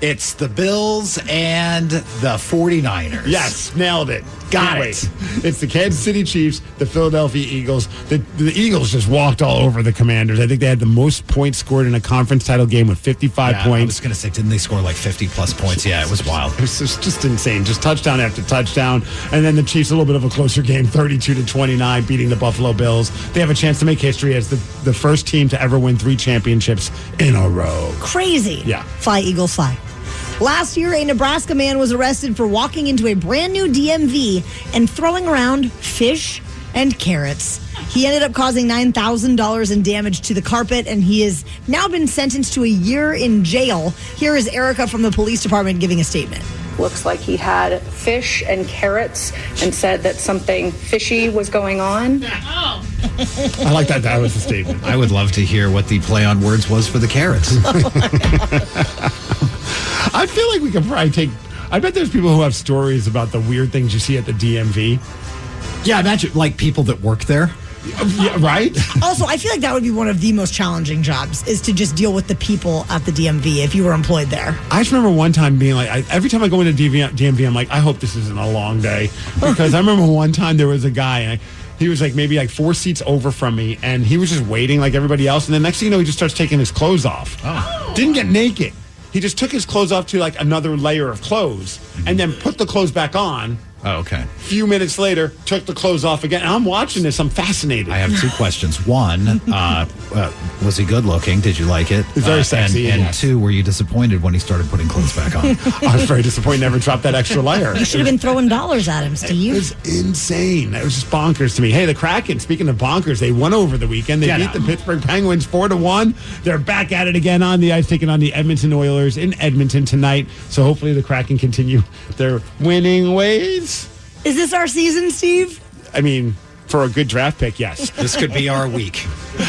Speaker 15: It's the Bills and the 49ers.
Speaker 9: Yes, nailed it.
Speaker 15: Got it.
Speaker 9: It's the Kansas City Chiefs, the Philadelphia Eagles. The Eagles just walked all over the Commanders. I think they had the most points scored in a conference title game with 55 points.
Speaker 15: I was going to say, didn't they score like 50-plus points? Yeah, it was wild.
Speaker 9: It was just insane. Just touchdown after touchdown. And then the Chiefs, a little bit of a closer game, 32-29, beating the Buffalo Bills. They have a chance to make history as the first team to ever win 3 championships in a row.
Speaker 8: Crazy.
Speaker 9: Yeah.
Speaker 8: Fly, Eagles, fly. Last year, a Nebraska man was arrested for walking into a brand new DMV and throwing around fish and carrots. He ended up causing $9,000 in damage to the carpet, and he has now been sentenced to a year in jail. Here is Erica from the police department giving a statement.
Speaker 20: Looks like he had fish and carrots and said that something fishy was going on.
Speaker 9: I like that. That was the statement.
Speaker 15: I would love to hear what the play on words was for the carrots.
Speaker 9: I feel like we could probably I bet there's people who have stories about the weird things you see at the DMV.
Speaker 15: Yeah, imagine like people that work there.
Speaker 9: Yeah, right?
Speaker 8: Also, I feel like that would be one of the most challenging jobs, is to just deal with the people at the DMV if you were employed there.
Speaker 9: I just remember one time being like, every time I go into DMV, I'm like, I hope this isn't a long day. Because I remember one time there was a guy, and he was like maybe 4 seats over from me, and he was just waiting like everybody else. And then next thing you know, he just starts taking his clothes off.
Speaker 15: Oh.
Speaker 9: Didn't get naked. He just took his clothes off to like another layer of clothes and then put the clothes back on.
Speaker 15: Oh, okay.
Speaker 9: A few minutes later, took the clothes off again. And I'm watching this. I'm fascinated.
Speaker 15: I have 2 questions. One, was he good looking? Did you like it?
Speaker 9: He's very sexy.
Speaker 15: And
Speaker 9: yes.
Speaker 15: 2, were you disappointed when he started putting clothes back on?
Speaker 9: I was very disappointed. Never dropped that extra layer.
Speaker 8: You should have been throwing dollars at him, Steve.
Speaker 9: It was insane. It was just bonkers to me. Hey, the Kraken, speaking of bonkers, they won over the weekend. They beat the Pittsburgh Penguins 4-1. They're back at it again on the ice, taking on the Edmonton Oilers in Edmonton tonight. So hopefully the Kraken continue their winning ways.
Speaker 8: Is this our season, Steve?
Speaker 9: I mean, for a good draft pick, yes.
Speaker 15: This could be our week.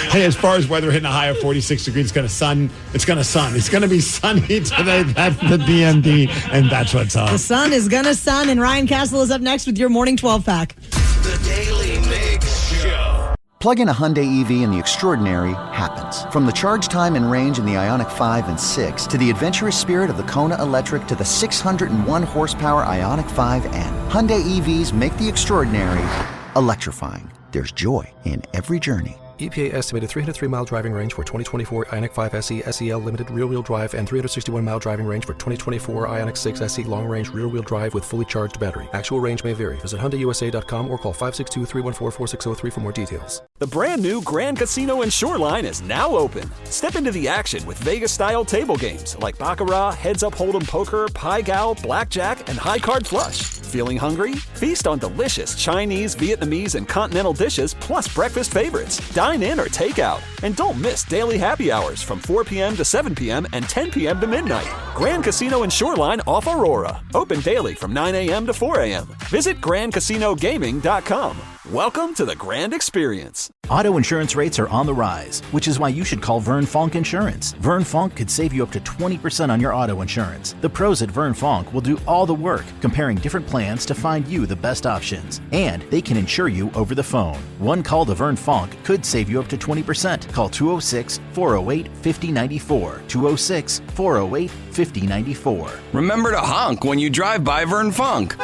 Speaker 9: Hey, as far as weather, hitting a high of 46 degrees, it's going to be sunny today. That's the DMD, and that's what's up.
Speaker 8: The sun is going to sun, and Ryan Castle is up next with your morning 12-pack.
Speaker 6: The Daily Migs Show.
Speaker 23: Plug in a Hyundai EV and the extraordinary happens. From the charge time and range in the Ioniq 5 and 6 to the adventurous spirit of the Kona Electric to the 601 horsepower Ioniq 5N. Hyundai EVs make the extraordinary electrifying. There's joy in every journey.
Speaker 24: EPA estimated 303-mile driving range for 2024 Ioniq 5 SE SEL limited rear-wheel drive and 361-mile driving range for 2024 Ioniq 6 SE long-range rear-wheel drive with fully charged battery. Actual range may vary. Visit HyundaiUSA.com or call 562-314-4603 for more details.
Speaker 21: The brand new Grand Casino and Shoreline is now open. Step into the action with Vegas-style table games like Baccarat, Heads Up Hold'em Poker, Pai Gow, Blackjack, and High Card Flush. Feeling hungry? Feast on delicious Chinese, Vietnamese, and continental dishes plus breakfast favorites. Dine in or take out. And don't miss daily happy hours from 4 p.m. to 7 p.m. and 10 p.m. to midnight. Grand Casino and Shoreline off Aurora. Open daily from 9 a.m. to 4 a.m. Visit GrandCasinoGaming.com. Welcome to the Grand Experience.
Speaker 2: Auto insurance rates are on the rise, which is why you should call Vern Fonk Insurance. Vern Fonk could save you up to 20% on your auto insurance. The pros at Vern Fonk will do all the work, comparing different plans to find you the best options. And they can insure you over the phone. One call to Vern Fonk could save you up to 20%. Call 206-408-5094. 206-408-5094.
Speaker 3: Remember to honk when you drive by Vern Fonk.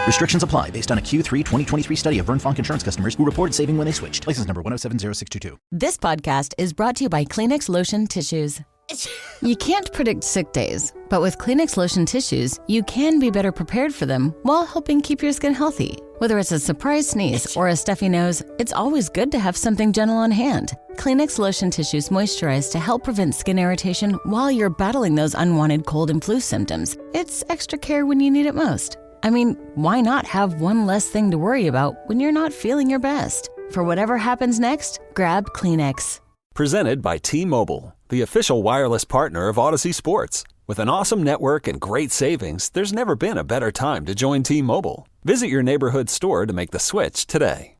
Speaker 2: Restrictions apply based on a Q3 2023 study of Vern Fonk insurance customers who reported saving when they switched. License number 1070622.
Speaker 4: This podcast is brought to you by Kleenex Lotion Tissues. You can't predict sick days, but with Kleenex Lotion Tissues, you can be better prepared for them while helping keep your skin healthy. Whether it's a surprise sneeze or a stuffy nose, it's always good to have something gentle on hand. Kleenex Lotion Tissues moisturize to help prevent skin irritation while you're battling those unwanted cold and flu symptoms. It's extra care when you need it most. I mean, why not have one less thing to worry about when you're not feeling your best? For whatever happens next, grab Kleenex.
Speaker 21: Presented by T-Mobile, the official wireless partner of Odyssey Sports. With an awesome network and great savings, there's never been a better time to join T-Mobile. Visit your neighborhood store to make the switch today.